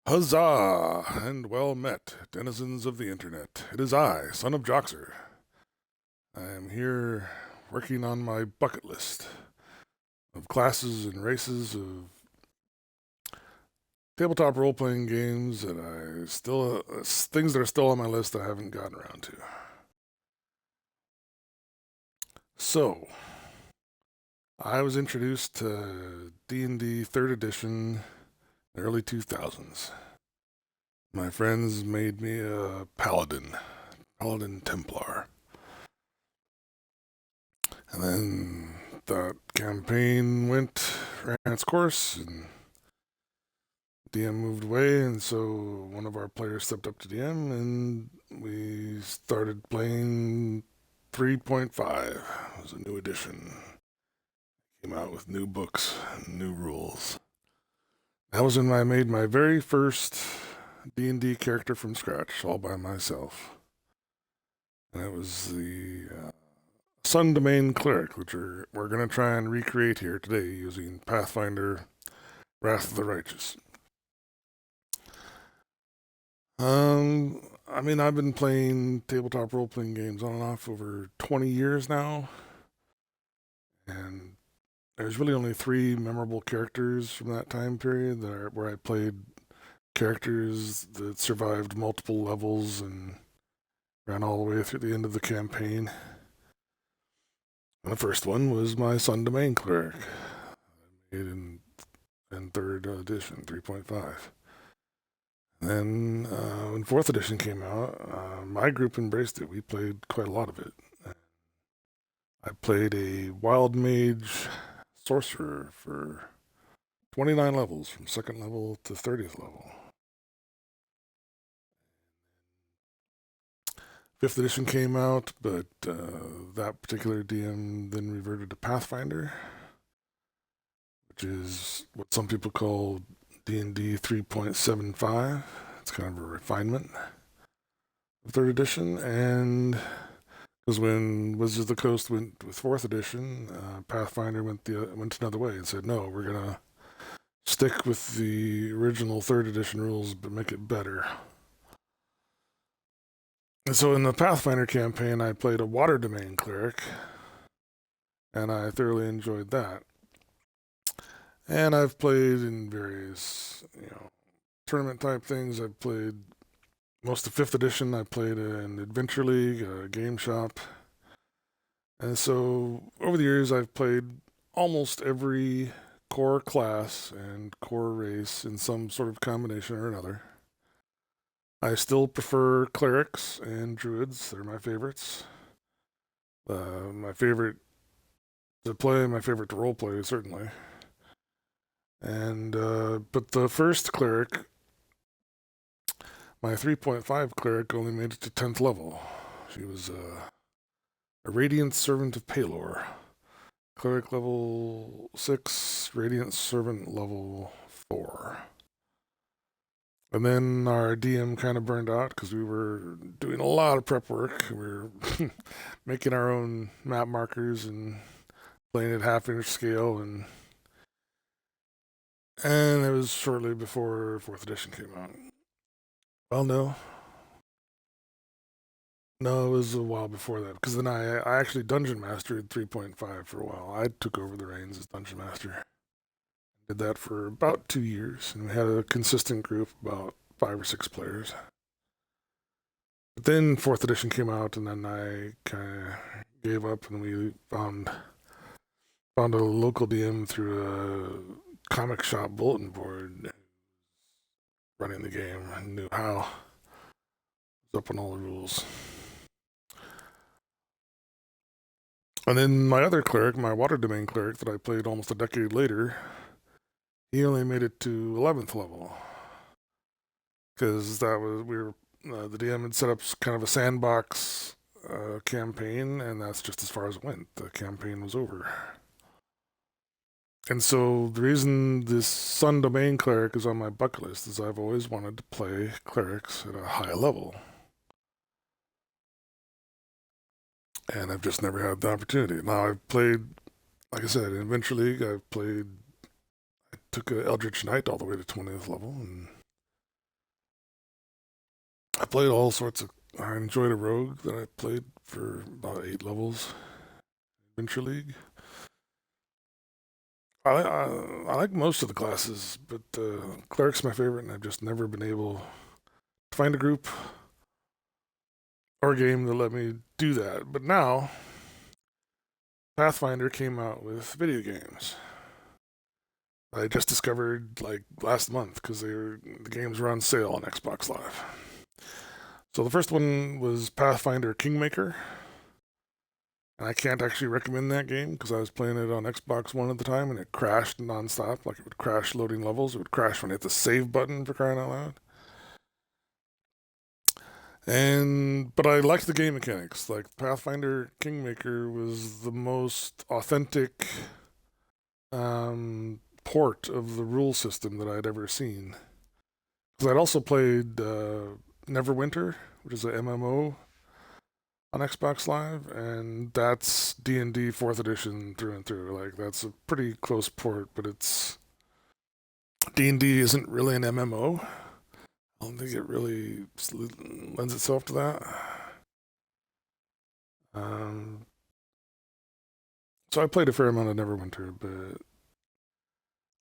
Huzzah, and well met, denizens of the internet. It is I, Son of Joxer. I am here working on my bucket list of classes and races of tabletop role-playing games that things that are still on my list I haven't gotten around to. So, I was introduced to D&D 3rd edition in the early 2000s. My friends made me a Paladin Templar. And then that campaign ran its course, and DM moved away, and so one of our players stepped up to DM, and we started playing 3.5. It was a new edition. Came out with new books and new rules. That was when I made my very first D&D character from scratch, all by myself. And it was the Sun Domain Cleric, which we're going to try and recreate here today using Pathfinder Wrath of the Righteous. I've been playing tabletop role-playing games on and off over 20 years now, and there's really only 3 memorable characters from that time period where I played characters that survived multiple levels and ran all the way through the end of the campaign. And the first one was my Sun Domain Cleric, made in 3rd edition, 3.5. Then when 4th edition came out, my group embraced it. We played quite a lot of it. I played a Wild Mage Sorcerer for 29 levels, from 2nd level to 30th level. 5th edition came out, but that particular DM then reverted to Pathfinder, which is what some people call D&D 3.75. It's kind of a refinement of 3rd edition, and because when Wizards of the Coast went with 4th edition, Pathfinder went another way and said, no, we're going to stick with the original 3rd edition rules, but make it better. And so in the Pathfinder campaign, I played a Water Domain Cleric, and I thoroughly enjoyed that. And I've played in various, tournament type things. I've played most of 5th edition. I played in Adventure League, a game shop. And so over the years, I've played almost every core class and core race in some sort of combination or another. I still prefer clerics and druids. They're my favorites. My favorite to play, my favorite to role play, certainly. And but the first cleric, my 3.5 cleric, only made it to 10th level. She was a Radiant Servant of Palor. Cleric level 6, Radiant Servant level 4. And then our DM kind of burned out because we were doing a lot of prep work. We were making our own map markers and playing at half-inch scale, and it was shortly before 4th edition came out. Well, no, it was a while before that, because then I actually Dungeon Mastered 3.5 for a while. I took over the reins as Dungeon Master. Did that for about 2 years, and we had a consistent group, about 5 or 6 players. But then 4th edition came out, and then I kind of gave up, and we found a local DM through a comic shop bulletin board running the game and knew how. Was up on all the rules. And then my other cleric, my Water Domain Cleric that I played almost a decade later, he only made it to 11th level. Because the DM had set up kind of a sandbox campaign, and that's just as far as it went. The campaign was over. And so the reason this Sun Domain Cleric is on my bucket list is I've always wanted to play clerics at a high level. And I've just never had the opportunity. Now I've played, like I said, in Adventure League, I took an Eldritch Knight all the way to 20th level, and I played all sorts of. I enjoyed a rogue that I played for about 8 levels. Adventure League. I like most of the classes, but cleric's my favorite, and I've just never been able to find a group or a game that let me do that. But now, Pathfinder came out with video games. I just discovered like last month because the games were on sale on Xbox Live. So the first one was Pathfinder Kingmaker, and I can't actually recommend that game because I was playing it on Xbox One at the time and it crashed nonstop. Like it would crash loading levels. It would crash when I hit the save button, for crying out loud. But I liked the game mechanics. Like Pathfinder Kingmaker was the most authentic port of the rule system that I'd ever seen. Because I'd also played Neverwinter, which is a MMO on Xbox Live, and that's D&D 4th edition through and through. Like that's a pretty close port, but it's D&D isn't really an MMO. I don't think it really lends itself to that. So I played a fair amount of Neverwinter, but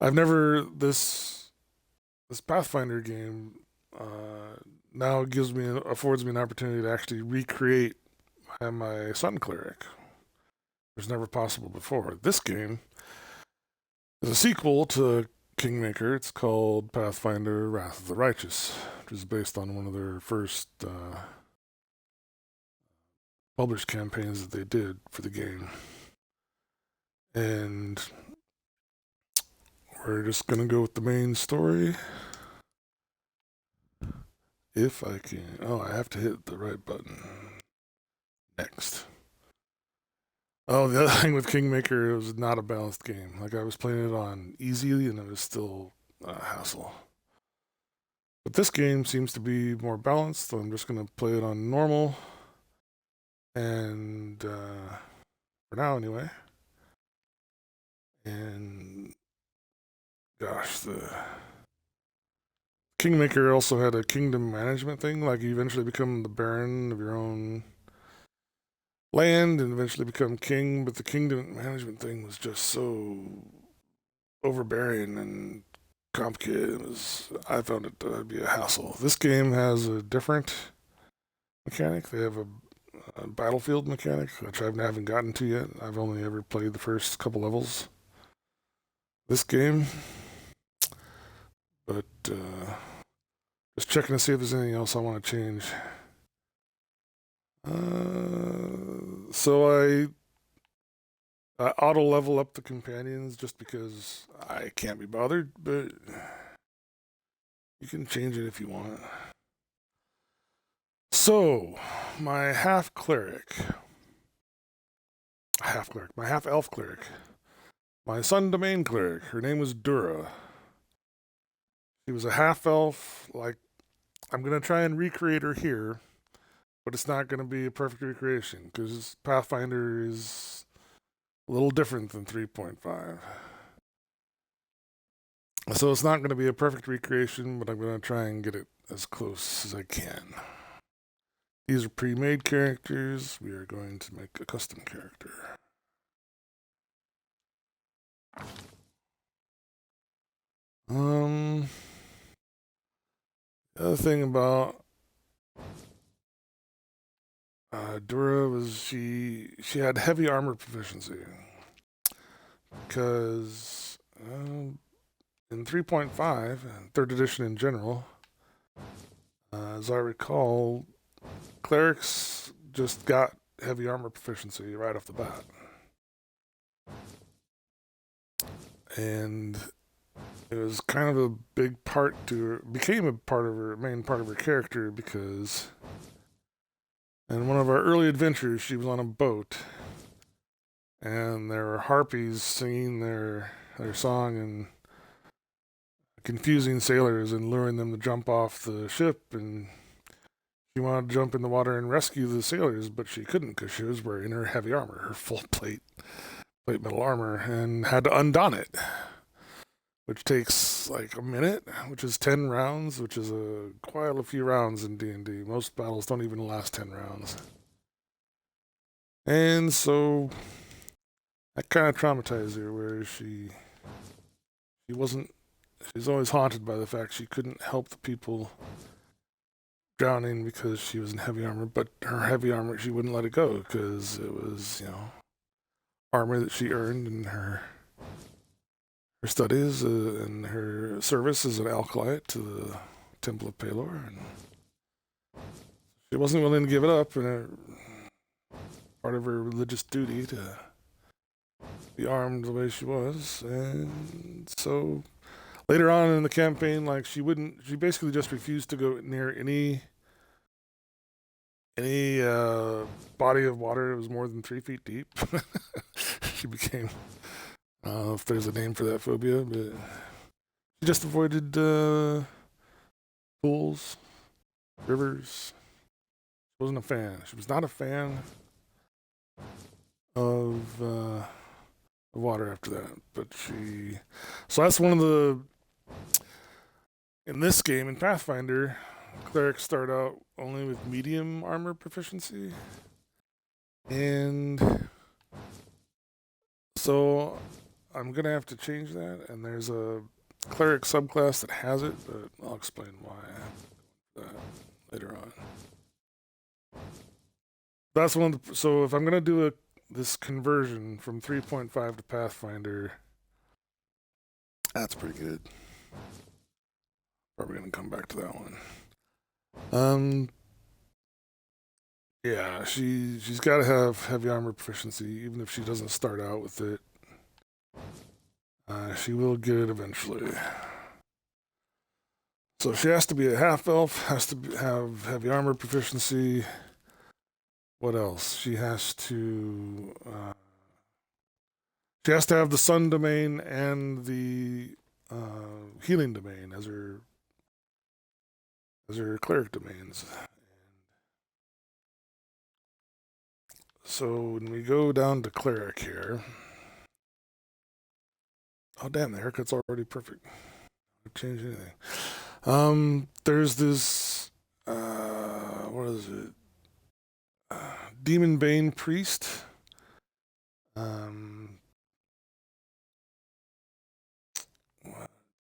I've never this Pathfinder game now affords me an opportunity to actually recreate my Sun Cleric. It was never possible before. This game is a sequel to Kingmaker. It's called Pathfinder Wrath of the Righteous, which is based on one of their first published campaigns that they did for the game. And we're just going to go with the main story. If I can. Oh, I have to hit the right button. Next. Oh, the other thing with Kingmaker, it was not a balanced game. Like I was playing it on easy and it was still a hassle. But this game seems to be more balanced, so I'm just going to play it on normal. And for now, anyway. And gosh, the Kingmaker also had a kingdom management thing. Like you eventually become the baron of your own land and eventually become king. But the kingdom management thing was just so overbearing and complicated. I found it to be a hassle. This game has a different mechanic. They have a battlefield mechanic, which I haven't gotten to yet. I've only ever played the first couple levels. This game, but just checking to see if there's anything else I want to change. So I auto level up the companions just because I can't be bothered, but you can change it if you want. So, my half elf cleric, my Sun Domain Cleric, her name was Dura. She was a half elf. Like, I'm going to try and recreate her here, but it's not going to be a perfect recreation because Pathfinder is a little different than 3.5. So it's not going to be a perfect recreation, but I'm going to try and get it as close as I can. These are pre-made characters. We are going to make a custom character. The other thing about Dura was she had heavy armor proficiency because in 3.5 and 3rd edition in general, as I recall, clerics just got heavy armor proficiency right off the bat. And it was kind of a big part became a main part of her character because in one of our early adventures, she was on a boat and there were harpies singing their song and confusing sailors and luring them to jump off the ship, and she wanted to jump in the water and rescue the sailors, but she couldn't because she was wearing her heavy armor, her full plate metal armor, and had to undon it. which takes like a minute, which is 10 rounds, which is quite a few rounds in D&D. Most battles don't even last 10 rounds. And so that kind of traumatized her, where she's always haunted by the fact she couldn't help the people drowning because she was in heavy armor, but her heavy armor, she wouldn't let it go because it was, armor that she earned in her studies and her service as an acolyte to the Temple of Pelor, and she wasn't willing to give it up, and part of her religious duty to be armed the way she was. And so later on in the campaign, like she basically just refused to go near any body of water that was more than 3 feet deep. She became, I don't know if there's a name for that phobia, but she just avoided pools, rivers. She wasn't a fan. She was not a fan of water after that. But so that's one of the, in this game, in Pathfinder, clerics start out only with medium armor proficiency. And so I'm going to have to change that. And there's a cleric subclass that has it, but I'll explain why later on. That's one. So if I'm going to do this conversion from 3.5 to Pathfinder, that's pretty good. Probably going to come back to that one. Yeah, she's got to have heavy armor proficiency, even if she doesn't start out with it. She will get it eventually. So she has to be a half elf, has to have heavy armor proficiency. What else? She has to have the Sun Domain and the healing domain as her cleric domains. So when we go down to cleric here, oh damn, the haircut's already perfect. Don't change anything. There's this what is it? Demon Bane Priest. Let's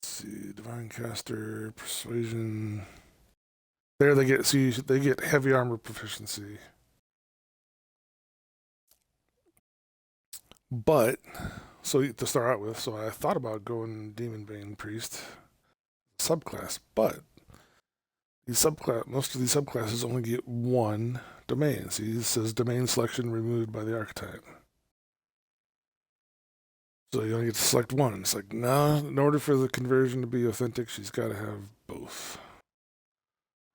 see, Divine Caster, Persuasion. There they get heavy armor proficiency. But so to start out with, so I thought about going Demon Bane Priest subclass, but most of these subclasses only get one domain. See, it says domain selection removed by the archetype. So you only get to select one. It's like, nah, in order for the conversion to be authentic, she's got to have both.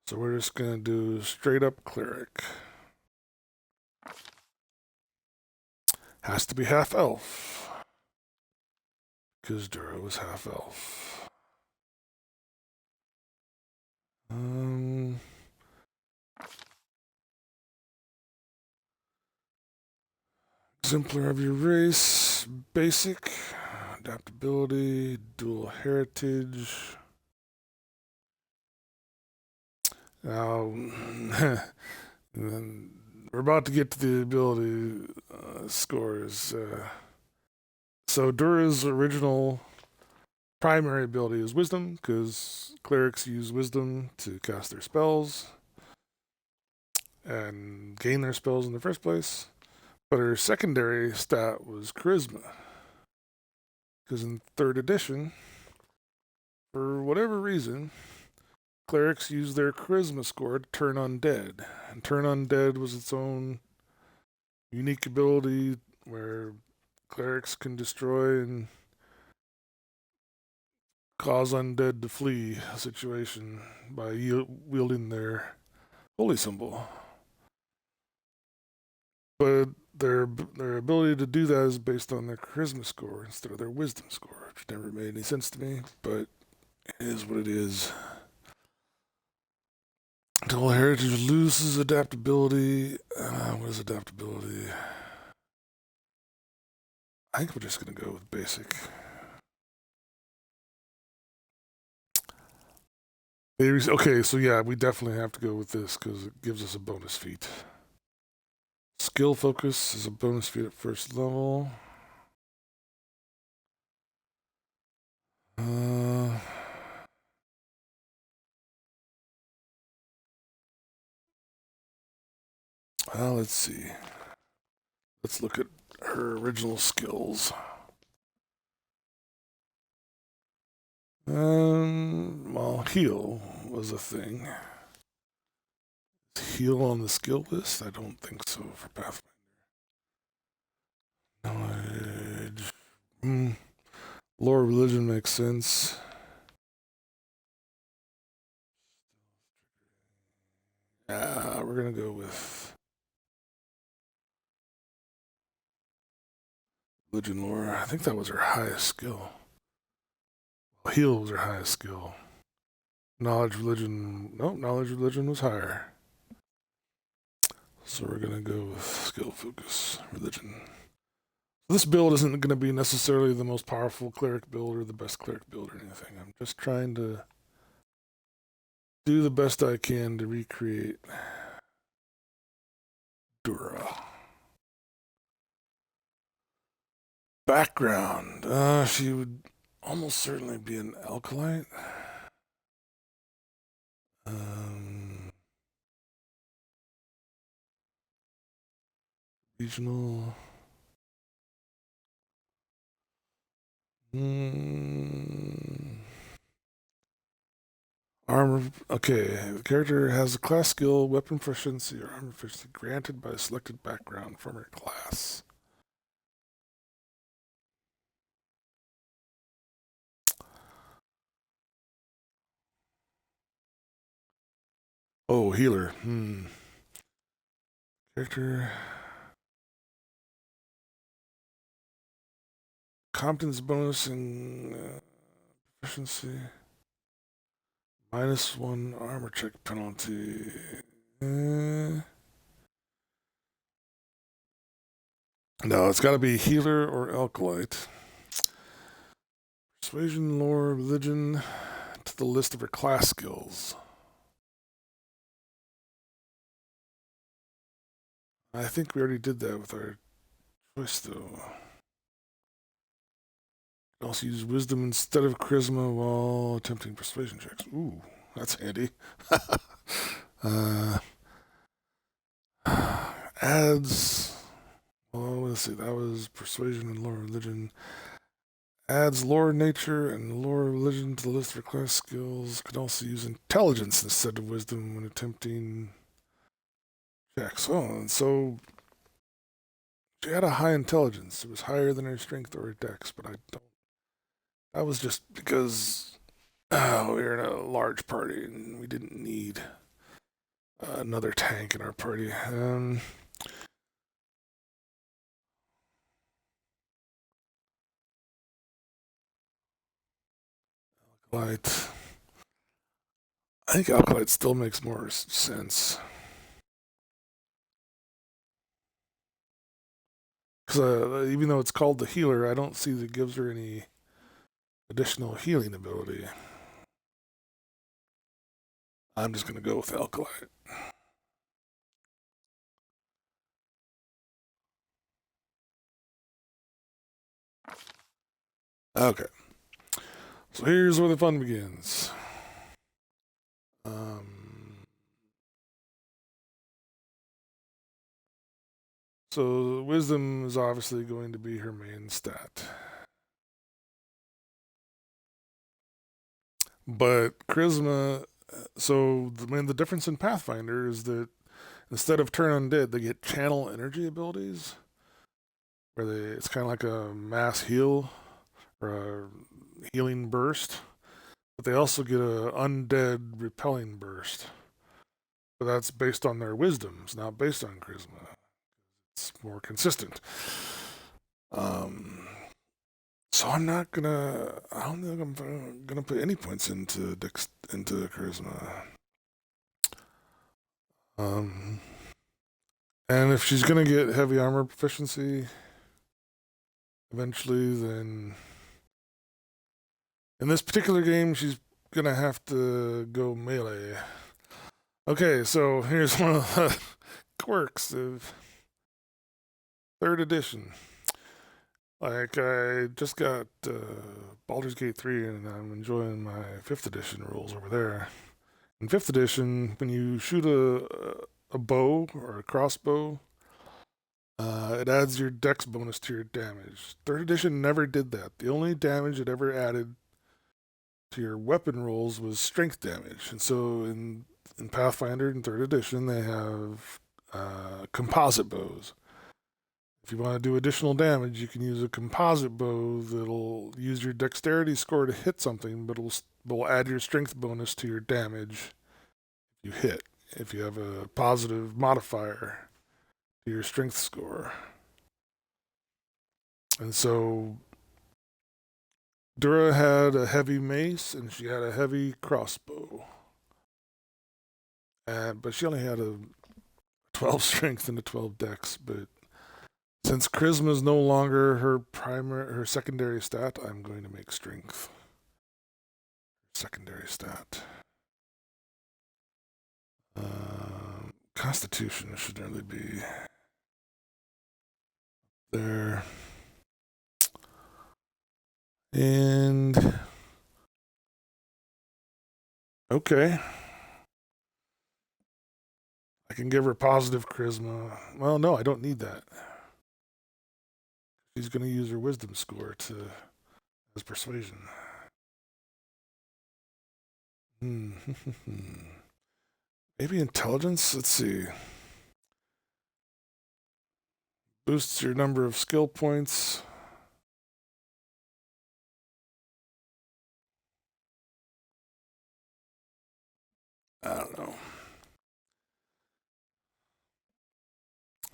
So we're just going to do straight up cleric. Has to be half elf, because Duro is half elf. Exemplar of your race, basic, adaptability, dual heritage. Now, we're about to get to the ability scores. So Dura's original primary ability is wisdom, because clerics use wisdom to cast their spells and gain their spells in the first place. But her secondary stat was charisma, because in 3rd edition, for whatever reason, clerics used their charisma score to turn undead. And turn undead was its own unique ability where clerics can destroy and cause undead to flee a situation by wielding their holy symbol. But their ability to do that is based on their charisma score instead of their wisdom score, which never made any sense to me, but it is what it is. Dual heritage loses adaptability. What is adaptability? I think we're just going to go with basic. Okay, so yeah, we definitely have to go with this because it gives us a bonus feat. Skill focus is a bonus feat at first level. Well, let's see. Let's look at her original skills. Well, heal was a thing. Is heal on the skill list? I don't think so for Pathfinder. Knowledge. Lore religion makes sense. We're gonna go with religion lore. I think that was her highest skill. Heal was her highest skill. Knowledge religion. Nope, knowledge religion was higher. So we're gonna go with skill focus religion. This build isn't going to be necessarily the most powerful cleric build or the best cleric build or anything. I'm just trying to do the best I can to recreate Dura. Background. She would almost certainly be an alkalite. Regional. Armor. Okay, the character has a class skill, weapon proficiency, or armor proficiency granted by a selected background from her class. Oh, healer. Character. Competence bonus and proficiency. -1 armor check penalty. No, it's got to be healer or alkalite. Persuasion, lore, religion to the list of her class skills. I think we already did that with our choice, though. Also use wisdom instead of charisma while attempting persuasion checks. Ooh, that's handy. Adds. Well, let's see. That was persuasion and lore religion. Adds lore nature and lore religion to the list of class skills. Could also use intelligence instead of wisdom when attempting checks. Oh, and so she had a high intelligence. It was higher than her strength or her dex, but I don't. That was just because we were in a large party and we didn't need another tank in our party. Alkalite. I think alkalite still makes more sense. Because even though it's called the healer, I don't see that it gives her any additional healing ability. I'm just going to go with alkalite. Okay. So here's where the fun begins. So wisdom is obviously going to be her main stat. But charisma, so the difference in Pathfinder is that instead of turn undead, they get channel energy abilities, where it's kind of like a mass heal or a healing burst, but they also get a undead repelling burst. But that's based on their wisdoms, not based on charisma. It's more consistent. So I don't think I'm gonna put any points into charisma. And if she's gonna get heavy armor proficiency eventually, then in this particular game she's gonna have to go melee. Okay, so here's one of the quirks of 3rd edition. Like, I just got Baldur's Gate 3, and I'm enjoying my 5th edition rules over there. In 5th edition, when you shoot a bow or a crossbow, it adds your dex bonus to your damage. 3rd edition never did that. The only damage it ever added to your weapon rolls was strength damage. And so in Pathfinder in 3rd edition, they have composite bows. If you want to do additional damage, you can use a composite bow that'll use your dexterity score to hit something, but will add your strength bonus to your damage if you hit, if you have a positive modifier to your strength score. And so Dura had a heavy mace and she had a heavy crossbow. But she only had a 12 strength and a 12 dex. But since charisma is no longer her secondary stat, I'm going to make strength secondary stat. Constitution should really be there. And okay. I can give her positive charisma. Well, no, I don't need that. She's going to use her wisdom score as persuasion. Maybe intelligence? Let's see. Boosts your number of skill points. I don't know.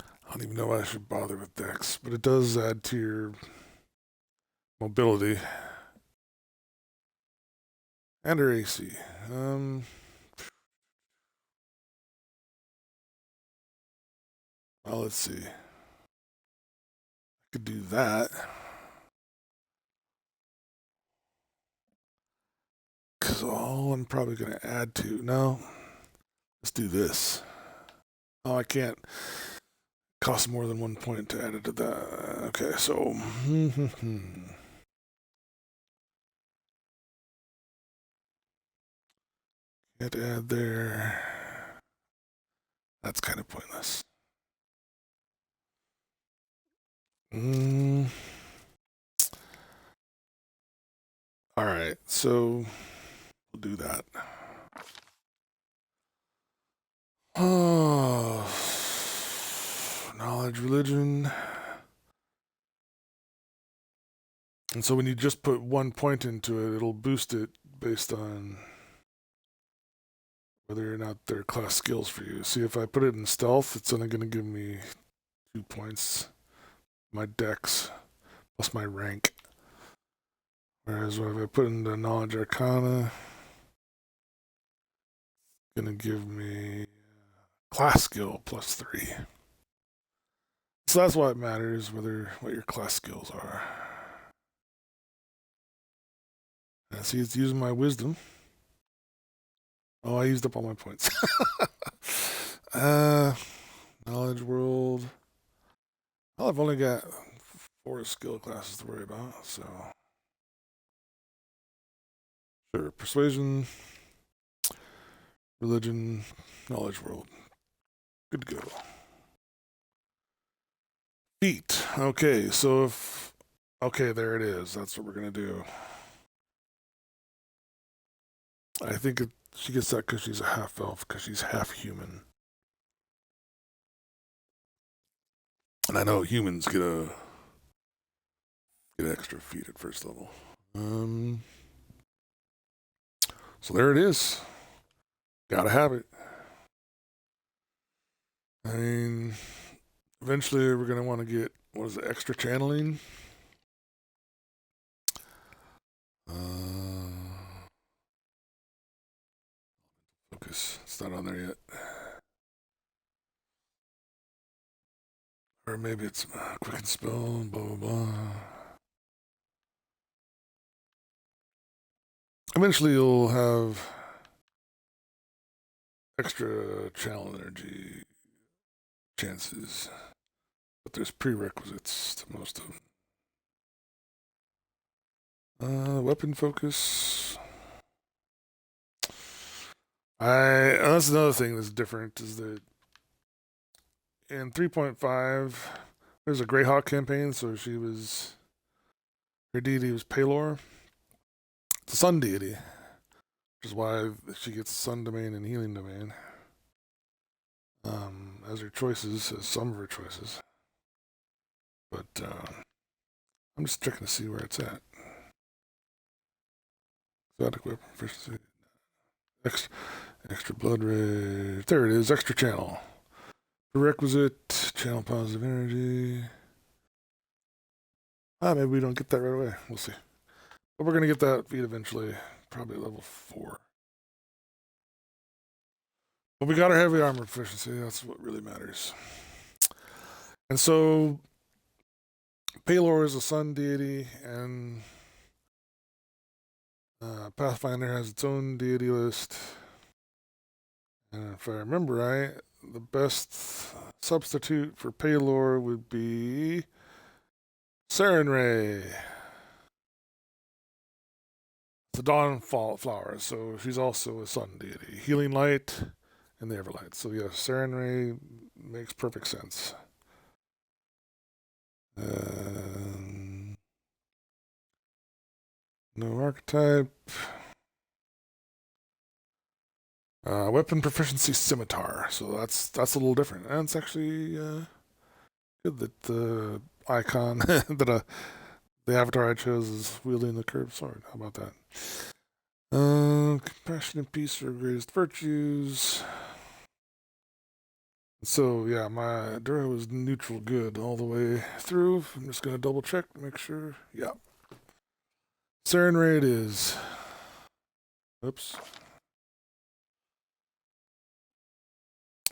I don't even know why I should bother with dex, but it does add to your mobility and her AC. Well, let's see. I could do that. Because all I'm probably going to add to... No. Let's do this. Oh, I can't. Cost more than 1 point to add it to that. Okay, so... Can't add there. That's kind of pointless. All right, so we'll do that. Oh, knowledge, religion. And so when you just put 1 point into it, it'll boost it based on whether or not they're class skills for you. See, if I put it in stealth, it's only going to give me 2 points. My dex plus my rank. Whereas if I put in the knowledge arcana, it's going to give me class skill plus 3. So that's why it matters what your class skills are. And see, it's using my wisdom. Oh, I used up all my points. Knowledge world. Well, I've only got 4 skill classes to worry about, so. Sure, persuasion, religion, knowledge world. Good to go. Feet. Okay, so if... Okay, there it is. That's what we're going to do. I think she gets that because she's a half-elf, because she's half-human. And I know humans get extra feet at first level. So there it is. Gotta have it. I mean, eventually we're going to want to get, what is it, extra channeling? Focus. It's not on there yet. Or maybe it's quicken spell, blah, blah, blah. Eventually you'll have extra channel energy chances, but there's prerequisites to most of them. Weapon focus. That's another thing that's different is that in 3.5 there's a Greyhawk campaign, so her deity was Palor. It's a sun deity, which is why she gets Sun Domain and Healing Domain as her choices, as some of her choices. But I'm just checking to see where it's at. Exotic weapon proficiency. Extra blood rage. There it is. Extra channel. Prerequisite. Channel positive energy. Maybe we don't get that right away. We'll see. But we're going to get that feat eventually. Probably level 4. But we got our heavy armor proficiency. That's what really matters. And so, Palor is a sun deity, and Pathfinder has its own deity list. And if I remember right, the best substitute for Palor would be Sarenrae, the Dawn Flower. So she's also a sun deity. Healing Light and the Everlight. So yeah, Sarenrae makes perfect sense. No archetype. Weapon proficiency scimitar. So that's a little different. And it's actually good that the icon that the avatar I chose is wielding the curved sword. How about that? Compassion and peace are greatest virtues. So yeah, my Dura was neutral good all the way through. I'm just gonna double check, make sure. Yeah. Sarenrae it is. Oops.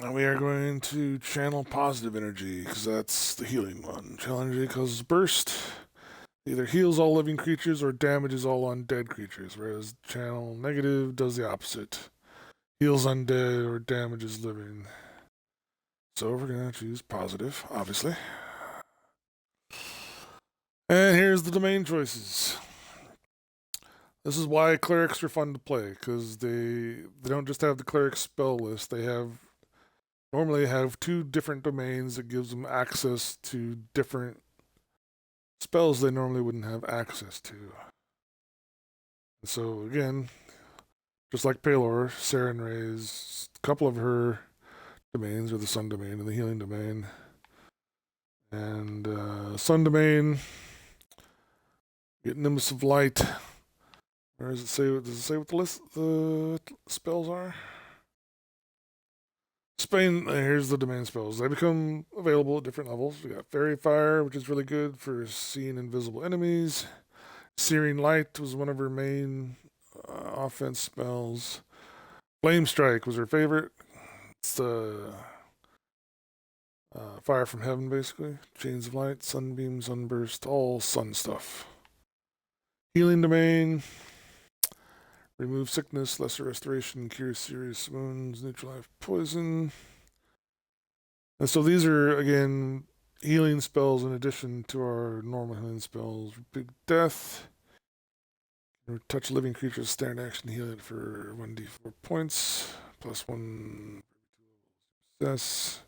And we are going to channel positive energy, because that's the healing one. Channel energy causes burst. Either heals all living creatures or damages all undead creatures, whereas channel negative does the opposite. Heals undead or damages living. So we're going to choose positive, obviously. And here's the domain choices. This is why clerics are fun to play, because they don't just have the cleric spell list. They normally have 2 different domains that gives them access to different spells they normally wouldn't have access to. And so again, just like Palor, Sarenrae's a couple of her domains are the Sun Domain and the Healing Domain. And Sun Domain, get Nimbus of Light. Where does it say? Does it say what the spells are? Spain, here's the domain spells. They become available at different levels. We got Fairy Fire, which is really good for seeing invisible enemies. Searing Light was one of her main offense spells. Flame Strike was her favorite. It's the fire from heaven, basically. Chains of Light, Sunbeam, Sunburst, all sun stuff. Healing Domain. Remove sickness, lesser restoration, cure serious wounds, neutralize poison. And so these are, again, healing spells in addition to our normal healing spells. Big Death. Touch living creatures, standard action, heal it for 1d4 points, plus 1 success.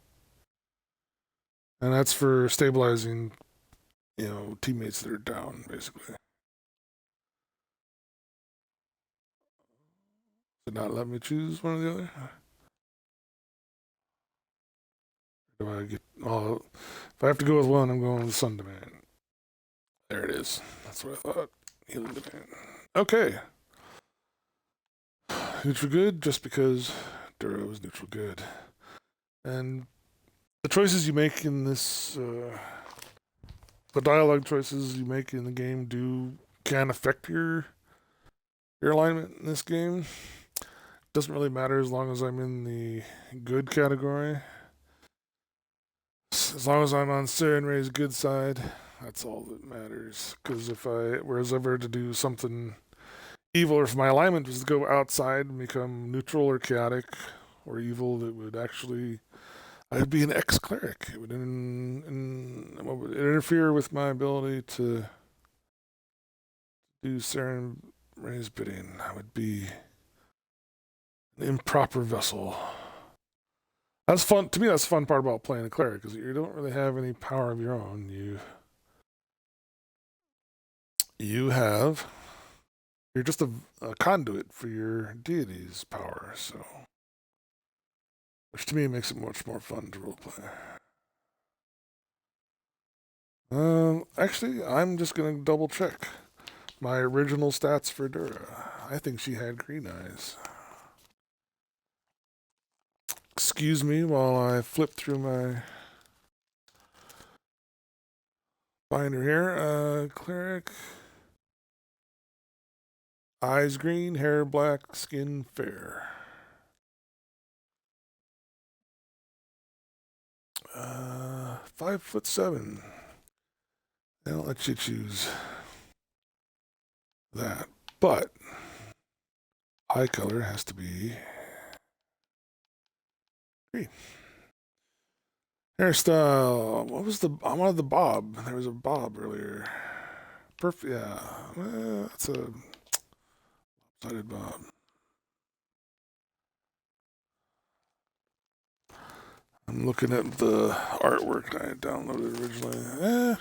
And that's for stabilizing, teammates that are down, basically. Did not let me choose one or the other. Do I get if I have to go with one, I'm going with Sun Domain. There it is. That's what I thought. Healing Domain. Okay. Neutral good, just because Dura was neutral good. And the choices you make in this, the dialogue choices you make in the game can affect your alignment in this game. Doesn't really matter as long as I'm in the good category. As long as I'm on Sarenrae's good side, that's all that matters. Because if I was ever to do something evil, or if my alignment was to go outside and become neutral or chaotic or evil, that would actually, I'd be an ex-cleric. It would, what would interfere with my ability to do Saren Ray's bidding. I would be an improper vessel. That's fun. To me, that's the fun part about playing a cleric, because you don't really have any power of your own. You're just a conduit for your deity's power, so, which to me makes it much more fun to roleplay. Actually, I'm just gonna double check my original stats for Dura. I think she had green eyes. Excuse me while I flip through my binder here. Cleric. Eyes green, hair black, skin fair. 5'7". I'll let you choose that. But eye color has to be green. Hairstyle. What was I wanted the bob. There was a bob earlier. Perfect. Yeah. That's a lopsided bob. I'm looking at the artwork I downloaded originally.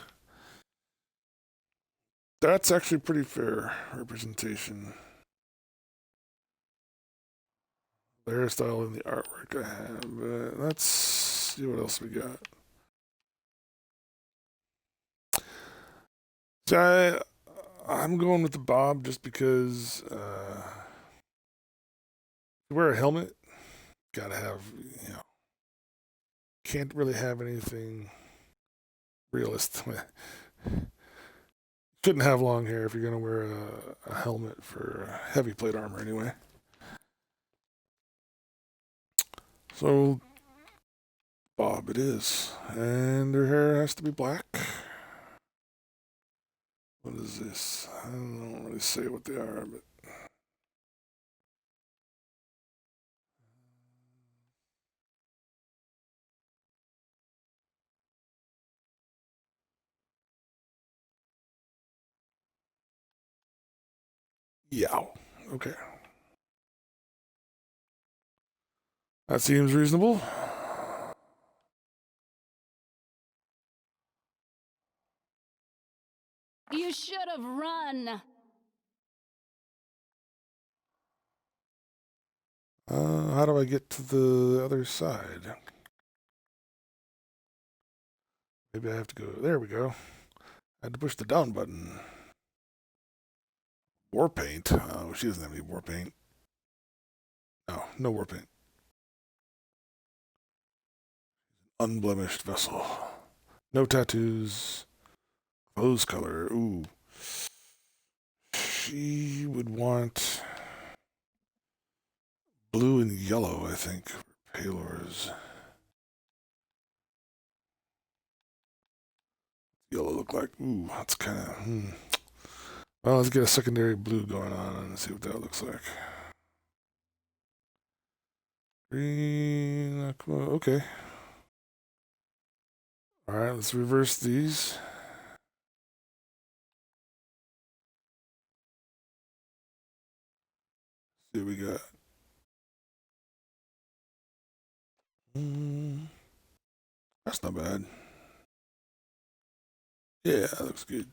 That's actually pretty fair representation. The hairstyle and the artwork I have. Let's see what else we got. So I'm going with the bob just because you wear a helmet, gotta have, can't really have anything realistic. Shouldn't have long hair if you're gonna wear a helmet for heavy plate armor anyway. So bob it is, and her hair has to be black. What is this? I don't really say what they are, but yeah, okay. That seems reasonable. You should have run. How do I get to the other side? Maybe I have to go. There we go. I had to push the down button. War paint. Oh, she doesn't have any war paint. No, no war paint. Unblemished vessel. No tattoos. Clothes color. Ooh. She would want blue and yellow, I think, for Palor's. Yellow look like. Ooh, that's kind of. Well, let's get a secondary blue going on and see what that looks like. Green. Okay. All right, let's reverse these. See what we got. That's not bad. Yeah, that looks good.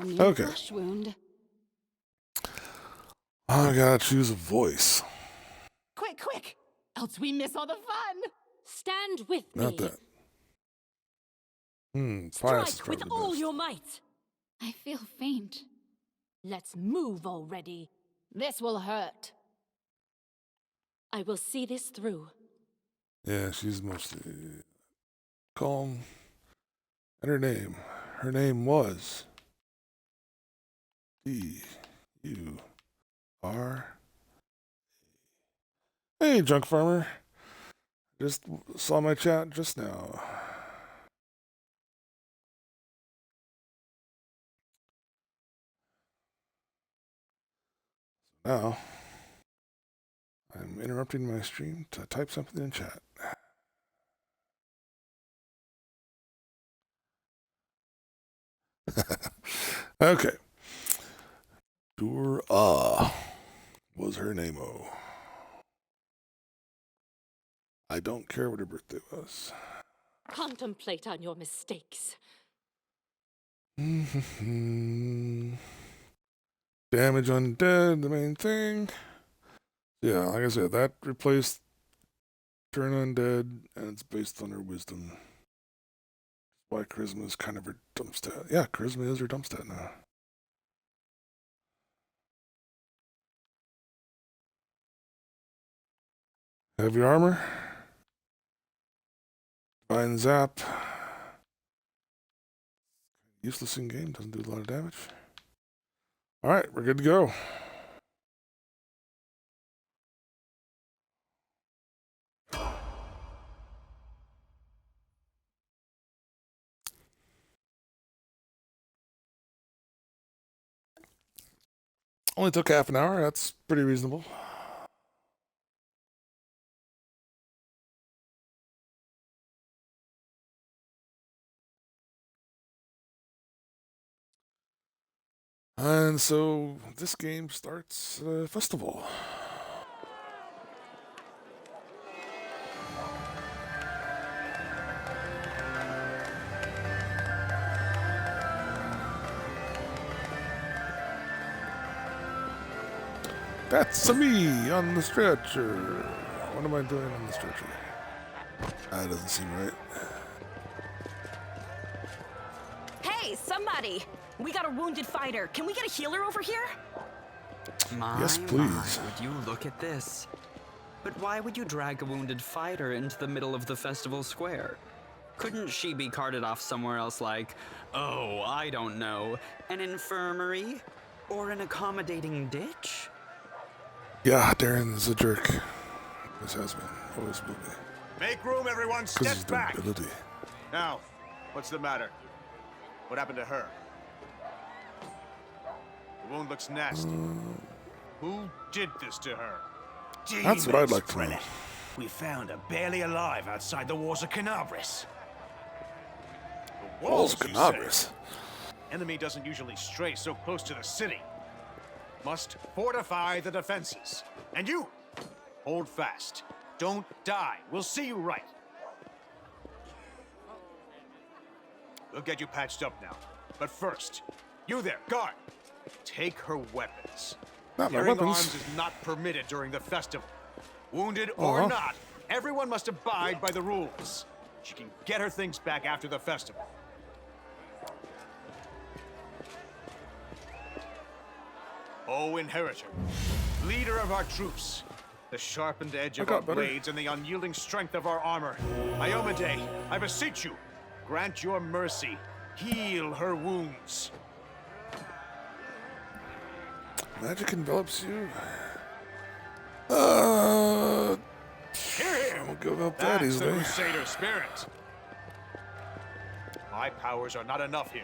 Okay. Flesh wound. I gotta choose a voice. Quick! Else we miss all the fun! Stand with me. Not that. Strike with all best. your might. I feel faint. Let's move already. This will hurt. I will see this through. Yeah, she's mostly calm. And her name was D-U-R. Hey, Junk Farmer. Just saw my chat just now. Now, I'm interrupting my stream to type something in chat. Okay. Dura was her name-o. I don't care what her birthday was. Contemplate on your mistakes. Damage undead, the main thing. Yeah, like I said, that replaced turn undead, and it's based on her wisdom. Why charisma is kind of her dump stat. Yeah, charisma is her dump stat now. Heavy armor. Divine zap. Useless in game, doesn't do a lot of damage. Alright, we're good to go. Only took half an hour, that's pretty reasonable. And so this game starts a festival. That's me on the stretcher. What am I doing on the stretcher? That doesn't seem right. Hey, somebody! We got a wounded fighter. Can we get a healer over here? Yes, please. Would you look at this? But why would you drag a wounded fighter into the middle of the festival square? Couldn't she be carted off somewhere else like, oh, I don't know, an infirmary? Or an accommodating ditch? Yeah, Darren's a jerk. This has been. Always will be. Make room, everyone. Step His back. ability. Now, what's the matter? What happened to her? The wound looks nasty. Who did this to her? That's what I'd like to know. Prelate. We found her barely alive outside the walls of Canabris. The Walls walls, you Canabris. say? Enemy doesn't usually stray so close to the city. Must fortify the defenses. And you, hold fast. Don't die. We'll see you right. We'll get you patched up now. But first, you there, guard. Take her weapons. Not my Carrying weapons. arms is not permitted during the festival. Wounded or not, everyone must abide by the rules. She can get her things back after the festival. O Inheritor, leader of our troops, the sharpened edge of our blades and the unyielding strength of our armor. Iomade, I beseech you, grant your mercy. Heal her wounds. Magic envelops you. Hear, hear. I won't give up that That's the easily. Crusader spirit. My powers are not enough here.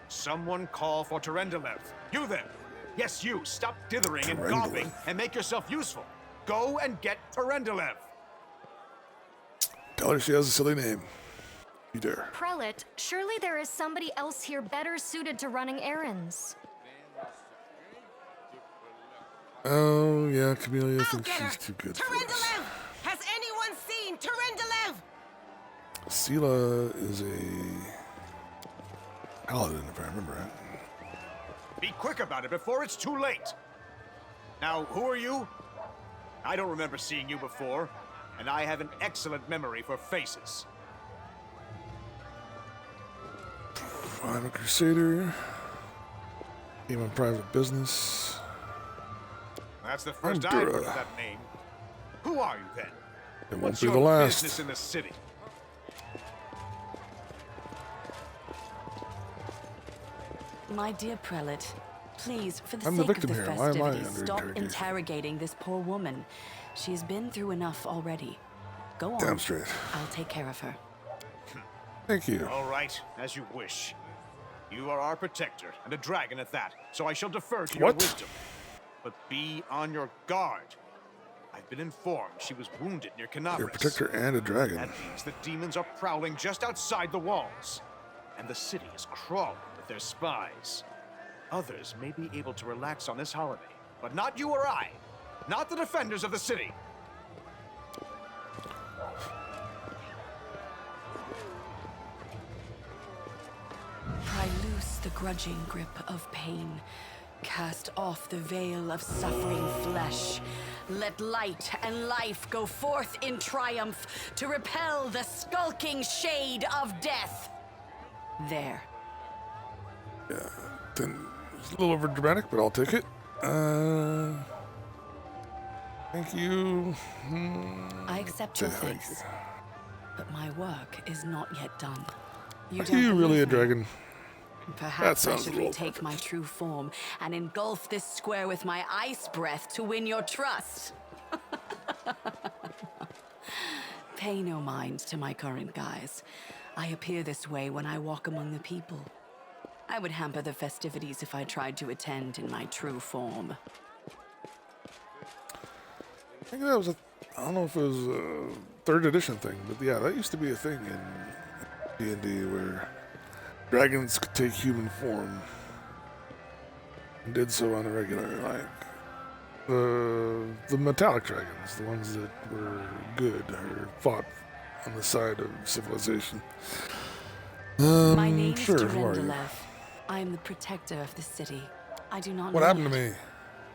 Someone call for Terendelev. You there. Yes, you. Stop dithering and gawping and make yourself useful. Go and get Terendelev. Tell her she has a silly name. You dare. Prelate, surely there is somebody else here better suited to running errands. Oh, yeah, Camellia I'll thinks get her. she's too good for this. Terendelev! Has anyone seen Terendelev? Sela is a paladin, if I remember right. Be quick about it before it's too late. Now, who are you? I don't remember seeing you before, and I have an excellent memory for faces. I'm a crusader. Came on private business. That's the first I'm I've heard Dura. of that name. Who are you then? It won't What's be your the last. business in the city? My dear prelate, please, for the I'm the sake victim of the here. Why am I festivities, under stop interrogation? interrogating this poor woman. She has been through enough already. Go on. Damn straight. I'll take care of her. Thank you. All right, as you wish. You are our protector, and a dragon at that, so I shall defer to your What? wisdom. but be on your guard. I've been informed she was wounded near Canabras. You're a protector and a dragon. That means the demons are prowling just outside the walls, and the city is crawling with their spies. Others may be able to relax on this holiday, but not you or I. Not the defenders of the city. Pry loose the grudging grip of pain. Cast off the veil of suffering flesh. Let light and life go forth in triumph to repel the skulking shade of death. There. Yeah, then it's a little over dramatic, but I'll take it. Thank you. I accept your Thank thanks, you. but my work is not yet done. Are don't you really believe a me? dragon? Perhaps I sounds should a little retake my true form and engulf this square with my ice breath to win your trust. Pay no mind to my current guise. I appear this way when I walk among the people. I would hamper the festivities if I tried to attend in my true form. I think that was I don't know if it was a 3rd edition thing, but yeah, that used to be a thing in D&D where dragons could take human form and did so on a regular, like the metallic dragons, the ones that were good or fought on the side of civilization. My name Sure, is who are you? Durendalev. I am the protector of the city. I do not What know happened to it, me?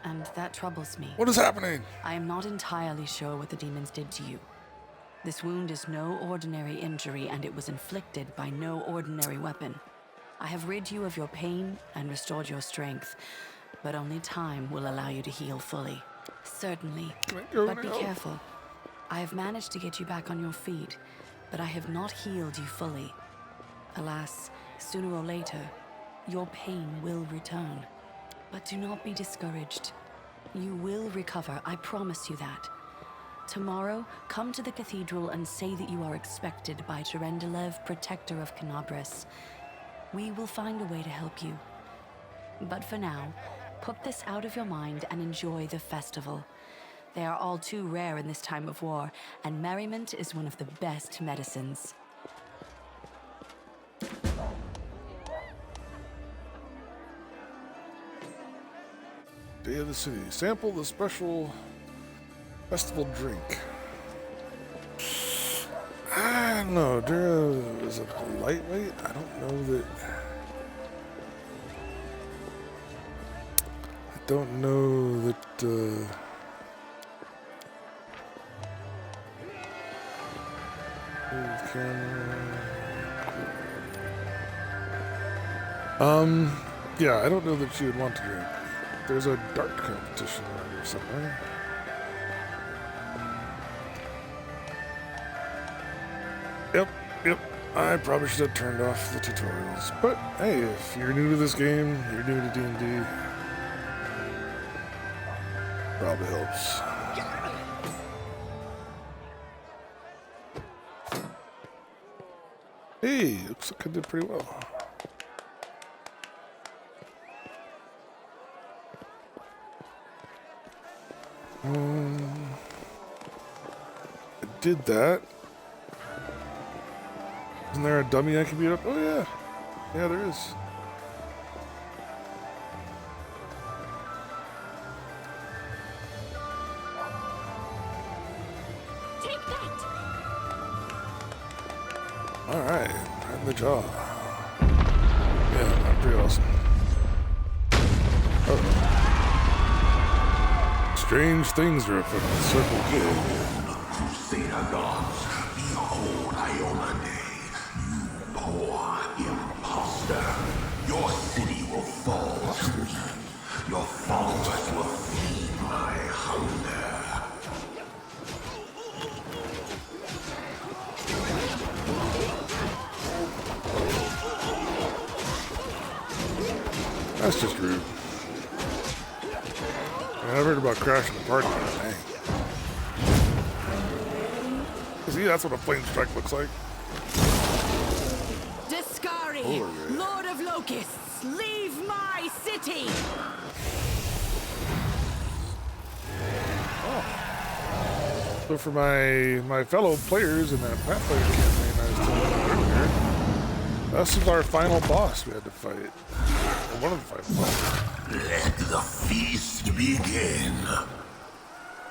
and that troubles me. What is happening? I am not entirely sure what the demons did to you. This wound is no ordinary injury, and it was inflicted by no ordinary weapon. I have rid you of your pain and restored your strength, but only time will allow you to heal fully. Certainly, but be careful. I have managed to get you back on your feet, but I have not healed you fully. Alas, sooner or later, your pain will return. But do not be discouraged. You will recover, I promise you that. Tomorrow, come to the cathedral and say that you are expected by Durendalev, Protector of Canabras. We will find a way to help you. But for now, put this out of your mind and enjoy the festival. They are all too rare in this time of war, and merriment is one of the best medicines. Day of the City. Sample the special festival drink. I don't know. Is it lightweight? I don't know that. I don't know that. Yeah, I don't know that you would want to drink. There's a dart competition around here somewhere. Yep. I probably should have turned off the tutorials. But hey, if you're new to this game, you're new to D&D, probably helps. Hey, looks like I did pretty well. I did that. Isn't there a dummy I can beat up? Oh yeah. Yeah, there is. Take that! Alright, right in the jaw. Yeah, that's pretty awesome. Uh-oh. Strange things are afoot in the circle kid. Crusader gods, behold Iomade, you poor imposter. Your city will fall to me. Your followers will feed my hunger. That's just rude. I've heard about crashing the party. Dang. See, that's what a flame strike looks like. Discari, Holy. Lord of Locusts, leave my city! So for my fellow players in that Pathfinder campaign I was telling you earlier, this is our final boss we had to fight. Or one of the 5 bosses. Let the feast begin.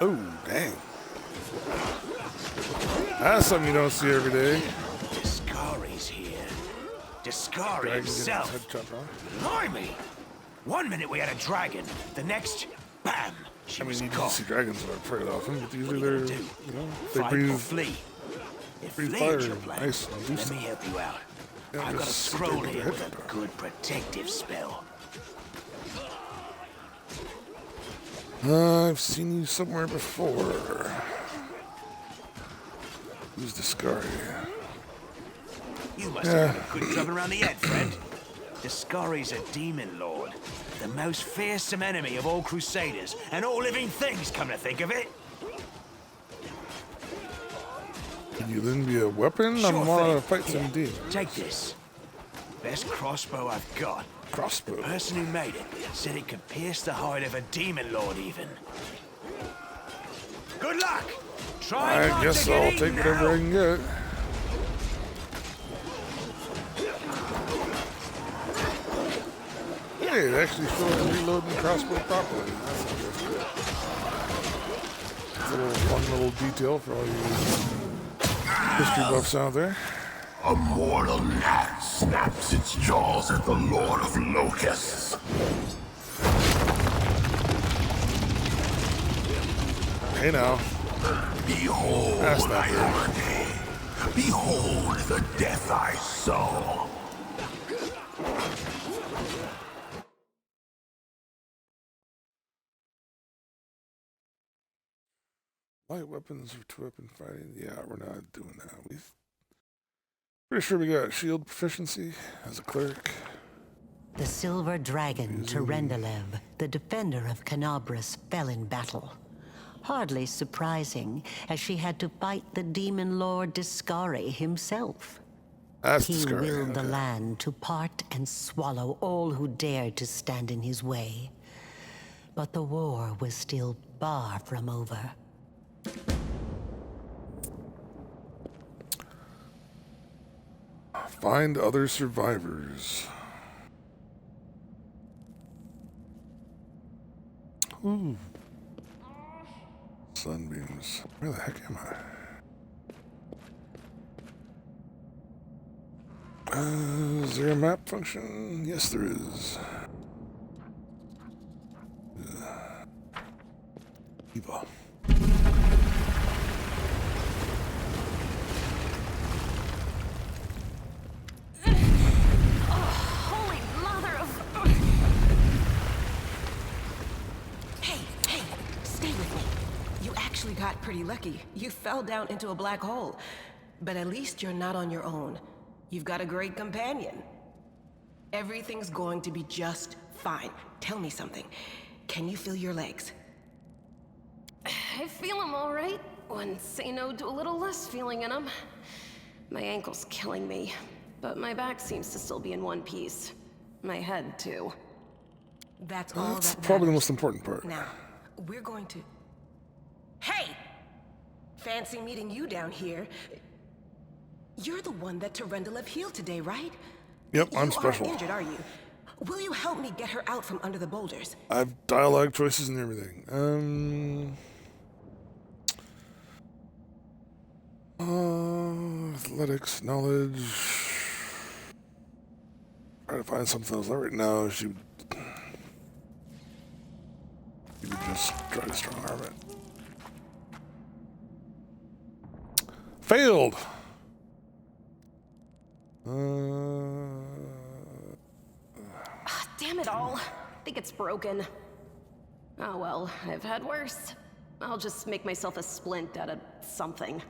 Oh, dang. That's something you don't see every day. Discari's here. Discari Dragon himself. getting his head chopped off. Blimey! One minute we had a dragon, the next, bam! She I mean, was you do gone. see dragons that are preyed often, but usually What are you they're, gonna do? you know, they Fight or breathe flee? If breathe flee is fire your and plan, ice and do let stuff. me help you out. Yeah, I've got a just sit scroll there with here your with head a chopped good protective spell. I've seen you somewhere before. Who's Discari? You must have had a good drubbing around the head, friend. Discari's a demon lord, the most fearsome enemy of all crusaders and all living things, come to think of it. Can you lend me a weapon? Sure I want to thing. fight some Here, demons. take this. Best crossbow I've got. Crossbow. The person who made it said it could pierce the hide of a demon lord even. Good luck! Try not I guess to get I'll eaten take whatever now. I can get. Hey, it actually shows reloading the crossbow properly. That's good. It's a little fun little detail for all you history buffs out there. A mortal gnat snaps its jaws at the Lord of Locusts. Hey now. Behold, That's not good. Ione. Behold the death I sow. Light weapons or 2-weapon fighting? Yeah, we're not doing that. Pretty sure we got shield proficiency as a cleric. The silver dragon, Terendelev, the defender of Canabras, fell in battle. Hardly surprising, as she had to fight the demon lord Discari himself. That's He Discari, willed the okay. land to part and swallow all who dared to stand in his way. But the war was still far from over. Find other survivors. Ooh. Sunbeams. Where the heck am I? Is there a map function? Yes, there is. Eva. Holy mother of... Hey, stay with me. You actually got pretty lucky. You fell down into a black hole. But at least you're not on your own. You've got a great companion. Everything's going to be just fine. Tell me something. Can you feel your legs? I feel them all right. When say no to a little less feeling in them. My ankle's killing me, but my back seems to still be in one piece. My head, too. That's all That's that probably the matters. most important part. Now, we're going to... Hey! Fancy meeting you down here. You're the one that Terendelev healed today, right? Yep, I'm You special. aren't injured, are you? Will you help me get her out from under the boulders? I have dialogue choices and everything. Athletics, knowledge. Try to find something else. Right now, she would just try to strong arm it. Failed. Damn it all. I think it's broken. Oh well, I've had worse. I'll just make myself a splint out of something.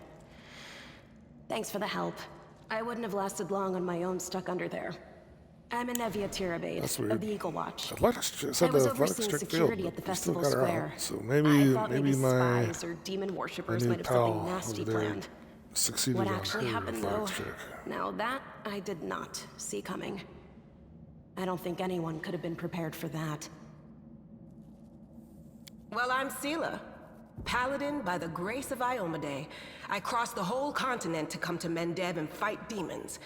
Thanks for the help. I wouldn't have lasted long on my own stuck under there. I'm a Nevia Tirabade That's weird. of the Eagle Watch. Athletics, I said was the athletics overseeing check security failed. at the but we still festival got her square. out. So I thought maybe my spies or demon worshippers new might have pal something nasty over there planned. succeeded What on actually her happened, though, athletics check. now that I did not see coming. I don't think anyone could have been prepared for that. Well, I'm Sela. Paladin by the grace of Iomade. I crossed the whole continent to come to Mendev and fight demons.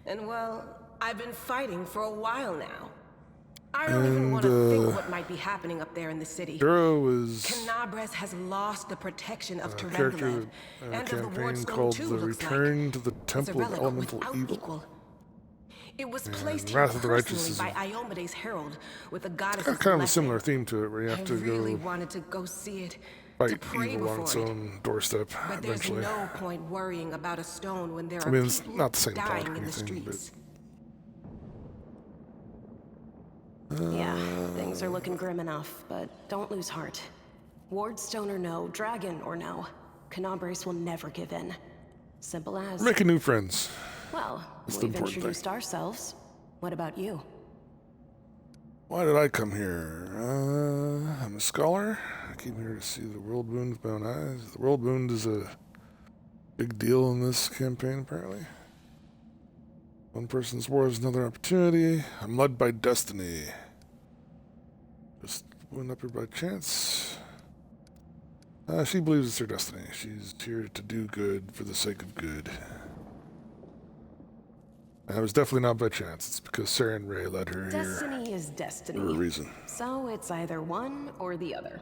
And well, I've been fighting for a while now. I don't even want to think what might be happening up there in the city. Canabres has lost the protection of Terendelev and of the Ward Stone called too, The looks Return like. to the Temple of Elemental Evil. It was placed Wrath here of the Righteous personally by Iomade's herald with the goddess. Got kind of a similar theme to it, where you have to really go wanted to go see it, fight to pray evil on its before it. own doorstep But eventually. there's no point worrying about a stone when there I are mean, it's people not the same plot dying or in the anything, but streets. Yeah, things are looking grim enough, but don't lose heart. Wardstone or no, dragon or no, Canabres will never give in. Simple as. we're making new friends. Well, That's the we've important introduced thing. ourselves. What about you? Why did I come here? I'm a scholar. I came here to see the world wound with my own eyes. The world wound is a big deal in this campaign, apparently. One person's war is another opportunity. I'm led by destiny. Just went up here by chance. She believes it's her destiny. She's here to do good for the sake of good. And it was definitely not by chance. It's because Sarah and Ray led her Destiny here is destiny. for a reason. So it's either one or the other.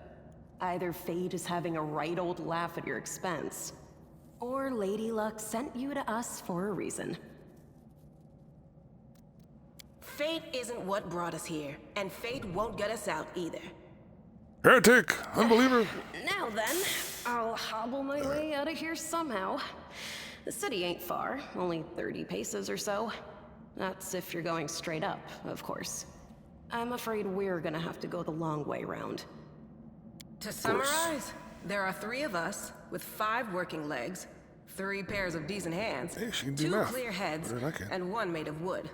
Either fate is having a right old laugh at your expense, or Lady Luck sent you to us for a reason. Fate isn't what brought us here, and fate won't get us out either. Heretic! Unbeliever! Now then, I'll hobble my way out of here somehow. The city ain't far, only 30 paces or so. That's if you're going straight up, of course. I'm afraid we're gonna have to go the long way round. To summarize, there are 3 of us with 5 working legs, 3 pairs of decent hands, Hey, she can do 2 math. clear heads, Better than I can. and 1 made of wood.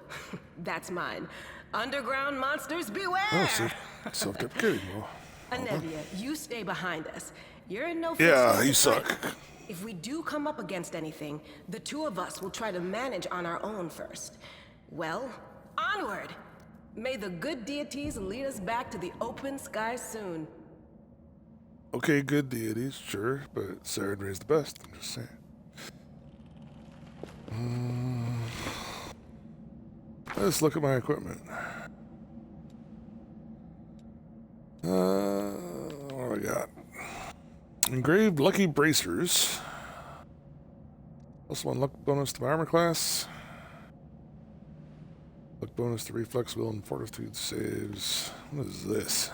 That's mine. Underground monsters beware! Oh, see. Self-deprecating. Well, Anevia, you stay behind us. You're in no yeah, fix you to fight. suck. If we do come up against anything, the 2 of us will try to manage on our own first. Well, onward! May the good deities lead us back to the open sky soon. Okay, good deities, sure, but Sarah and Ray's the best. I'm just saying. Let's look at my equipment. What do I got? Engraved lucky bracers. Plus 1 luck bonus to my armor class. Luck bonus to reflex, will, and fortitude saves. What is this?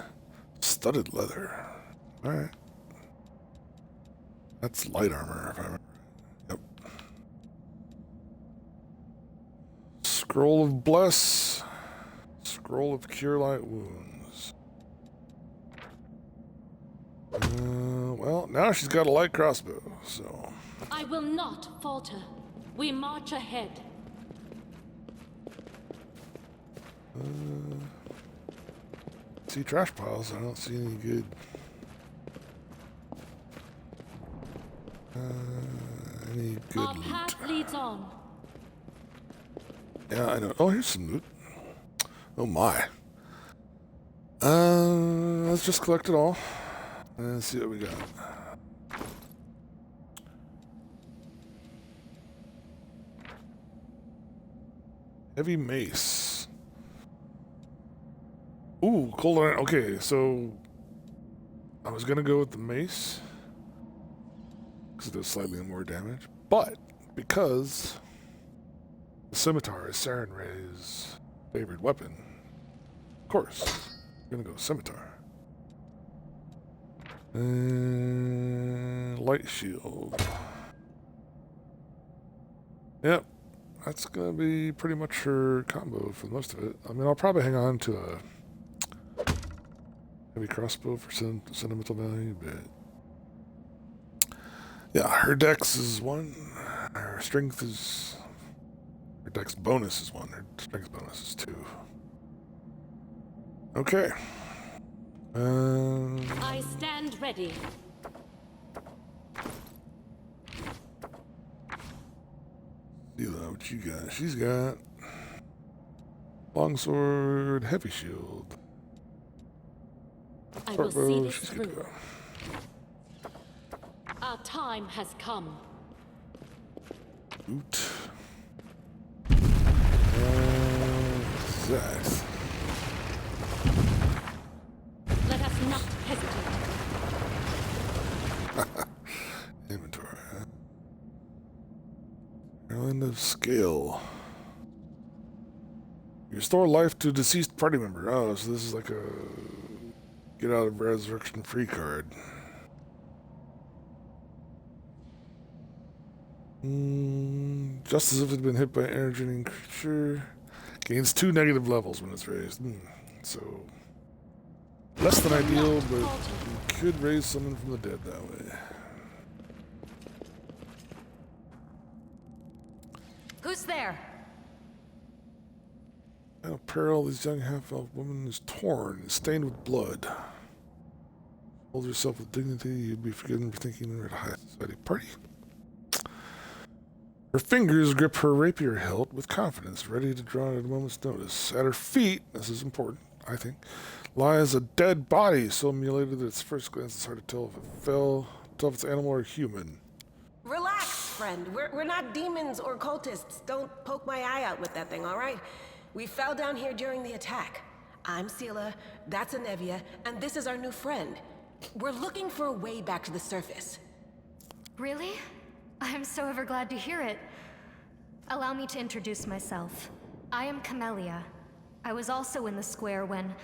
Studded leather. Alright. That's light armor, if I remember. Yep. Scroll of Bless. Scroll of Cure Light Wounds. Well, now she's got a light crossbow, so... I will not falter. We march ahead. See trash piles, I don't see any good... any good Our loot. path leads on. Yeah, I know. Oh, here's some loot. Oh my. Let's just collect it all. And see what we got. Heavy mace. Ooh, cold iron. Okay, so I was gonna go with the mace because it does slightly more damage, but because the scimitar is Saren Ray's favorite weapon, of course, I'm gonna go scimitar. Light shield. Yep, that's gonna be pretty much her combo for most of it. I mean, I'll probably hang on to a heavy crossbow for sentimental value, but yeah, her dex is 1. Her strength is... Her dex bonus is 1. Her strength bonus is 2. Okay. I stand ready. See what you got. She's got longsword, heavy shield. I will see Shortbow, this she's good to through. go. Our time has come. Oot. That. Let us not hesitate. Inventory, huh? Island of Scale. You restore life to deceased party member. Oh, so this is like a get out of resurrection free card. Just as if it had been hit by an energy creature. Gains 2 negative levels when it's raised. So, less than ideal, but you could raise someone from the dead that way. Who's there? That apparel of this young half-elf woman is torn and stained with blood. Hold yourself with dignity, you'd be forgiven for thinking you were at a high society party. Her fingers grip her rapier hilt with confidence, ready to draw at a moment's notice. At her feet, this is important, I think, lies a dead body so mutilated that at first glance it's hard to tell if it's animal or human. Relax, friend. We're not demons or cultists. Don't poke my eye out with that thing, all right? We fell down here during the attack. I'm Sela, that's Anevia, and this is our new friend. We're looking for a way back to the surface. Really? I'm so ever glad to hear it. Allow me to introduce myself. I am Camellia. I was also in the square when...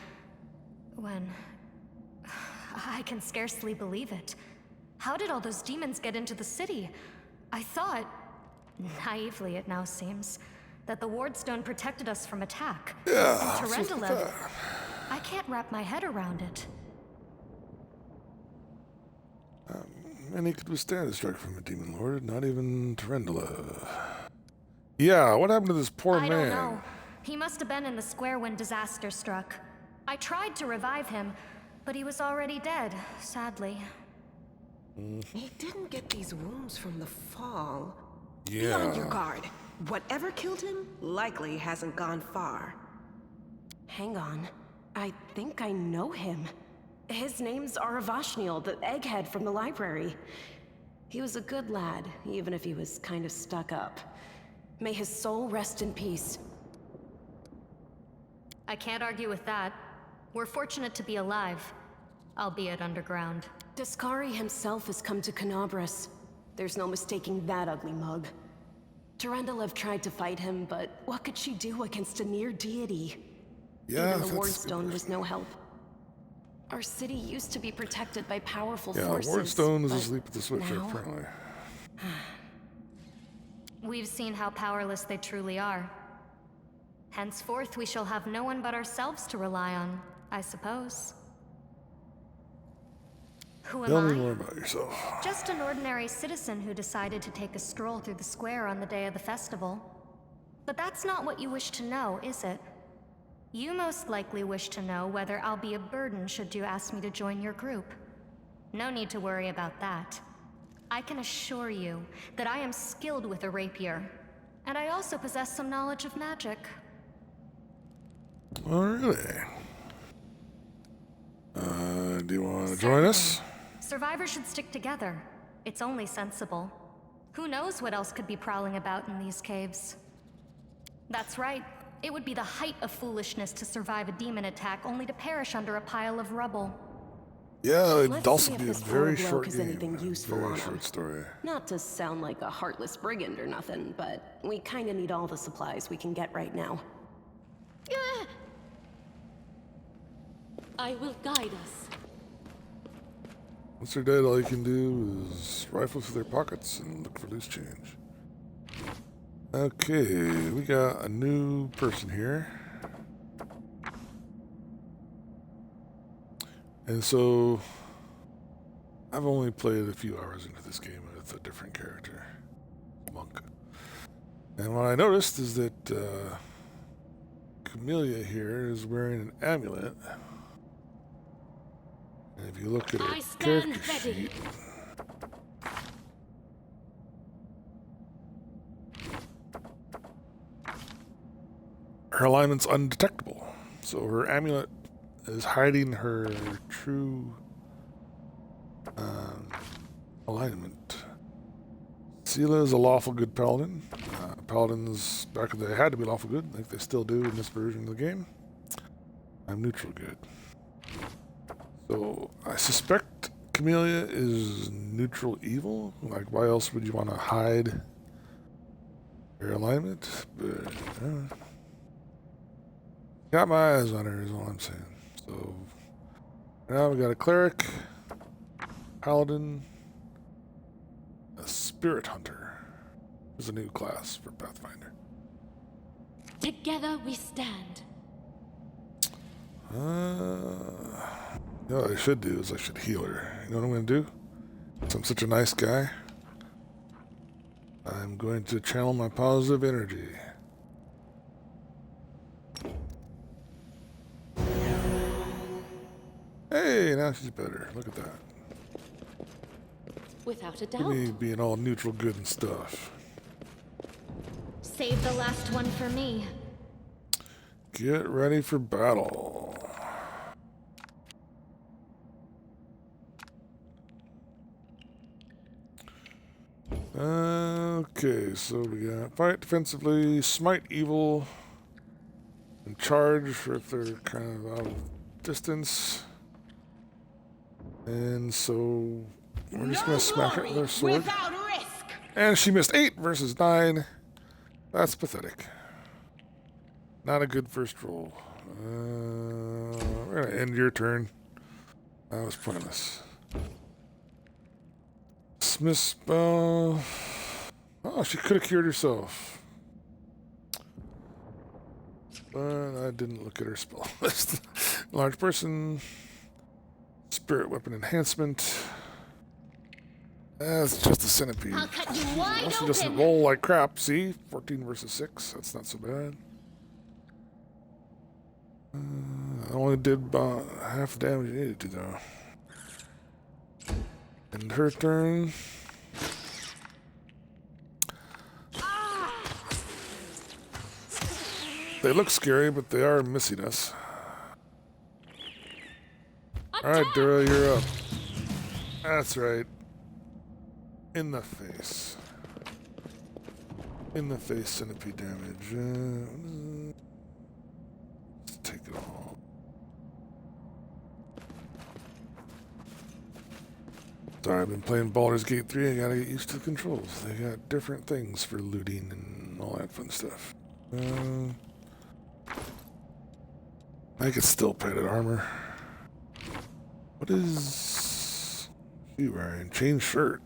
I can scarcely believe it. How did all those demons get into the city? I thought, naively it now seems, that the Wardstone protected us from attack. Yeah, Terendalev, I can't wrap my head around it. Many could withstand a strike from a demon lord, not even Terendalev. Yeah, what happened to this poor man? I don't know. He must have been in the square when disaster struck. I tried to revive him, but he was already dead, sadly. He didn't get these wounds from the fall. Yeah. Be on your guard. Whatever killed him likely hasn't gone far. Hang on. I think I know him. His name's Aravashniel, the egghead from the library. He was a good lad, even if he was kind of stuck up. May his soul rest in peace. I can't argue with that. We're fortunate to be alive, albeit underground. Discari himself has come to Canabras. There's no mistaking that ugly mug. Terendalev tried to fight him, but what could she do against a near deity? Yeah, even the Wardstone was no help. Our city used to be protected by powerful forces. Yeah, Wardstone is asleep at the switch, apparently. We've seen how powerless they truly are. Henceforth, we shall have no one but ourselves to rely on, I suppose. Who am Tell me I? more about yourself. Just an ordinary citizen who decided to take a stroll through the square on the day of the festival. But that's not what you wish to know, is it? You most likely wish to know whether I'll be a burden should you ask me to join your group. No need to worry about that. I can assure you that I am skilled with a rapier, and I also possess some knowledge of magic. Oh, really? Do you want to join us? Survivors should stick together. It's only sensible. Who knows what else could be prowling about in these caves? That's right. It would be the height of foolishness to survive a demon attack only to perish under a pile of rubble. Yeah, it'd Let's also see if be a this very poor short bloke is game. anything useful Very on him. short story. Not to sound like a heartless brigand or nothing, but we kinda need all the supplies we can get right now. I will guide us. Once they're dead, all you can do is rifle through their pockets and look for loose change. Okay, we got a new person here. And so, I've only played a few hours into this game with a different character, Monk. And what I noticed is that Camellia here is wearing an amulet. And if you look at her character sheet, her alignment's undetectable. So her amulet is hiding her true alignment. Sela is a lawful good paladin. Paladins back in the day had to be lawful good. I think they still do in this version of the game. I'm neutral good. So I suspect Camellia is neutral evil. Like, why else would you want to hide your alignment? But got my eyes on her is all I'm saying. So now we got a cleric, paladin, a spirit hunter. Is a new class for Pathfinder. Together we stand. You know what I should do is I should heal her. You know what I'm going to do? Since I'm such a nice guy, I'm going to channel my positive energy. Hey, now she's better. Look at that. Without a Look doubt. at me being all neutral good and stuff. Save the last one for me. Get ready for battle. Okay, so we got fight defensively, smite evil, and charge for if they're kind of out of distance. And so we're just going to smack it with our sword. And she missed 8 versus 9. That's pathetic. Not a good first roll. We're going to end your turn. That was pointless. Smith spell. Oh, she could have cured herself. But I didn't look at her spell list. Large person. Spirit weapon enhancement. That's just a centipede. I'll cut you wide She open. doesn't roll like crap. See? 14 versus 6. That's not so bad. I only did about half the damage you needed to, though. And her turn. They look scary, but they are missing us. Alright, Dura, you're up. That's right. In the face. In the face, centipede damage. Let's take it all. Sorry, I've been playing Baldur's Gate 3. I gotta get used to the controls. They got different things for looting and all that fun stuff. I could still padded armor. What is she wearing? Chain shirt.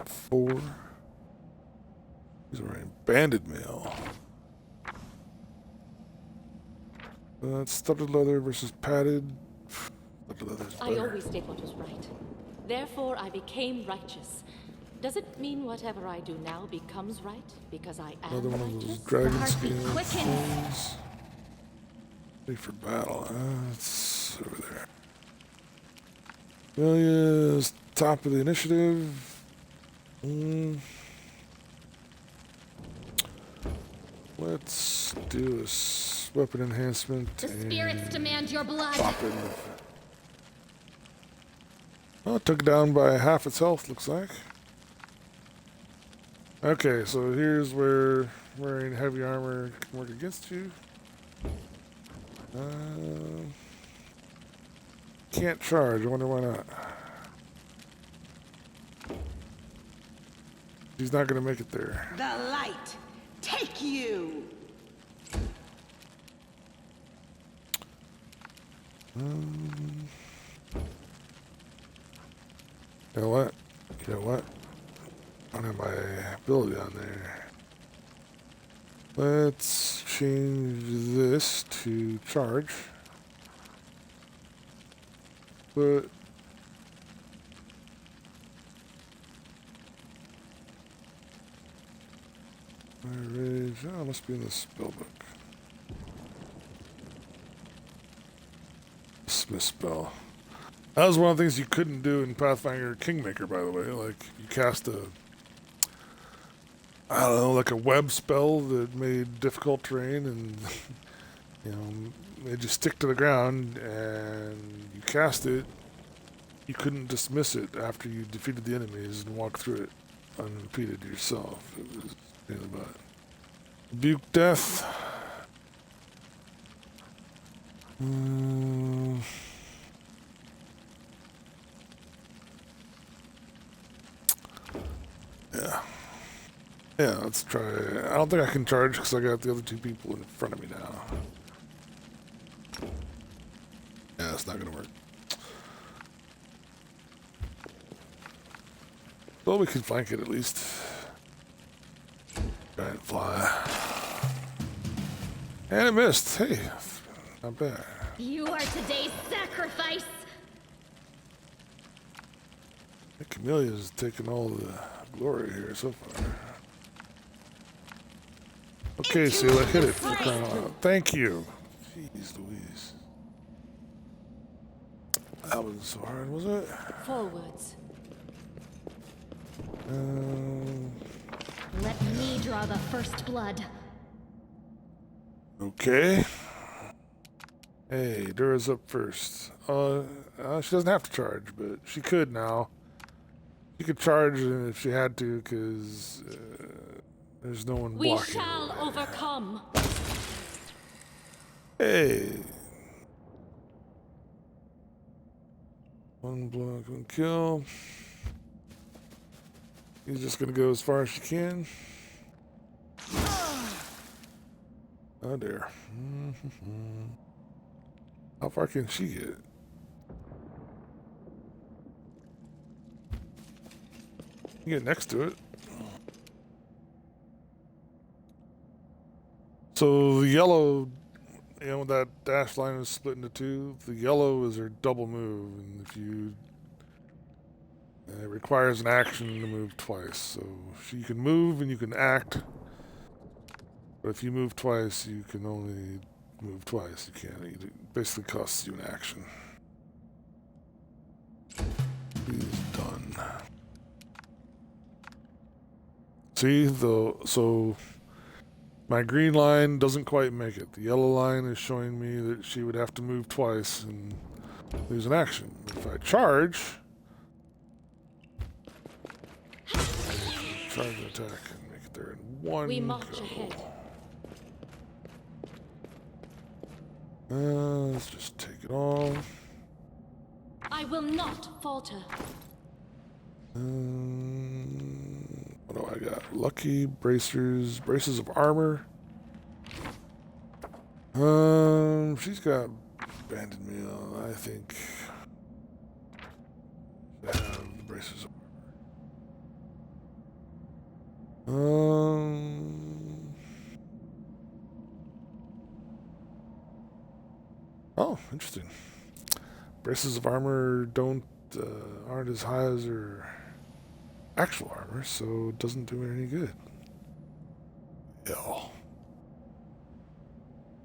4. He's wearing banded mail. That's studded leather versus padded. Studded leather's I better. always did what was right. Therefore, I became righteous. Does it mean whatever I do now becomes right because I am Another one of those righteous? dragon heartbeat scales. quickens. Ready for battle. It's over there. Amelia's top of the initiative. Let's do a weapon enhancement. The spirits demand your blood. Pop in. Oh, it took it down by half its health, looks like. Okay, so here's where wearing heavy armor can work against you. Can't charge. I wonder why not. He's not going to make it there. The light, take you! You know what? You know what? I don't have my ability on there. Let's change this to charge. But my rage, oh, it must be in the spellbook. Smith spell. That was one of the things you couldn't do in Pathfinder Kingmaker, by the way. Like, you cast a, I don't know, like a web spell that made difficult terrain and, you know, made you stick to the ground, and you cast it, you couldn't dismiss it after you defeated the enemies and walk through it unimpeded yourself. It was a pain in the butt. Rebuke death. Yeah. Yeah, let's try. I don't think I can charge because I got the other two people in front of me now. Yeah, it's not going to work. Well, we can flank it at least. Try and fly. And it missed. Hey, not bad. You are today's sacrifice. Camelia's taking all the glory here so far. Okay, Seela, hit it. For crying out loud. Thank you. Jeez Louise. That wasn't so hard, was it? Forwards. Let me draw the first blood. Okay. Hey, Dura's up first. She doesn't have to charge, but she could now. She could charge if she had to, because there's no one blocking. We shall overcome. Hey. One block, one kill. He's just gonna go as far as she can. Oh dear. How far can she get? You get next to it. So the yellow, you know, that dash line is split into two. The yellow is her double move, and if you, it requires an action to move twice. So you can move and you can act, but if you move twice, you can only move twice. You can't. It basically costs you an action. He's done. See, so my green line doesn't quite make it. The yellow line is showing me that she would have to move twice and lose an action. If I charge an attack and make it there in one We march go. ahead. Let's just take it all. I will not falter. What do I got? Lucky, braces of armor. She's got abandoned meal. I think I have the braces of armor. Oh, interesting. Braces of armor aren't as high as her actual armor, so it doesn't do her any good. Yeah.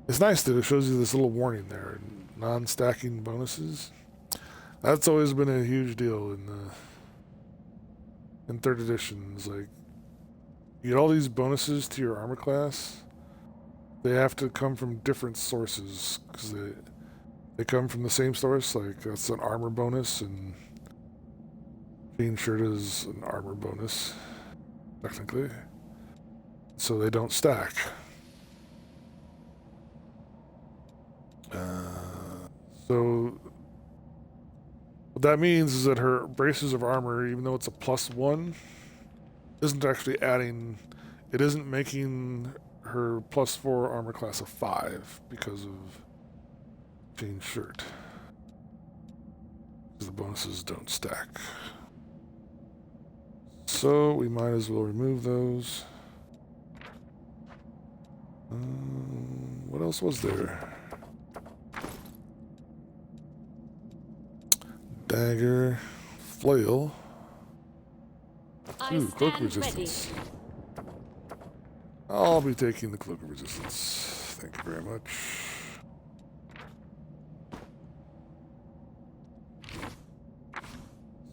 It's nice that it shows you this little warning there, non-stacking bonuses. That's always been a huge deal in third editions. Like, you get all these bonuses to your armor class. They have to come from different sources because they come from the same source. Like, that's an armor bonus, and Jean shirt is an armor bonus, technically. So they don't stack. So what that means is that her braces of armor, even though it's a +1, isn't actually adding. It isn't making her +4 armor class a 5 because of Jean's shirt. Because the bonuses don't stack. So we might as well remove those. What else was there? Dagger, flail. Ooh, cloak of resistance. Ready. I'll be taking the cloak of resistance. Thank you very much.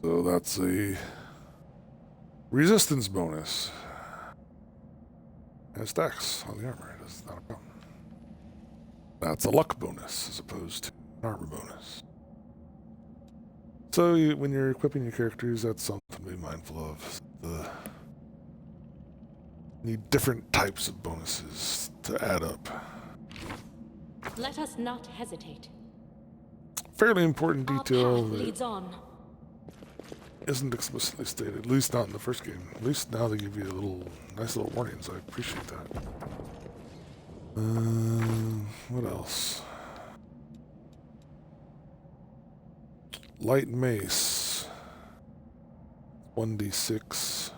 So that's a resistance bonus. And it stacks on the armor. That's not a problem. That's a luck bonus as opposed to an armor bonus. So when you're equipping your characters, that's something to be mindful of. Need different types of bonuses to add up. Let us not hesitate. Fairly important Our detail path that leads on. isn't explicitly stated, at least not in the first game. At least now they give you nice little warnings. I appreciate that. What else? Light mace. 1d6.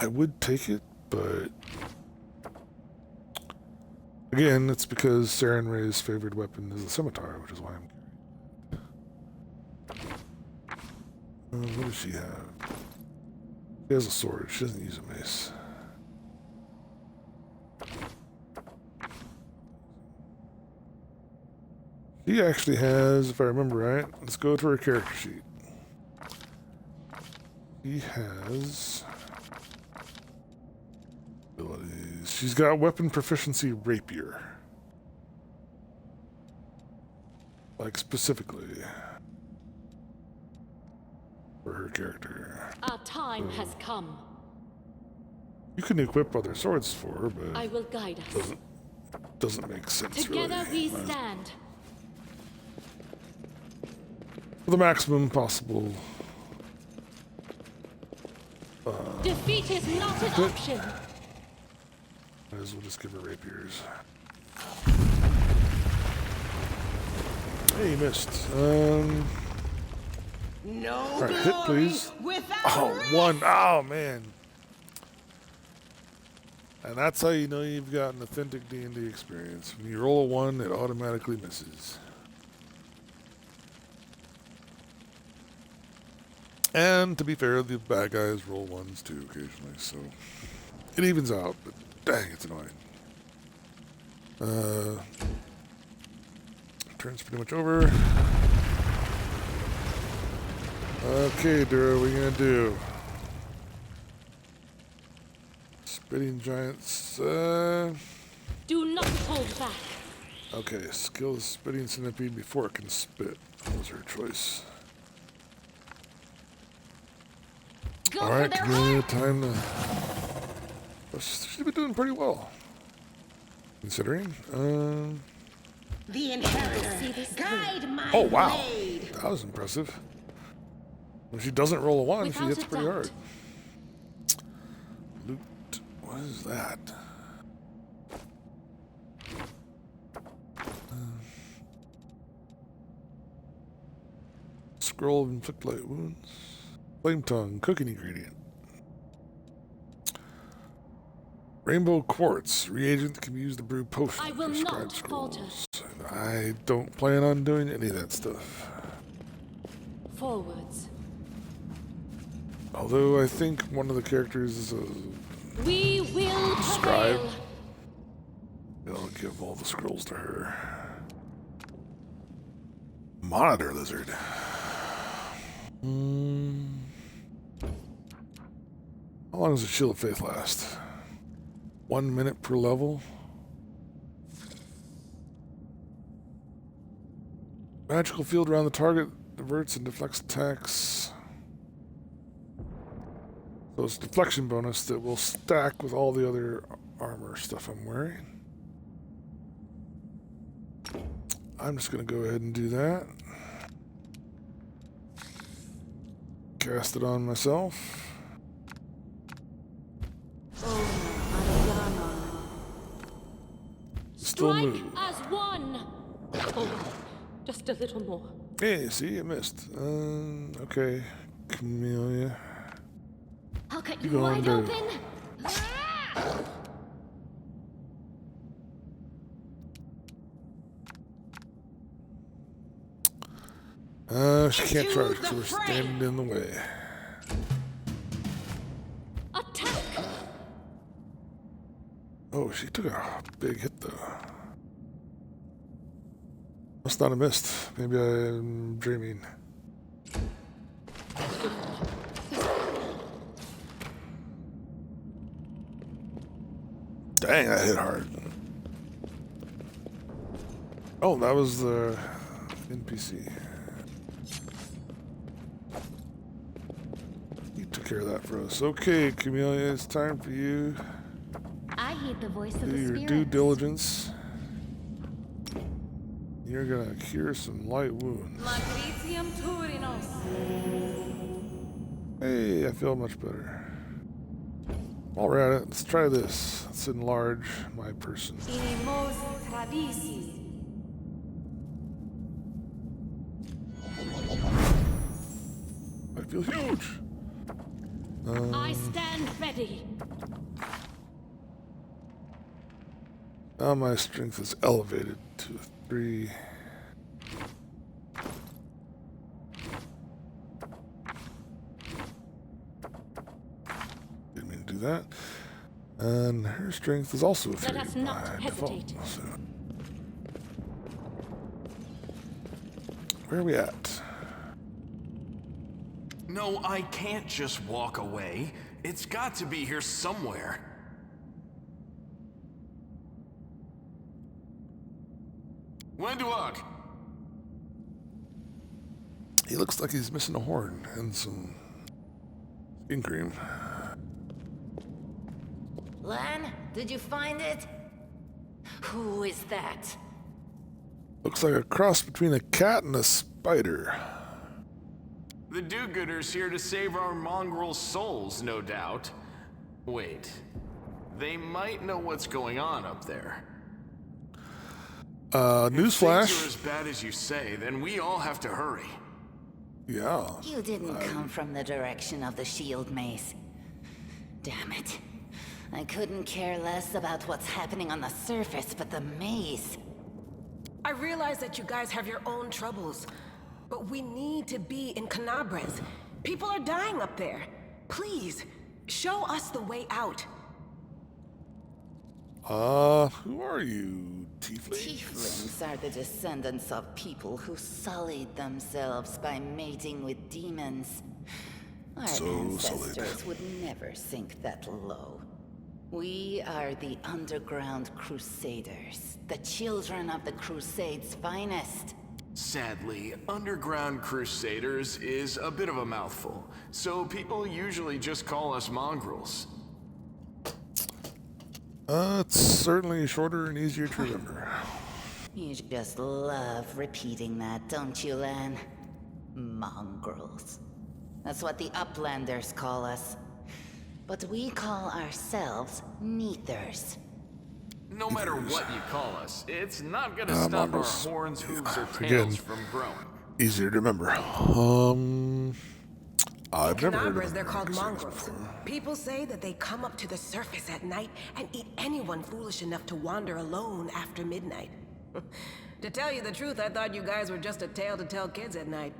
I would take it, but again, it's because Saren Ray's favorite weapon is the scimitar, which is why I'm carrying it. What does she have? She has a sword. She doesn't use a mace. She actually has, if I remember right, let's go to her character sheet. She has abilities. She's got weapon proficiency rapier. Like specifically for her character. Our time has come. You can equip other swords for her, but I will guide us. Doesn't make sense. Together really. we stand. For the maximum possible. Defeat is not an option. Might as well just give her rapiers. Hey, you missed. No Alright, hit please. Without Oh, one. Oh, man. And that's how you know you've got an authentic D&D experience. When you roll a 1, it automatically misses. And to be fair, the bad guys roll 1s too occasionally, so it evens out, but dang, it's annoying. Turn's pretty much over. Okay, Dura, what are we gonna do? Spitting giants. Do not hold back. Okay, skill the spitting centipede before it can spit. That was her choice. Go Alright, for their time to. She's been doing pretty well. Considering. The Inheritor. Guide my Oh, wow. blade. That was impressive. When she doesn't roll a 1, she Without hits a pretty doubt. hard. Loot. What is that? Scroll of inflict light wounds. Flame tongue, cooking ingredient. Rainbow quartz, reagent that can be used to brew potions. I will prescribed not falter. scrolls. I don't plan on doing any of that stuff. Forwards. Although I think one of the characters is a We will scribe. prevail. I'll give all the scrolls to her. Monitor lizard. How long does the Shield of Faith last? 1 minute per level? Magical field around the target diverts and deflects attacks. So it's a deflection bonus that will stack with all the other armor stuff I'm wearing. I'm just going to go ahead and do that. Cast it on myself. Still Strike move. as one. Oh, just a little more. Hey, see, you missed. Okay. Camellia. I'll cut You you go wide on, open. She can't charge because we're standing in the way. Attack. Oh, she took a big hit though. Must not have missed. Maybe I'm dreaming. Dang, that hit hard. Oh, that was the NPC. care of that for us. Okay, Camellia, it's time for you. I heed the voice of Do the your spirit. due diligence. You're gonna cure some light wounds. Hey, I feel much better. While we're at it, let's try this. Let's enlarge my person. I feel huge. I stand ready. Now my strength is elevated to 3. Didn't mean to do that. And her strength is also 3 Let us not by hesitate. default. So. Where are we at? No, I can't just walk away. It's got to be here somewhere. Wenduok! He looks like he's missing a horn and some skin cream. Lan, did you find it? Who is that? Looks like a cross between a cat and a spider. The do-gooders here to save our mongrel souls, no doubt. Wait. They might know what's going on up there. If things Newsflash. are as bad as you say, then we all have to hurry. Yeah. You didn't come from the direction of the shield maze. Damn it. I couldn't care less about what's happening on the surface, but the maze. I realize that you guys have your own troubles, but we need to be in Canabres. People are dying up there. Please, show us the way out. Who are you, tieflings? Tieflings are the descendants of people who sullied themselves by mating with demons. Our ancestors would never sink that low. We are the Underground Crusaders, the children of the Crusade's finest. Sadly, Underground Crusaders is a bit of a mouthful, so people usually just call us mongrels. It's certainly shorter and easier to remember. You just love repeating that, don't you, Lan? Mongrels. That's what the Uplanders call us. But we call ourselves Neathers. No matter what you call us, it's not gonna stop mongrels. our horns, hooves, or tails Again, from growing. easier to remember. I've never heard of Canabres, they're called Crusaders mongrels. before. People say that they come up to the surface at night and eat anyone foolish enough to wander alone after midnight. To tell you the truth, I thought you guys were just a tale to tell kids at night.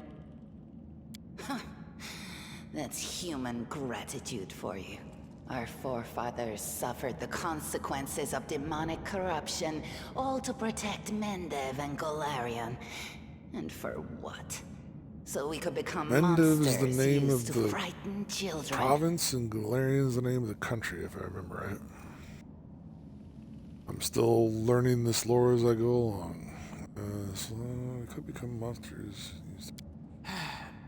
That's human gratitude for you. Our forefathers suffered the consequences of demonic corruption, all to protect Mendev and Golarion. And for what? So we could become Mendev monsters is the name used of to the frighten children. province, and Galarian is the name of the country, if I remember right. I'm still learning this lore as I go along. So we could become monsters.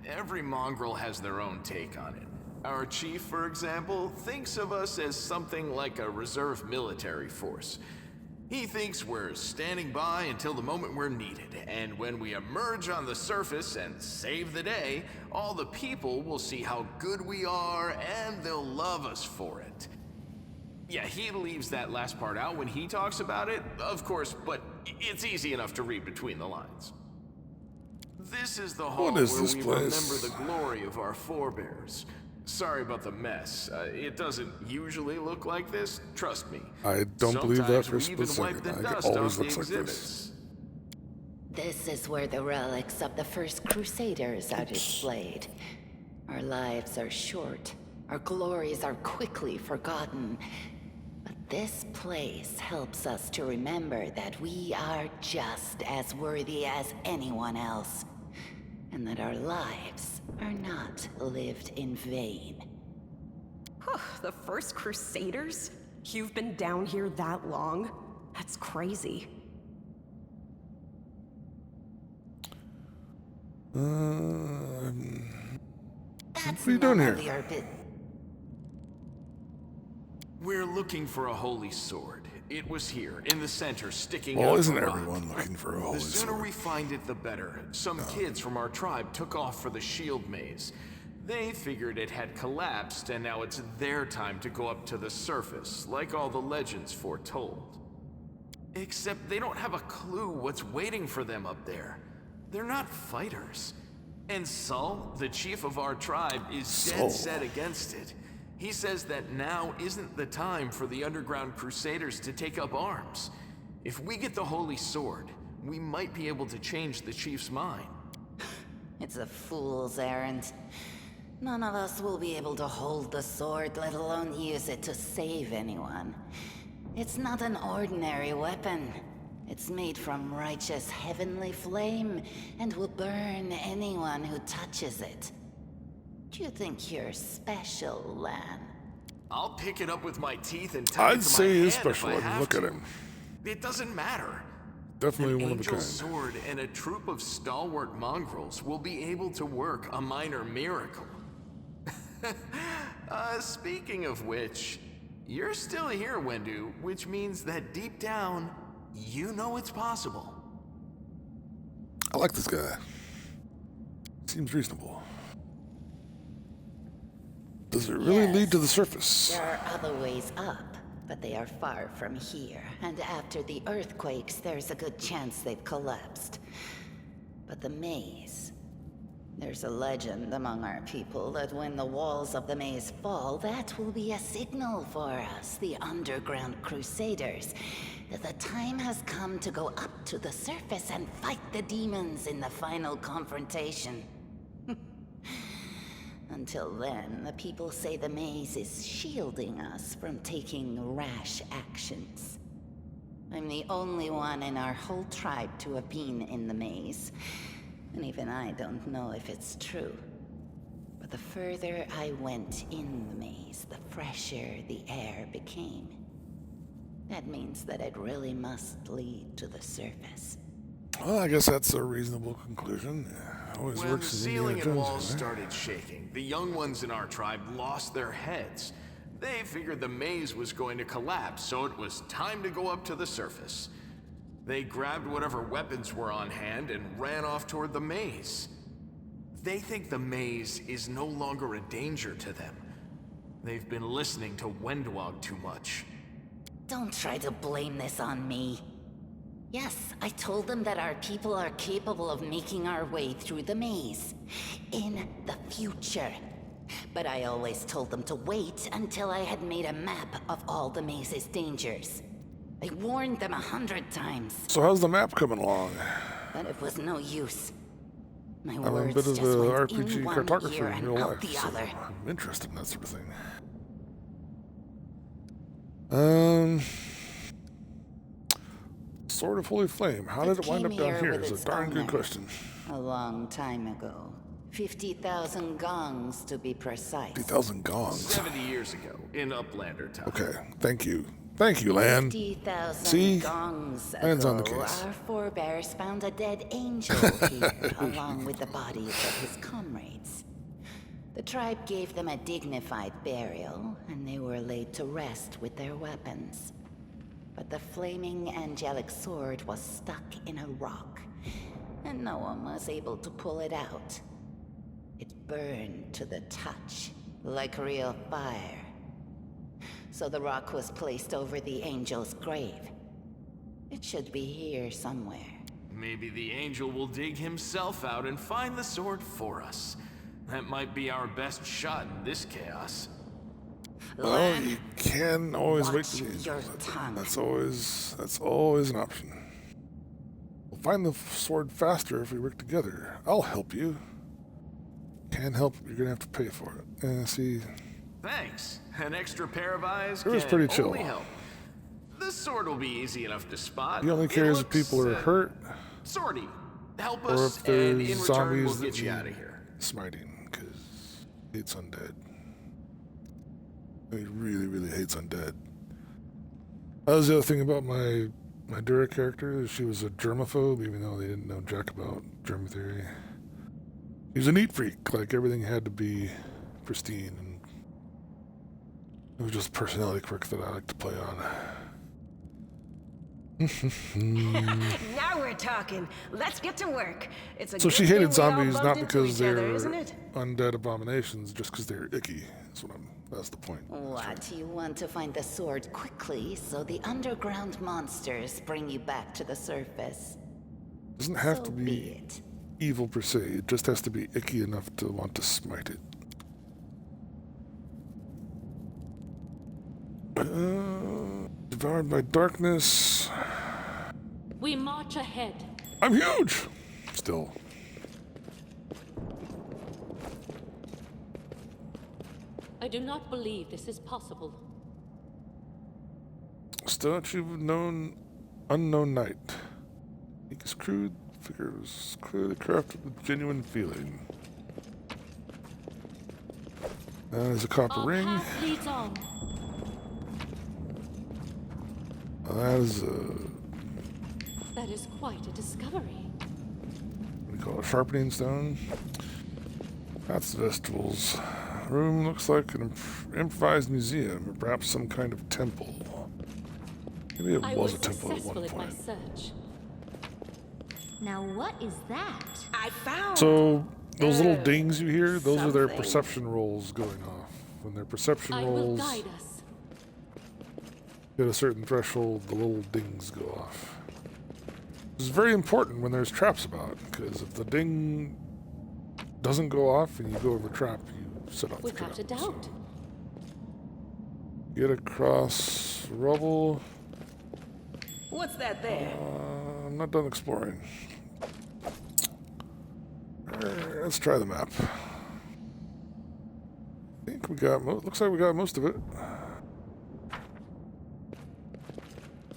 Every mongrel has their own take on it. Our chief, for example, thinks of us as something like a reserve military force. He thinks we're standing by until the moment we're needed, and when we emerge on the surface and save the day, all the people will see how good we are, and they'll love us for it. Yeah, he leaves that last part out when he talks about it, of course, but it's easy enough to read between the lines. This is the hall where we remember the glory of our forebears. Sorry about the mess. It doesn't usually look like this, trust me. I don't believe that for a Sometimes we split even wipe second. the It dust always off the looks like this. exhibits. This is where the relics of the first Crusaders are displayed. Our lives are short. Our glories are quickly forgotten. But this place helps us to remember that we are just as worthy as anyone else. And that our lives are not lived in vain. The first Crusaders? You've been down here that long? That's crazy. That's what are you doing none of here? your We're looking for a holy sword. It was here, in the center, sticking out. Well, of isn't a rock. everyone looking for a holy The sooner sword? we find it, the better. Some kids from our tribe took off for the shield maze. They figured it had collapsed, and now it's their time to go up to the surface, like all the legends foretold. Except they don't have a clue what's waiting for them up there. They're not fighters. And Saul, the chief of our tribe, is dead set against it. He says that now isn't the time for the underground crusaders to take up arms. If we get the holy sword, we might be able to change the chief's mind. It's a fool's errand. None of us will be able to hold the sword, let alone use it to save anyone. It's not an ordinary weapon. It's made from righteous heavenly flame and will burn anyone who touches it. Do you think you're special, Lan? I'll pick it up with my teeth and tie it to I'd say my he's hand if special. I I mean, have look to. at him. It doesn't matter. Definitely An one of a angel's kind. sword and a troop of stalwart mongrels will be able to work a minor miracle. Speaking of which, you're still here, Wendu, which means that deep down, you know it's possible. I like this guy. Seems reasonable. Does it really lead to the surface? There are other ways up, but they are far from here. And after the earthquakes, there's a good chance they've collapsed. But the maze... There's a legend among our people that when the walls of the maze fall, that will be a signal for us, the underground crusaders, that the time has come to go up to the surface and fight the demons in the final confrontation. Until then, the people say the maze is shielding us from taking rash actions. I'm the only one in our whole tribe to have been in the maze. And even I don't know if it's true. But the further I went in the maze, the fresher the air became. That means that it really must lead to the surface. Well, I guess that's a reasonable conclusion. Always When the works in ceiling Indiana and Jones, walls right? started shaking, the young ones in our tribe lost their heads. They figured the maze was going to collapse, so it was time to go up to the surface. They grabbed whatever weapons were on hand and ran off toward the maze. They think the maze is no longer a danger to them. They've been listening to Wendwog too much. Don't try to blame this on me. Yes, I told them that our people are capable of making our way through the maze. In the future. But I always told them to wait until I had made a map of all the maze's dangers. I warned them 100 times. So how's the map coming along? But it was no use. My I'm a words bit of just a went RPG in one cartographer ear in and real out life, the so other. I'm interested in that sort of thing. Sword of Holy Flame. How did it wind up came down here here? with Is its a darn good owner. question. A long time ago. 50,000 gongs to be precise. 50,000 gongs. 70 years ago, in Uplander time. Okay, thank you. Thank you, Lan. 50,000 See? gongs Lan's on the ago, case. our forebears found a dead angel here, along with the bodies of his comrades. The tribe gave them a dignified burial, and they were laid to rest with their weapons. But the flaming angelic sword was stuck in a rock, and no one was able to pull it out. It burned to the touch, like real fire. So the rock was placed over the angel's grave. It should be here somewhere. Maybe the angel will dig himself out and find the sword for us. That might be our best shot in this chaos. Well, you can always wait watch for the your angel. tongue. That's always an option. We'll find the sword faster if we work together. I'll help you. Can't help, you're gonna have to pay for it. See, Thanks. An extra pair of eyes It was can pretty chill. only help. The sword will be easy enough to spot. he only It cares if looks, people are hurt, Sorty. Help or us, if and there's in return, zombies we'll that get you need out of here. smiting, because he hates undead. He really, really hates undead. That was the other thing about my Dura character. She was a germaphobe, even though they didn't know jack about germ theory. He was a neat freak, like everything had to be pristine. It was just a personality quirk that I like to play on. Now we're talking. Let's get to work. It's a So good she thing hated we all zombies bumped not into because each they're other, isn't it? undead abominations, just because they're icky. That's the point. What, you want to find the sword quickly so the underground monsters bring you back to the surface? Doesn't have So to be be it. evil per se. It just has to be icky enough to want to smite it. Devoured by darkness. We march ahead. I'm huge! Still. I do not believe this is possible. Statue of unknown knight. His crude figures clearly crafted with genuine feeling. There's a copper Our ring. path leads on. That is That is quite a discovery. what do you call it? Sharpening stone. That's vegetables. Room looks like an improvised museum, or perhaps some kind of temple. Maybe it was a temple at one successful in my point. search. Now what is that? I found. So those little dings you hear, those are their something. perception rolls going off. When their perception I will rolls guide us. hit a certain threshold, the little dings go off. This is very important when there's traps about, because if the ding doesn't go off and you go over a trap, you set off the trap. Without a doubt. So get across rubble. What's that there? I'm not done exploring. Let's try the map. I think we got looks like we got most of it.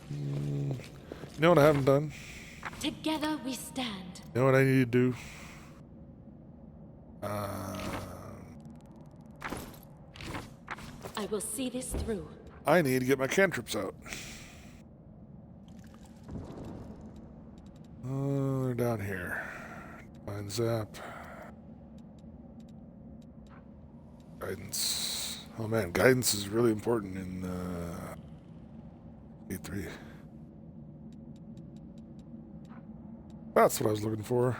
You know what I haven't done? Together we stand. You know what I need to do? I will see this through. I need to get my cantrips out. They're down here. Divine Zap. Guidance. Oh man, guidance is really important in E3. That's what I was looking for.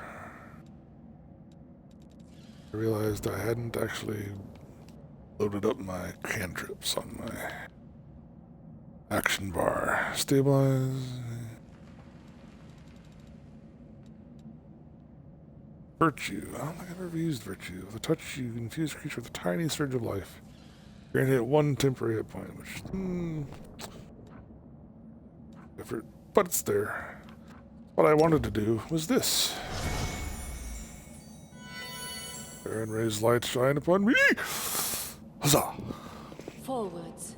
I realized I hadn't actually loaded up my cantrips on my action bar. Stabilize. Virtue. I don't think I've ever used Virtue. With a touch, you infuse a creature with a tiny surge of life. Grant it one temporary hit point, which effort, but it's there. What I wanted to do was this. And raise light shine upon me. Huzzah! Forwards.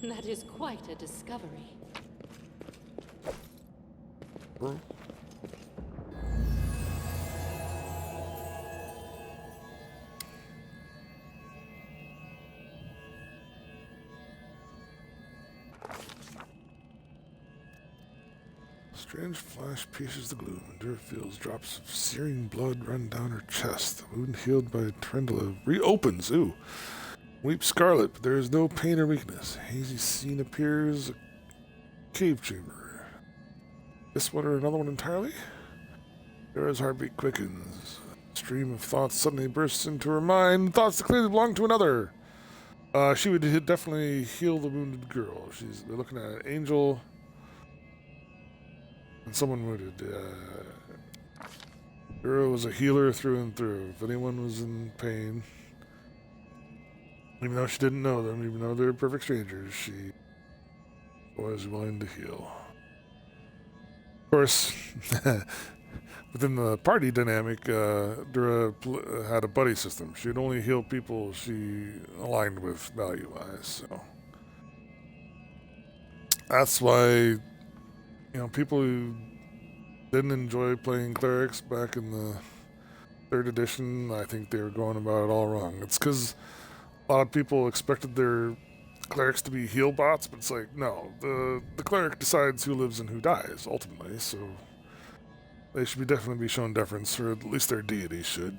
That is quite a discovery. Strange flash pierces the gloom. Endure feels drops of searing blood run down her chest. The wound healed by Trendula reopens. Ooh. Weep scarlet, but there is no pain or weakness. Hazy scene appears. A cave chamber. This one or another one entirely? Dara's heartbeat quickens. A stream of thoughts suddenly bursts into her mind. Thoughts that clearly belong to another. She would definitely heal the wounded girl. They're looking at an angel. And someone wounded. Dura was a healer through and through. If anyone was in pain, even though she didn't know them, even though they were perfect strangers, she was willing to heal. Of course, within the party dynamic, Dura had a buddy system. She'd only heal people she aligned with value-wise. So that's why, people who didn't enjoy playing clerics back in the 3rd edition, I think they were going about it all wrong. It's because a lot of people expected their clerics to be heal bots, but it's like, no, the cleric decides who lives and who dies, ultimately, so they should definitely be shown deference, or at least their deity should.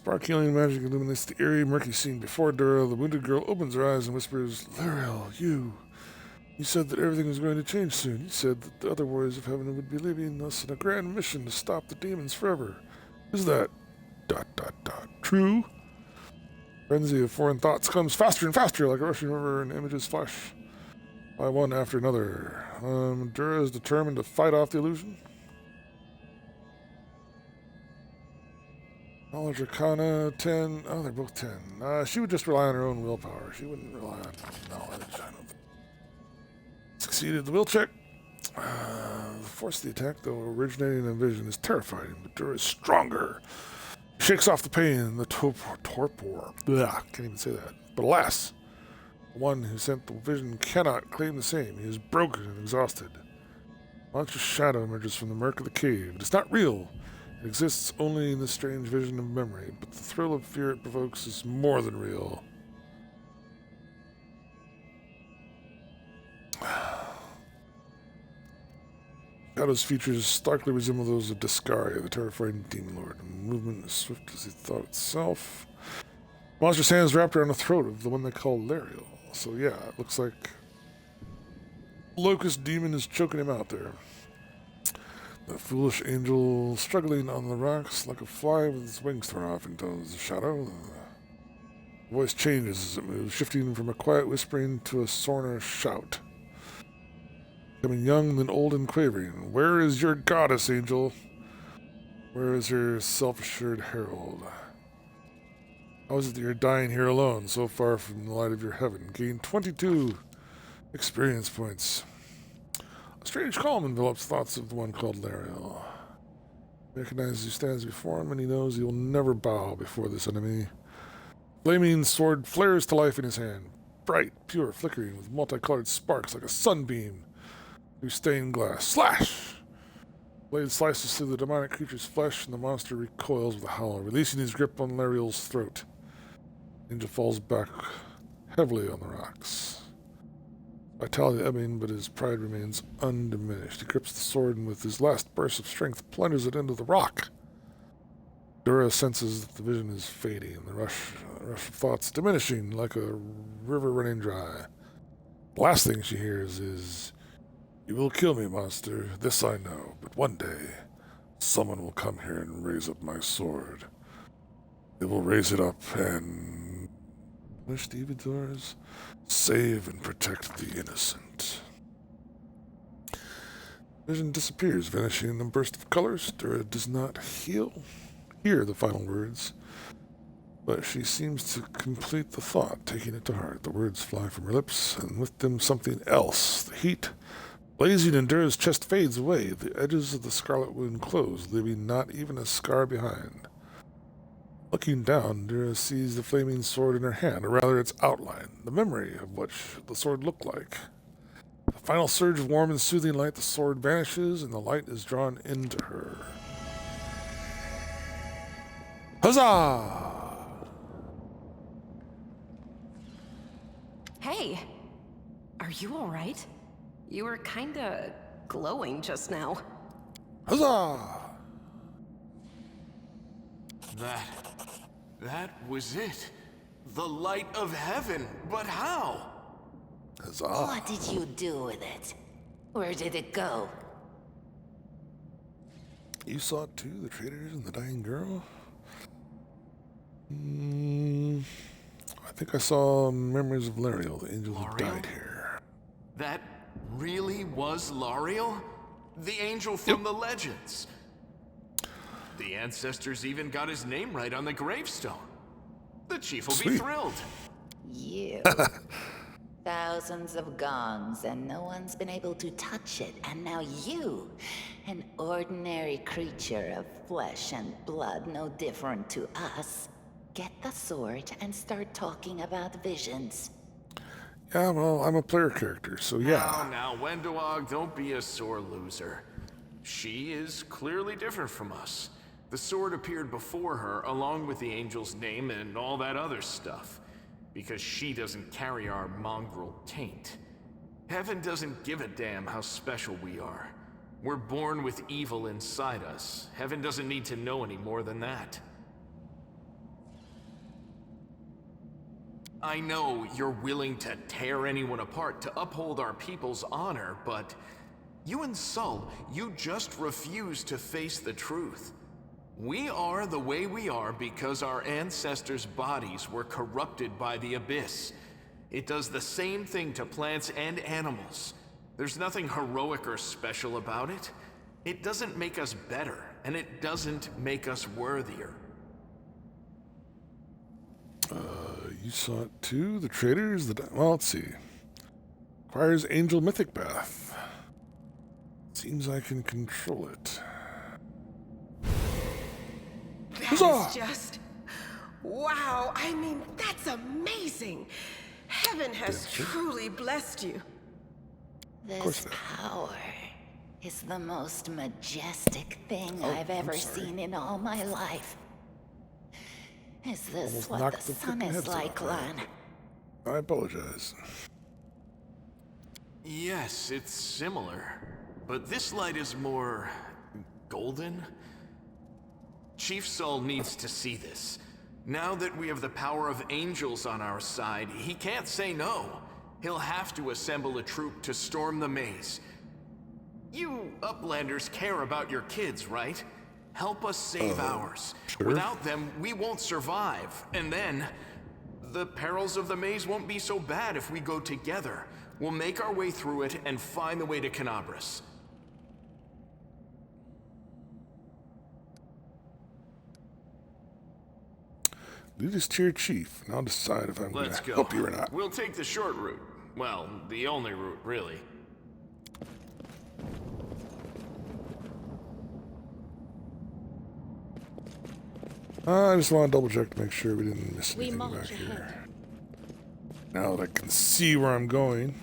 Spark healing magic illuminates the eerie, murky scene before Dura. The wounded girl opens her eyes and whispers, Lariel, you said that everything was going to change soon. You said that the other warriors of heaven would be leaving us on a grand mission to stop the demons forever. Is that... ... true? Frenzy of foreign thoughts comes faster and faster like a rushing river, and images flash by one after another. Dura is determined to fight off the illusion. Knowledge Arcana, 10. Oh, they're both 10. She would just rely on her own willpower. She wouldn't rely on knowledge. I don't think. Succeeded the will check. The force of the attack, though originating in vision, is terrifying, but Dura is stronger. Shakes off the pain and the torpor. Can't even say that. But alas, the one who sent the vision cannot claim the same. He is broken and exhausted. A monstrous shadow emerges from the murk of the cave. It is not real. It exists only in the strange vision of memory, but the thrill of fear it provokes is more than real. Shadow's features starkly resemble those of Discaria, the terrifying demon lord. Movement as swift as he thought itself. Monster's hands wrapped around the throat of the one they call Lariel. So yeah, it looks like Locust Demon is choking him out there. The foolish angel struggling on the rocks like a fly with its wings thrown off into the shadow. The voice changes as it moves, shifting from a quiet whispering to a sonorous shout. Becoming young, then old and quavering. Where is your goddess, angel? Where is her self-assured herald? How is it that you're dying here alone, so far from the light of your heaven? Gain 22 experience points. A strange calm envelops thoughts of the one called Lariel. He recognizes who stands before him, and he knows he will never bow before this enemy. Flaming sword flares to life in his hand. Bright, pure, flickering, with multicolored sparks like a sunbeam through stained glass. Slash! Blade slices through the demonic creature's flesh, and the monster recoils with a howl, releasing his grip on Lariel's throat. Angel falls back heavily on the rocks. Vitality ebbing, but his pride remains undiminished. He grips the sword and with his last burst of strength plunges it into the rock. Dura senses that the vision is fading, the rush of thoughts diminishing like a river running dry. The last thing she hears is, "You will kill me, monster, this I know, but one day someone will come here and raise up my sword. They will raise it up and punish the evildoers, save and protect the innocent." Vision disappears, vanishing in a burst of colors. Dura does not hear the final words, but she seems to complete the thought, taking it to heart. The words fly from her lips, and with them something else. The heat blazing in Dura's chest fades away. The edges of the scarlet wound close, leaving not even a scar behind. Looking down, Dura sees the flaming sword in her hand, or rather its outline, the memory of what the sword looked like. The final surge of warm and soothing light, the sword vanishes, and the light is drawn into her. Huzzah! Hey, are you all right? You were kinda glowing just now. Huzzah! That was it. The light of heaven. But how? Huzzah. What did you do with it? Where did it go? You saw it too, the traitors and the dying girl? I think I saw memories of Lariel, the angel who died here. That really was Lariel? The angel from the legends. The ancestors even got his name right on the gravestone. The chief will be thrilled. You. Thousands of gongs, and no one's been able to touch it. And now you, an ordinary creature of flesh and blood, no different to us, get the sword and start talking about visions. Yeah, well, I'm a player character, so yeah. Now, Wendowog, don't be a sore loser. She is clearly different from us. The sword appeared before her, along with the angel's name and all that other stuff, because she doesn't carry our mongrel taint. Heaven doesn't give a damn how special we are. We're born with evil inside us. Heaven doesn't need to know any more than that. I know you're willing to tear anyone apart to uphold our people's honor, but you and Sul, you just refuse to face the truth. We are the way we are because our ancestors' bodies were corrupted by the Abyss. It does the same thing to plants and animals. There's nothing heroic or special about it. It doesn't make us better, and it doesn't make us worthier. You saw it too? The traders? Well, let's see. Requires Angel Mythic Bath. Seems I can control it. That is just... Wow, I mean, that's amazing. Heaven has truly blessed you. This power is the most majestic thing I've ever seen in all my life. Is this what the sun is like, Lan? I apologize. Yes, it's similar. But this light is more... golden? Chief Sul needs to see this. Now that we have the power of angels on our side, he can't say no. He'll have to assemble a troop to storm the maze. You Uplanders care about your kids, right? Help us save ours. Sure. Without them, we won't survive. And then, the perils of the maze won't be so bad if we go together. We'll make our way through it and find the way to Canabras. Lead us to your chief, and I'll decide if I'm going to help you or not. We'll take the short route. Well, the only route, really. I just want to double check to make sure we didn't miss anything back here. Now that I can see where I'm going.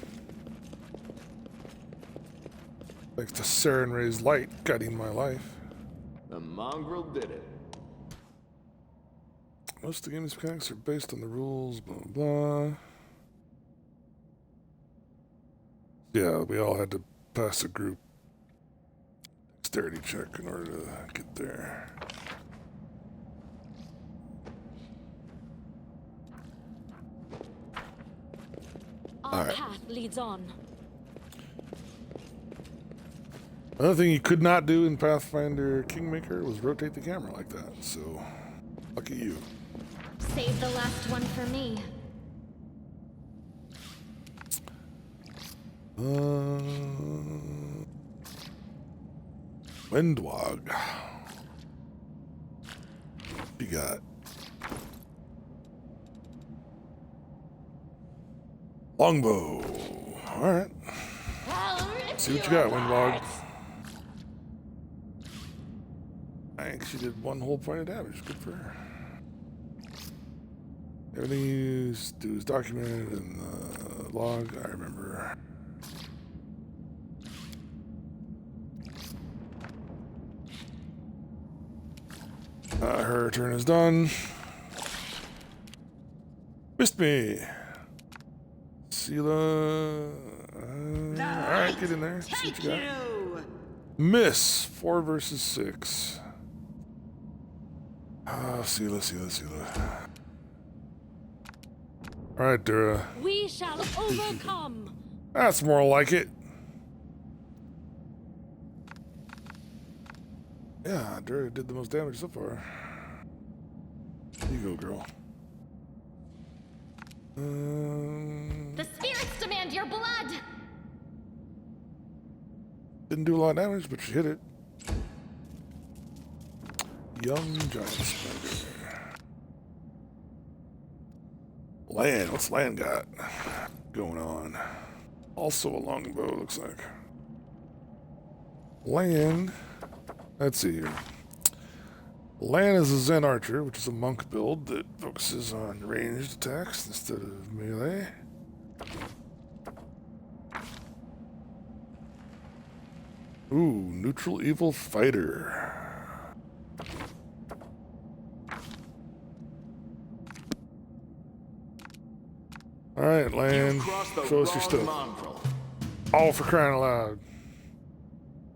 Thanks to Saren Ray's light guiding my life. The mongrel did it. Most of the game's mechanics are based on the rules, blah, blah. Yeah, we all had to pass a group dexterity check in order to get there. Our path leads on. Another thing you could not do in Pathfinder Kingmaker was rotate the camera like that, so lucky you. Save the last one for me. Windwog. You got longbow. All right. See what you got, Windwog. I think she did 1 whole point of damage. Good for her. Everything you do is documented in the log. I remember. Her turn is done. Missed me. Sela. Alright, get in there. See what you got. Miss. 4 versus 6. Sela. Alright, Dura. We shall overcome. That's more like it. Yeah, Dura did the most damage so far. There you go, girl. The spirits demand your blood! Didn't do a lot of damage, but she hit it. Young giant spider. Land, what's Land got going on? Also a longbow, looks like. Land, let's see here. Lan is a Zen archer, which is a monk build that focuses on ranged attacks instead of melee. Ooh, neutral evil fighter. Alright, Lan, show us your stuff. Mongrel. All for crying aloud.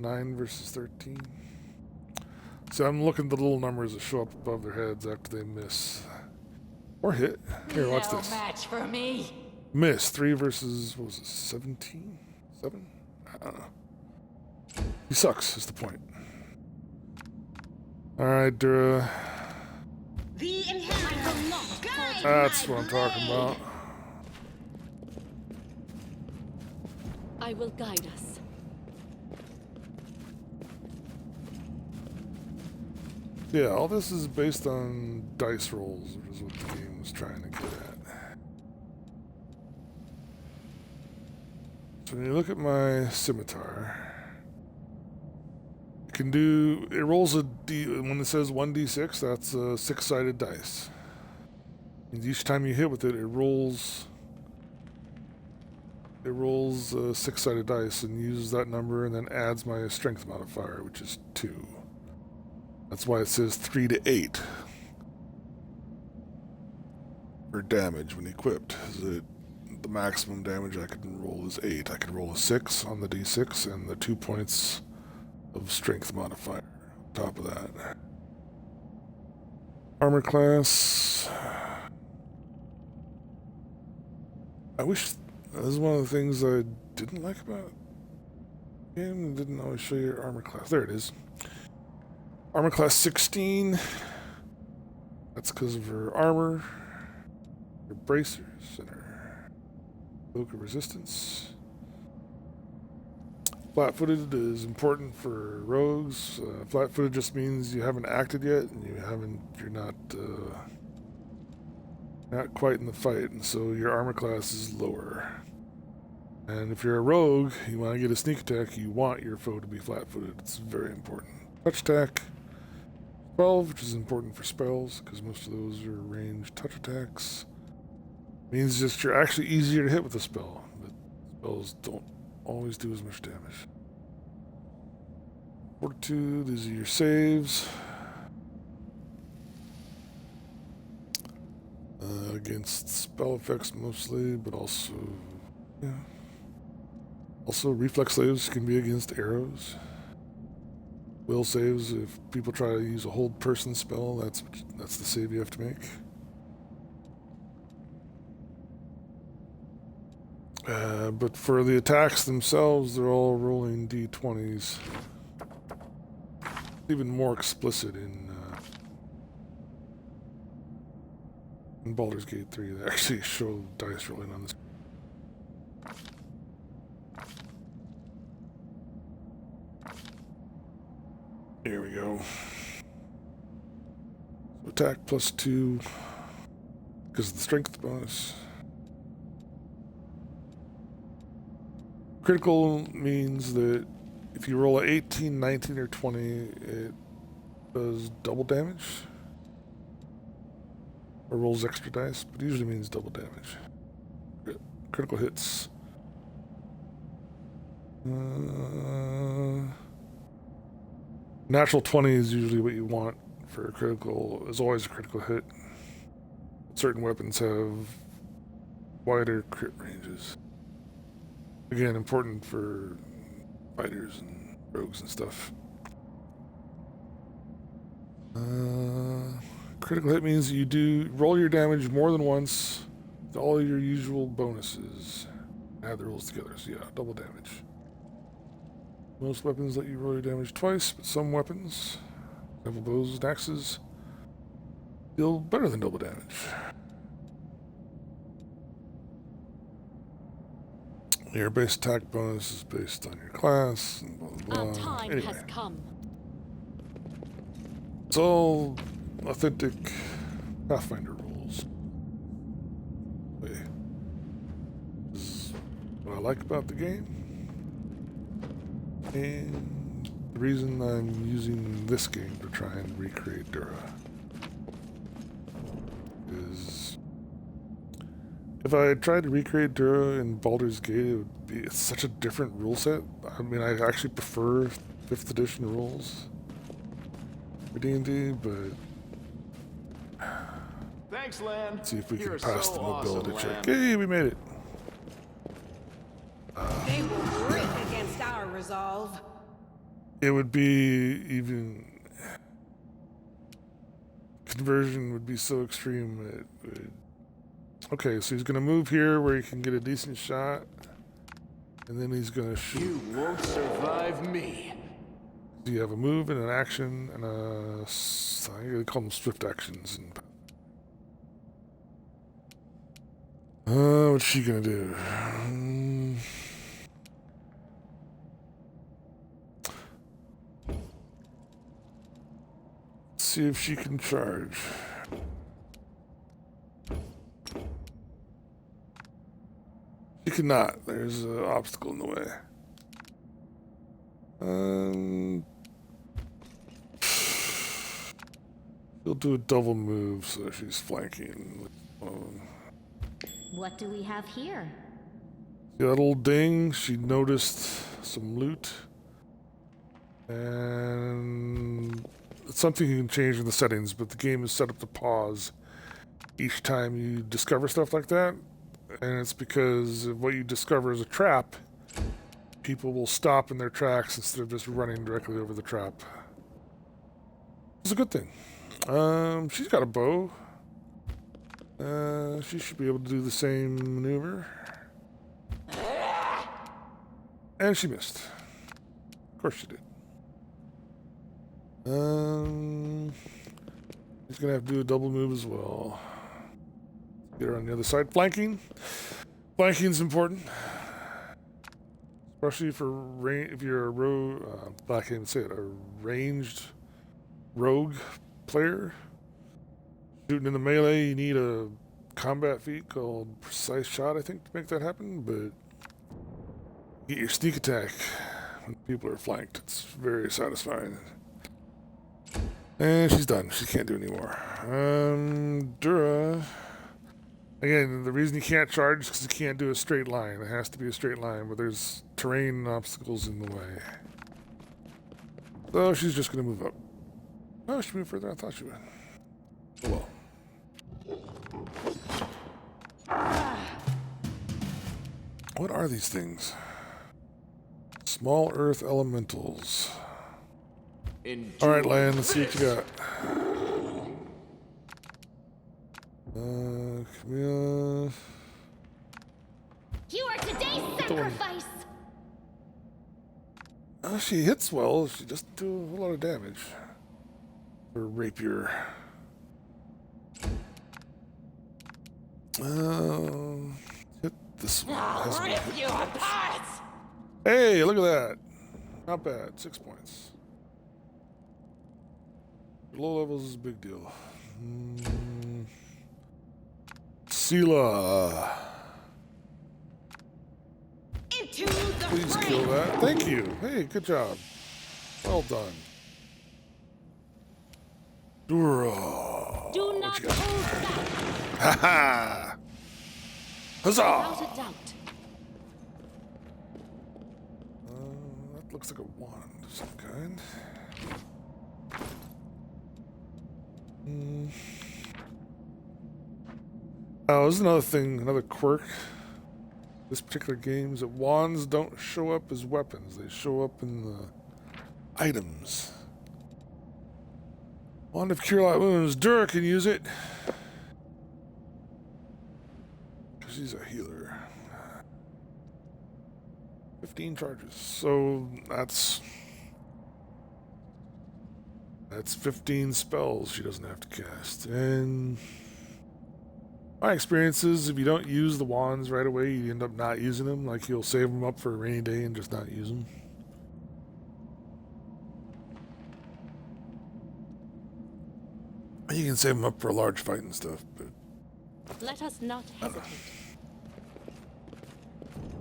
9 versus 13. So I'm looking at the little numbers that show up above their heads after they miss. Or hit. Here, watch No this. match for me. Miss. 3 versus, what was it, 17? 7? I don't know. He sucks, is the point. Alright, Dura. The inheritance. That's what I'm talking about. I will guide us. Yeah, all this is based on dice rolls, which is what the game was trying to get at. So when you look at my scimitar, it can do, it rolls a D, when it says 1d6, that's a 6-sided dice. And each time you hit with it, it rolls a 6-sided dice and uses that number and then adds my strength modifier, which is 2. That's why it says 3 to 8 for damage when equipped. The maximum damage I can roll is 8. I can roll a 6 on the d6 and the 2 points of strength modifier on top of that. Armor class. I wish, this is one of the things I didn't like about the game. It didn't always show your armor class. There it is. Armor class 16. That's because of her armor, her bracers, and her cloak of resistance. Flat-footed is important for rogues. Flat-footed just means you haven't acted yet, and you're not quite in the fight, and so your armor class is lower. And if you're a rogue, you want to get a sneak attack, you want your foe to be flat-footed. It's very important. Touch attack 12, which is important for spells, because most of those are ranged touch attacks. Means just you're actually easier to hit with a spell, but spells don't always do as much damage. Fortitude, these are your saves. Against spell effects mostly, but also, yeah. Also, reflex saves can be against arrows. Will saves, if people try to use a hold person spell, that's the save you have to make. But for the attacks themselves, they're all rolling d20s. It's even more explicit in Baldur's Gate 3. They actually show dice rolling on this. Here we go. So attack +2 because of the strength bonus. Critical means that if you roll an 18, 19, or 20, it does double damage. Or rolls extra dice, but it usually means double damage. Critical hits. Natural 20 is usually what you want for a critical, is always a critical hit. Certain weapons have wider crit ranges. Again, important for fighters and rogues and stuff. Critical hit means you do roll your damage more than once with all your usual bonuses. Add the rolls together, so yeah, double damage. Most weapons let you roll your damage twice, but some weapons, example bows and axes, deal better than double damage. Your base attack bonus is based on your class, and blah, blah, blah. Our time Anyway. has come. It's all authentic Pathfinder rules. This is what I like about the game. And the reason I'm using this game to try and recreate Dura is if I tried to recreate Dura in Baldur's Gate, it would be such a different rule set. I mean, I actually prefer 5th edition rules for D&D, but Thanks, Lan. let's see if we You're can pass so the mobility awesome, check. Lan. Hey, we made it. They will break against our resolve. It would be even conversion would be so extreme. It would... Okay, so he's going to move here where he can get a decent shot. And then he's going to shoot. You won't survive me. So you have a move and an action and a... I call them swift actions. What's she going to do? Let's see if she can charge. She cannot. There's an obstacle in the way. She'll do a double move, so she's flanking. What do we have here? See that little ding? She noticed some loot. And it's something you can change in the settings, but the game is set up to pause each time you discover stuff like that. And it's because if what you discover is a trap, people will stop in their tracks instead of just running directly over the trap. It's a good thing. She's got a bow. She should be able to do the same maneuver. And she missed. Of course she did. He's gonna have to do a double move as well. Get her on the other side. Flanking. Flanking's important. Especially for if you're a rogue, I can't even say it, a ranged rogue player. Shooting in the melee, you need a combat feat called Precise Shot, I think, to make that happen, but get your sneak attack when people are flanked. It's very satisfying. And she's done. She can't do anymore. Dura. Again, the reason you can't charge is because you can't do a straight line. It has to be a straight line, but there's terrain and obstacles in the way. So she's just going to move up. Oh, she moved further than I thought she would. Oh well. What are these things? Small earth elementals. Alright, Lan, let's see what you got. Camilla. You are today's sacrifice! Oh, she hits well. She doesn't do a whole lot of damage. Her rapier. Hit this one. I'll rip you apart! Hey, look at that. Not bad. 6 points. Low levels is a big deal. Sela. Into the Please fray. kill that. Thank you. Hey, good job. Well done. Dura. Do not hold back. Ha ha! Huzzah! Without a doubt. That looks like a wand of some kind. Oh, there's another thing, another quirk. This particular game is that wands don't show up as weapons. They show up in the items. Wand of Cure Light Wounds. Dura can use it. She's a healer. 15 charges. So that's 15 spells she doesn't have to cast. And my experience is if you don't use the wands right away, you end up not using them. Like you'll save them up for a rainy day and just not use them. You can save them up for a large fight and stuff, but Let us not hesitate.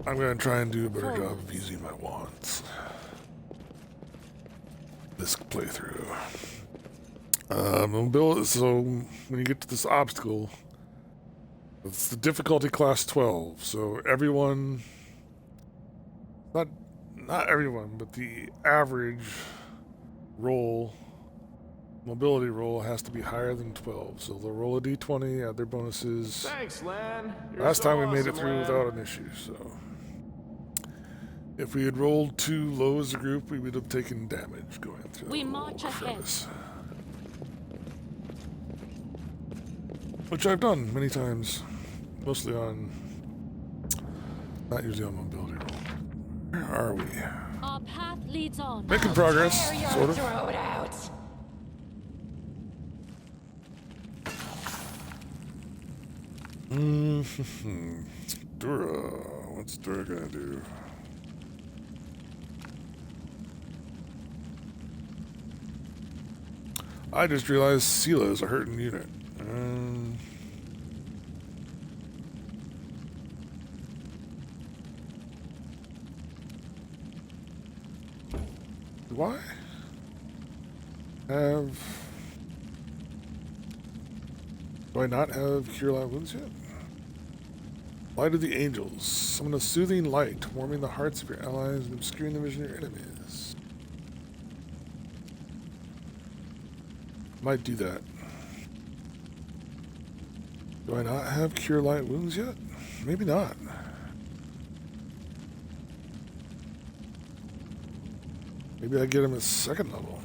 I'm going to try and do a better job of using my wands this playthrough. Mobility, so when you get to this obstacle, it's the difficulty class 12. So everyone, not everyone, but the average roll, mobility roll has to be higher than 12. So they'll roll a d20, add their bonuses. Thanks, Lan. You're Last so time we made it awesome, through Lan. without an issue, so. If we had rolled too low as a group, we would have taken damage going through. We march ahead. this. which I've done many times, mostly on, not usually on mobility roll. Where are we? Our path leads on. Making progress, sort of. Throw it out. Dura, what's Dura gonna do? I just realized Sela is a hurting unit. Do I have... Do I not have Cure Light Wounds yet? Light of the Angels. Summon a soothing light, warming the hearts of your allies and obscuring the vision of your enemies. Might do that. Do I not have Cure Light Wounds yet? Maybe not. Maybe I get him at second level.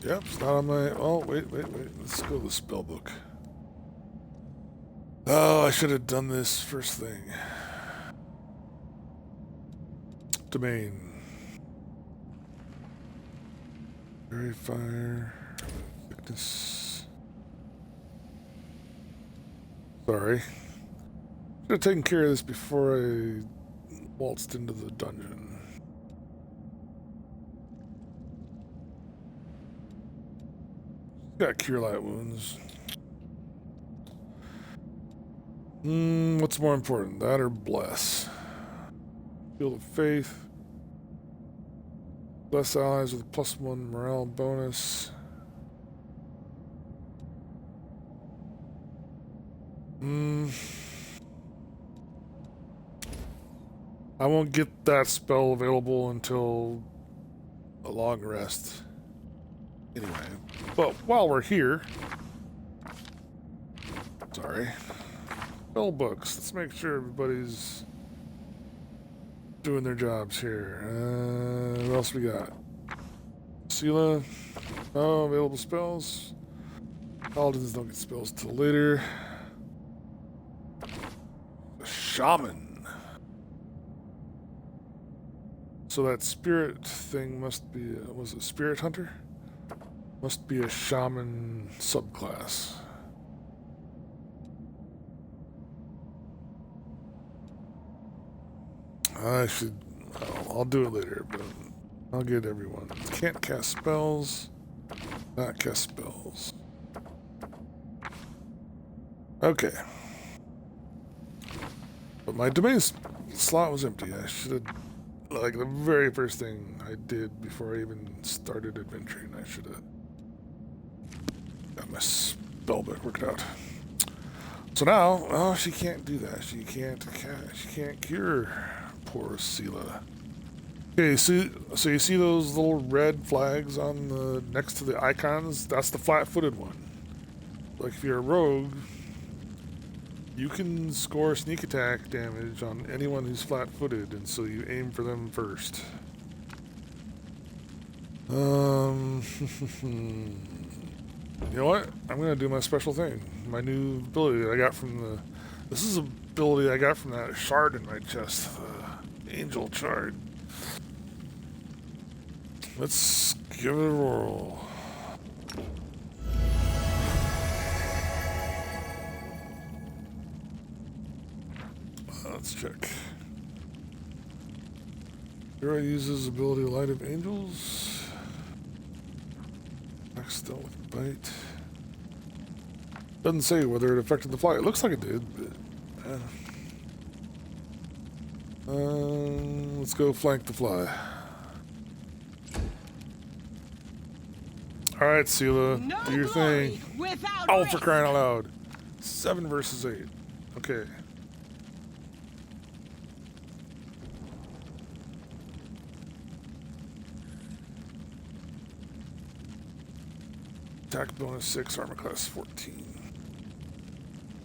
Yep, it's not on my... Oh, wait. Let's go to the spell book. Oh, I should have done this first thing. Domain. Fairy Fire. Thickness. Sorry. Should have taken care of this before I waltzed into the dungeon. Got Cure Light Wounds. What's more important, that or Bless? Field of Faith. Bless allies with a +1 morale bonus. I won't get that spell available until a long rest. Anyway, but while we're here, sorry, spell books. Let's make sure everybody's doing their jobs here. What else we got? Sela. Oh, available spells. Paladins don't get spells till later. The Shaman. So that spirit thing must be, was it Spirit Hunter? Must be a Shaman subclass. I should, I'll do it later, but I'll get everyone. Can't cast spells. Not cast spells. Okay. But my domain slot was empty. I should have, like, the very first thing I did before I even started adventuring, I should have got my spellbook worked out. So now, oh, she can't do that. She can't cure poor Sela. Okay, so you see those little red flags on the next to the icons? That's the flat-footed one. Like if you're a rogue, you can score sneak attack damage on anyone who's flat-footed, and so you aim for them first. You know what? I'm gonna do my special thing. My new ability that I got from the... This is an ability I got from that shard in my chest. The Angel Shard. Let's give it a roll. Let's check. Hero uses ability Light of Angels. Attack still with bite. Doesn't say whether it affected the fly. It looks like it did, but let's go flank the fly. Alright, Sela, no, do your thing. Oh, for crying out loud. 7 versus 8. Okay. Attack bonus 6, armor class 14.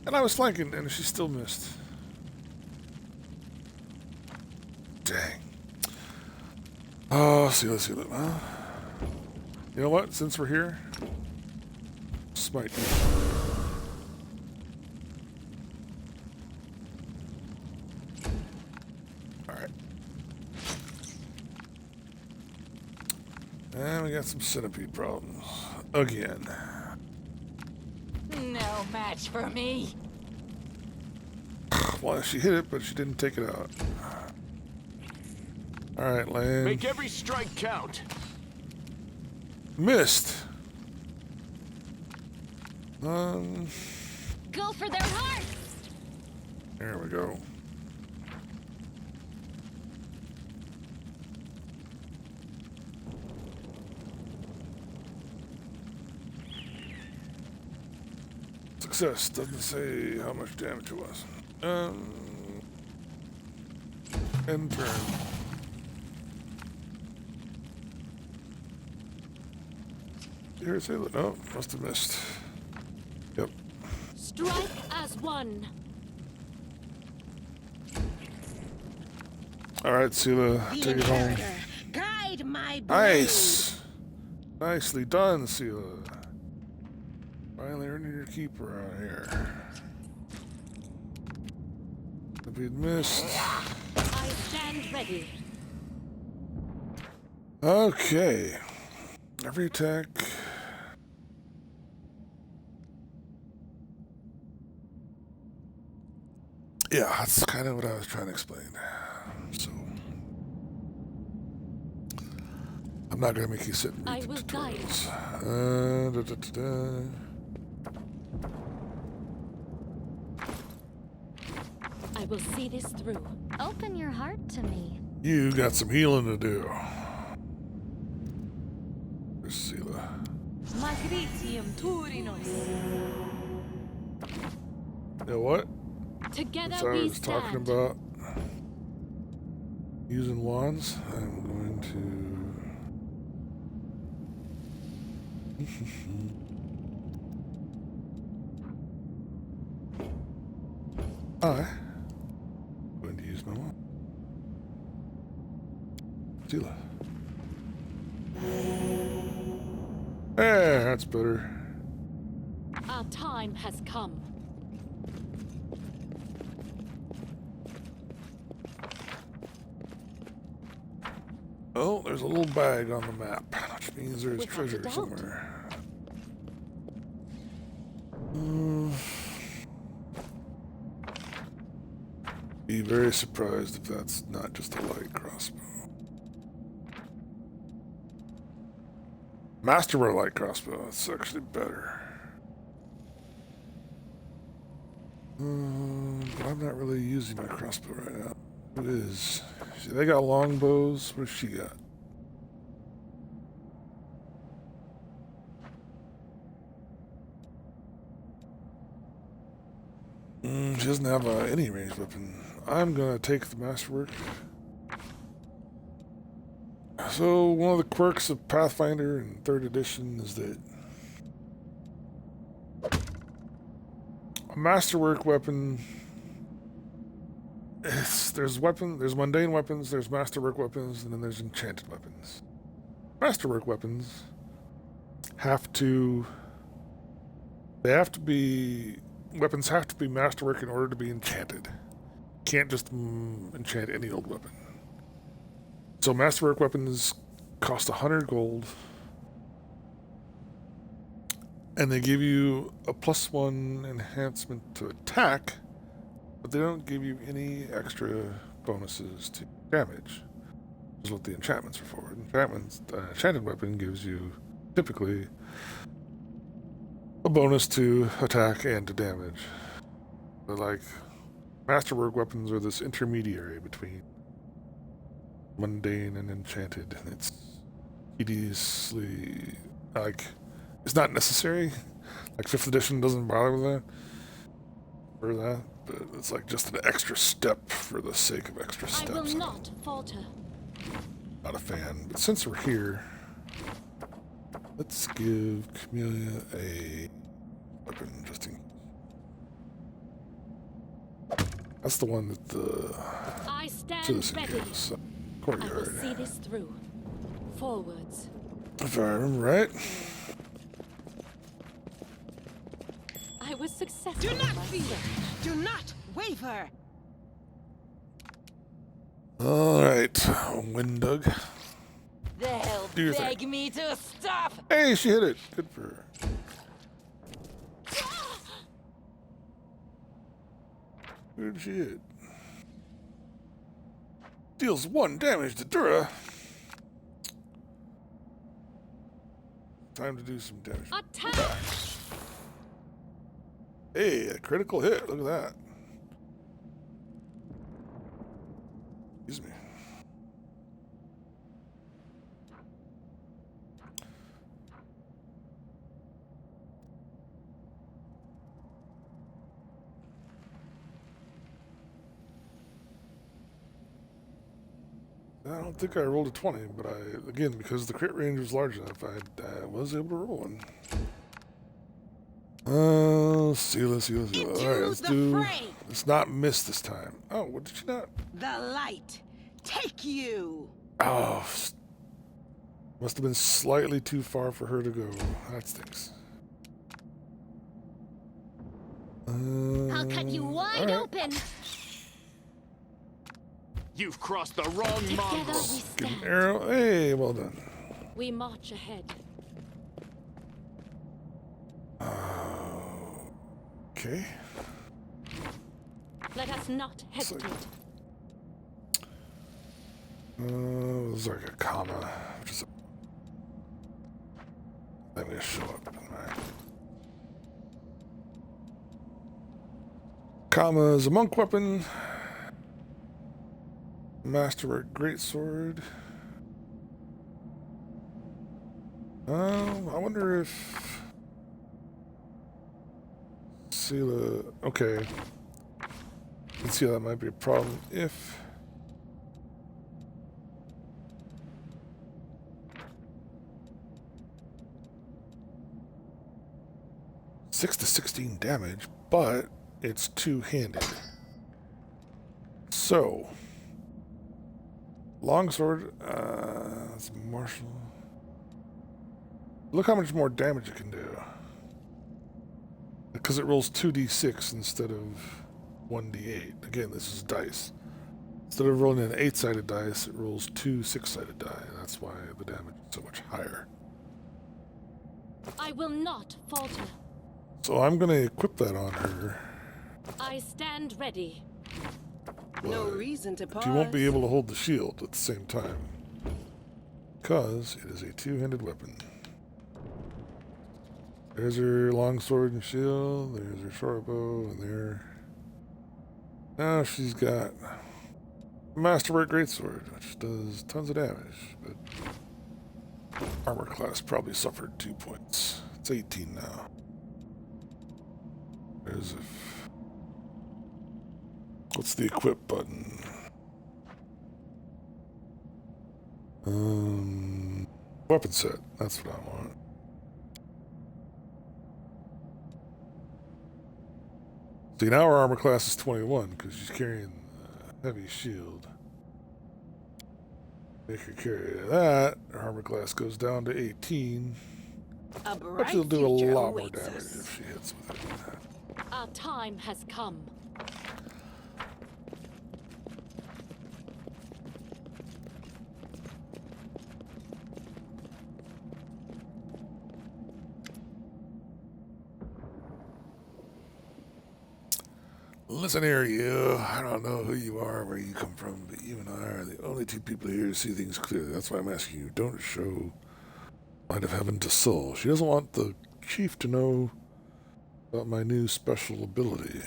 And I was flanking, and she still missed. Dang. Oh, Sela. You know what? Since we're here, smite. Alright. And we got some centipede problems. Again. No match for me. Well, she hit it, but she didn't take it out. Alright, land. Make every strike count. Missed. Go for their hearts. There we go. Success. Doesn't say how much damage it was. End turn. Did you say that? No, must have missed. Yep. Strike as one. Alright, Sela, take it home. Guide my blade. Nice! Nicely done, Sela. Finally earning your keep around here. If you'd missed. I stand ready. Okay. Every attack. Yeah, that's kind of what I was trying to explain. So, I'm not going to make you sit and read the tutorials. I will see this through. Open your heart to me. You got some healing to do. There's Sela. You know what? Together That's what I we was talking stand. about. Using wands. I'm going to... I'm going to use my wand. Sela. Hey, that's better. Our time has come. Oh, there's a little bag on the map, which means there's Without a treasure doubt. somewhere. Be very surprised if that's not just a light crossbow. Masterwear light crossbow, that's actually better. But I'm not really using my crossbow right now. It is. See, they got longbows. What does she got? She doesn't have any ranged weapon. I'm gonna take the masterwork. So one of the quirks of Pathfinder in 3rd edition is that a masterwork weapon. There's mundane weapons, there's masterwork weapons, and then there's enchanted weapons. Masterwork weapons weapons have to be masterwork in order to be enchanted. Can't just enchant any old weapon. So masterwork weapons cost 100 gold, and they give you a +1 enhancement to attack, but they don't give you any extra bonuses to damage, which is what the enchantments are for. Enchanted weapon gives you typically a bonus to attack and to damage. But like, masterwork weapons are this intermediary between mundane and enchanted, and it's tediously, like, it's not necessary. Like 5th edition doesn't bother with that, but it's like just an extra step for the sake of extra steps. I will not falter. Not a fan, but since we're here, let's give Camellia a weapon just in. That's the one that the I stand citizen ready. gives. I will Courtyard. see this through. Forwards. If I remember right. I was successful. Do not in my fear. search. Do not waver. Alright, Windug. They'll Do your beg thing. me to stop. Hey, she hit it. Good for her. Where did she hit? Deals 1 damage to Dura. Time to do some damage. Attack! Hey, a critical hit. Look at that. Excuse me. I don't think I rolled a 20, but again, because the crit range was large enough, I was able to roll one. Seal. Alright, let's not miss this time. Oh, what did she not? The light. Take you. Oh, must have been slightly too far for her to go. That stinks. I'll cut you wide open. You've crossed the wrong Together mongrel. we Give an stand. arrow. Hey, well done. We march ahead. Okay. Let us not hesitate. There's like a comma, which is let me show up. Right. Comma is a monk weapon. Masterwork greatsword. I wonder if Sela. Okay. Let's see how that might be a problem if. Six to 16 damage, but it's two-handed. So, longsword, it's martial. Look how much more damage it can do. Because it rolls 2d6 instead of 1d8. Again, this is dice. Instead of rolling an 8-sided dice, it rolls 2 6-sided die. That's why the damage is so much higher. I will not falter. So I'm going to equip that on her. I stand ready. No reason to pause. She won't be able to hold the shield at the same time. Because it is a two-handed weapon. There's her longsword and shield. There's her short bow. And there. Now she's got a Masterwork greatsword, which does tons of damage. But armor class probably suffered 2 points. It's 18 now. There's a... What's the equip button? Weapon set. That's what I want. See, now her armor class is 21 because she's carrying a heavy shield. Make her carry that. Her armor class goes down to 18. But she'll do a lot more damage if she hits with it. Our time has come. Listen here, you. I don't know who you are, where you come from, but you and I are the only two people here to see things clearly. That's why I'm asking you. Don't show light of heaven to Soul. She doesn't want the chief to know about my new special ability.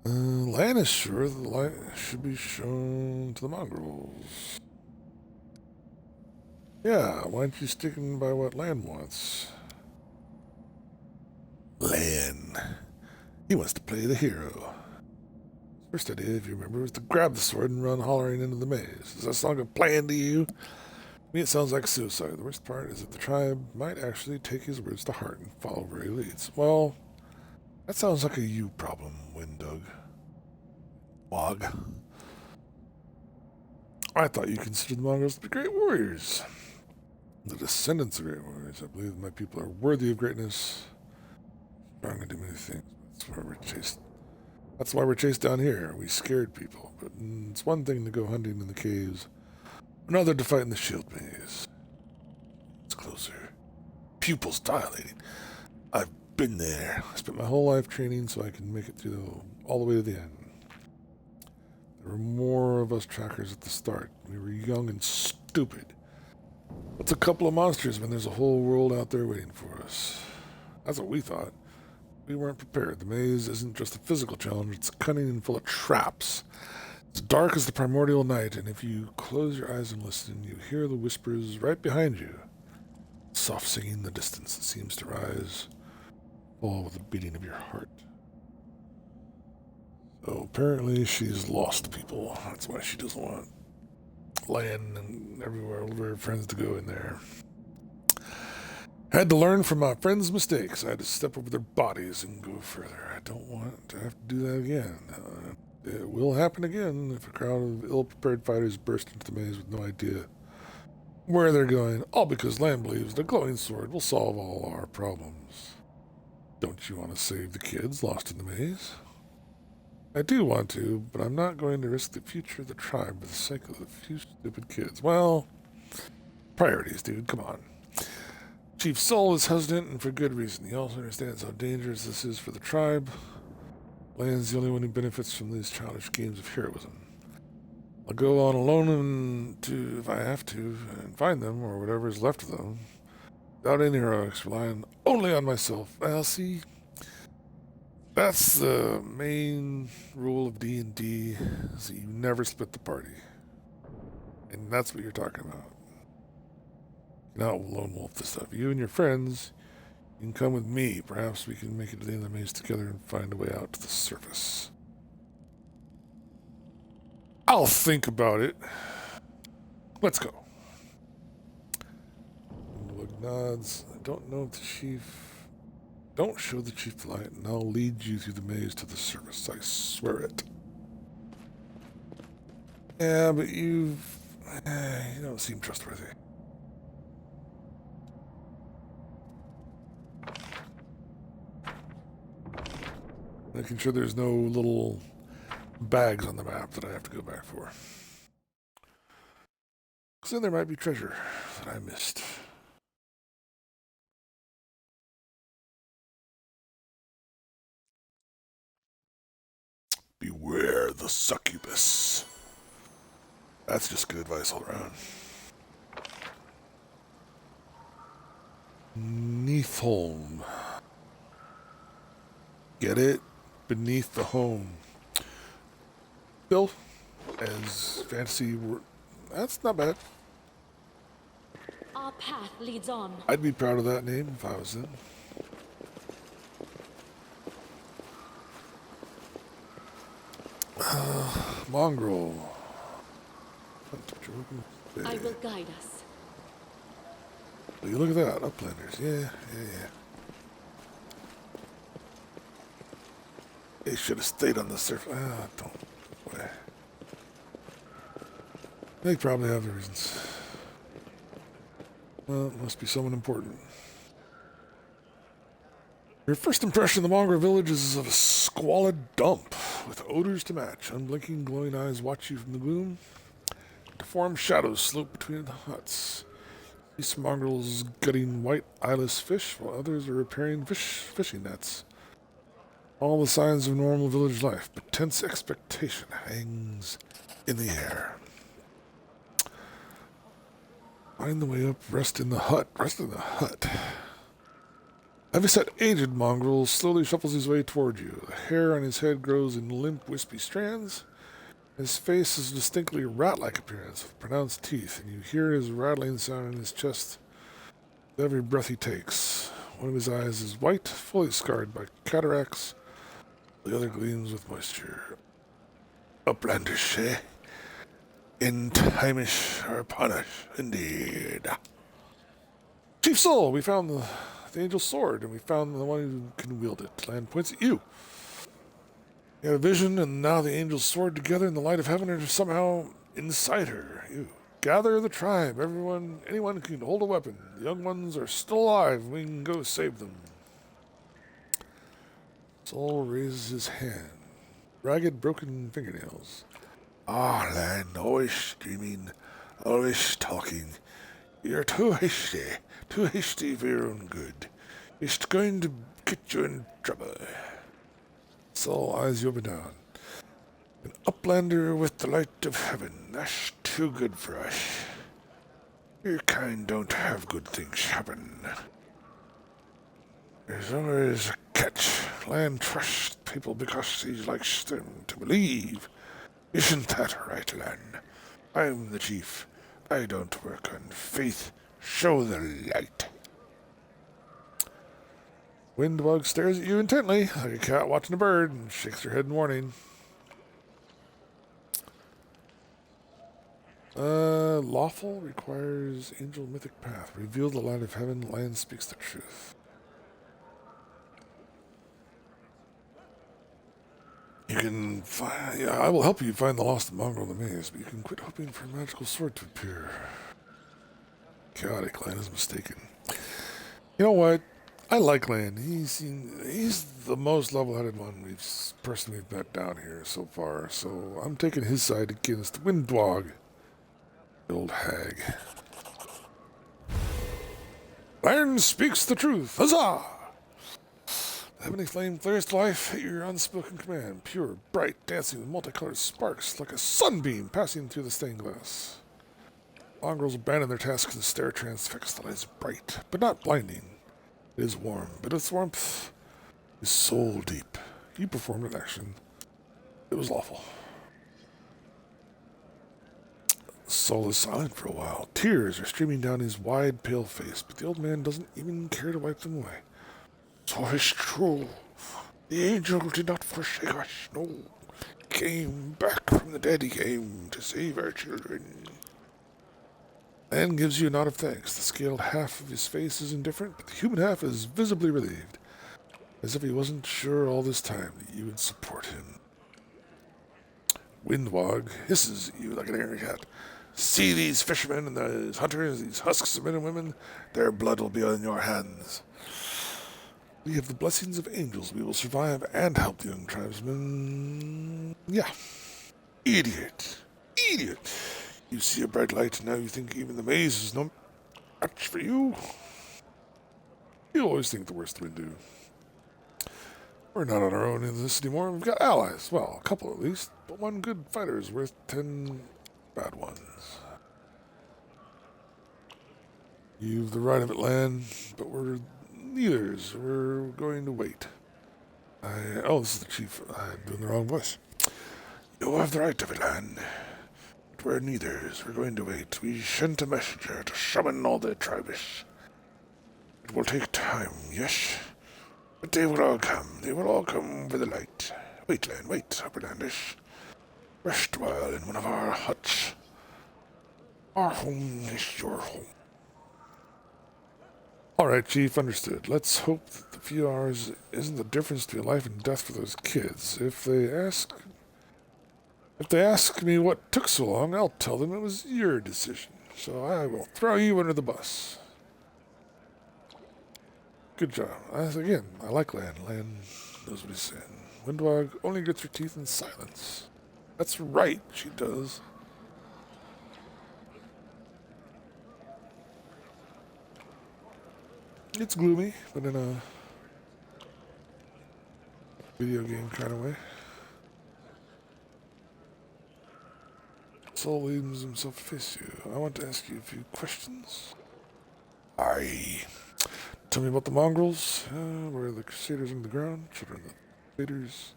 Lan is sure the light should be shown to the mongrels. Yeah, why aren't you sticking by what Lan wants? Lan. He wants to play the hero. His first idea, if you remember, was to grab the sword and run hollering into the maze. Does that sound like a plan to you? To me, it sounds like suicide. The worst part is that the tribe might actually take his words to heart and follow where he leads. Well, that sounds like a you problem, Windug. Wog. I thought you considered the Mongols to be great warriors. The descendants of great warriors. I believe my people are worthy of greatness. Strong and do many things. That's why we're chased down here. We scared people. But it's one thing to go hunting in the caves. Another to fight in the shield maze. It's closer. Pupils dilating. I've been there. I spent my whole life training so I can make it through all the way to the end. There were more of us trackers at the start. We were young and stupid. What's a couple of monsters when there's a whole world out there waiting for us? That's what we thought. We weren't prepared. The maze isn't just a physical challenge, it's cunning and full of traps. It's dark as the primordial night, and if you close your eyes and listen, you hear the whispers right behind you. Soft singing in the distance that seems to rise, all with the beating of your heart. So apparently she's lost people. That's why she doesn't want land and everywhere, all of her friends to go in there. I had to learn from my friends' mistakes. I had to step over their bodies and go further. I don't want to have to do that again. It will happen again if a crowd of ill-prepared fighters burst into the maze with no idea where they're going, all because Lamb believes the glowing sword will solve all our problems. Don't you want to save the kids lost in the maze? I do want to, but I'm not going to risk the future of the tribe for the sake of a few stupid kids. Well, priorities, dude. Come on. Chief Sol is hesitant, and for good reason. He also understands how dangerous this is for the tribe. Lan's the only one who benefits from these childish games of heroism. I'll go on alone if I have to, and find them, or whatever is left of them, without any heroics, relying only on myself. Well, see, that's the main rule of D&D, is that you never split the party. And that's what you're talking about. Not lone wolf this stuff. You and your friends, you can come with me. Perhaps we can make it to the end of the maze together and find a way out to the surface. I'll think about it. Let's go. Look nods. I don't know if the chief... Don't show the chief the light, and I'll lead you through the maze to the surface. I swear it. Yeah, but you don't seem trustworthy. Making sure there's no little bags on the map that I have to go back for. Because then there might be treasure that I missed. Beware the succubus. That's just good advice all around. Neathholm. Get it? Beneath the home. Bill, as fantasy, that's not bad. Our path leads on. I'd be proud of that name if I was in. Mongrel. I will guide us. You look at that, Uplanders. Yeah. They should have stayed on the surface. Don't. Way. They probably have their reasons. Well, it must be someone important. Your first impression of the Mongrel village is of a squalid dump with odors to match. Unblinking, glowing eyes watch you from the gloom. Deformed shadows slope between the huts. These mongrels gutting white eyeless fish, while others are repairing fishing nets. All the signs of normal village life, but tense expectation hangs in the air. Find the way up, rest in the hut. Rest in the hut. Heavyset aged mongrel slowly shuffles his way toward you. The hair on his head grows in limp, wispy strands. His face is distinctly rat-like appearance, with pronounced teeth, and you hear his rattling sound in his chest with every breath he takes. One of his eyes is white, fully scarred by cataracts. The other gleams with moisture. Uplandish, eh? In timeish or punish, indeed. Chief Soul, we found the angel's sword, and we found the one who can wield it. Land points at you. You had a vision, and now the angel's sword together in the light of heaven are somehow inside her. You gather the tribe. Anyone can hold a weapon. The young ones are still alive. We can go save them. Saul raises his hand. Ragged, broken fingernails. Ah, Lan, always dreaming, always talking. You're too hasty for your own good. It's going to get you in trouble. Saul eyes you up and down. An uplander with the light of heaven. That's too good for us. Your kind don't have good things happen. There's always a catch. Lan trusts people because he likes them to believe. Isn't that right, Lan? I'm the chief. I don't work on faith. Show the light. Windbug stares at you intently, like a cat watching a bird, and shakes her head in warning. Lawful requires angel mythic path. Reveal the light of heaven. Lan speaks the truth. You can find... Yeah, I will help you find the lost mongrel in the maze, but you can quit hoping for a magical sword to appear. Chaotic Lan is mistaken. You know what? I like Lan. He's the most level-headed person we've met down here so far, so I'm taking his side against Windwog, the old hag. Lan speaks the truth. Huzzah! The heavenly flame flares to life at your unspoken command, pure, bright, dancing with multicolored sparks, like a sunbeam passing through the stained glass. Mongrels abandon their tasks and stare transfixed. The light is bright, but not blinding. It is warm, but its warmth is soul deep. You performed an action. It was lawful. Saul is silent for a while. Tears are streaming down his wide, pale face, but the old man doesn't even care to wipe them away. So it's true. The angel did not forsake us. No. He came back from the dead. He came to save our children. Lan gives you a nod of thanks. The scaled half of his face is indifferent, but the human half is visibly relieved, as if he wasn't sure all this time that you would support him. Windwog hisses at you like an angry cat. See these fishermen and these hunters, these husks of men and women? Their blood will be on your hands. We have the blessings of angels. We will survive and help the young tribesmen. Yeah. Idiot. You see a bright light, and now you think even the maze is no match for you? You always think the worst we do. We're not on our own in this anymore. We've got allies. Well, a couple at least. But one good fighter is worth 10 bad ones. You've the right of it, Lan, but we're leaders. We're going to wait. Oh, this is the chief. I'm doing the wrong voice. You have the right of it, Lan. But we're neithers. We're going to wait. We sent a messenger to summon all the tribes. It will take time, yes? But they will all come. They will all come for the light. Wait, Lan, wait, Upperlandish. Rest a while in one of our huts. Our home is your home. All right, Chief, understood. Let's hope that the few hours isn't the difference between life and death for those kids. If they ask me what took so long, I'll tell them it was your decision. So I will throw you under the bus. Good job. Again, I like Lan. Lan knows what he's saying. Windwog only grits her teeth in silence. That's right, she does. It's gloomy, but in a video game kind of way. Saul leaves himself to face you. I want to ask you a few questions. Aye. Tell me about the mongrels. Where are the Crusaders underground? Children of the Crusaders.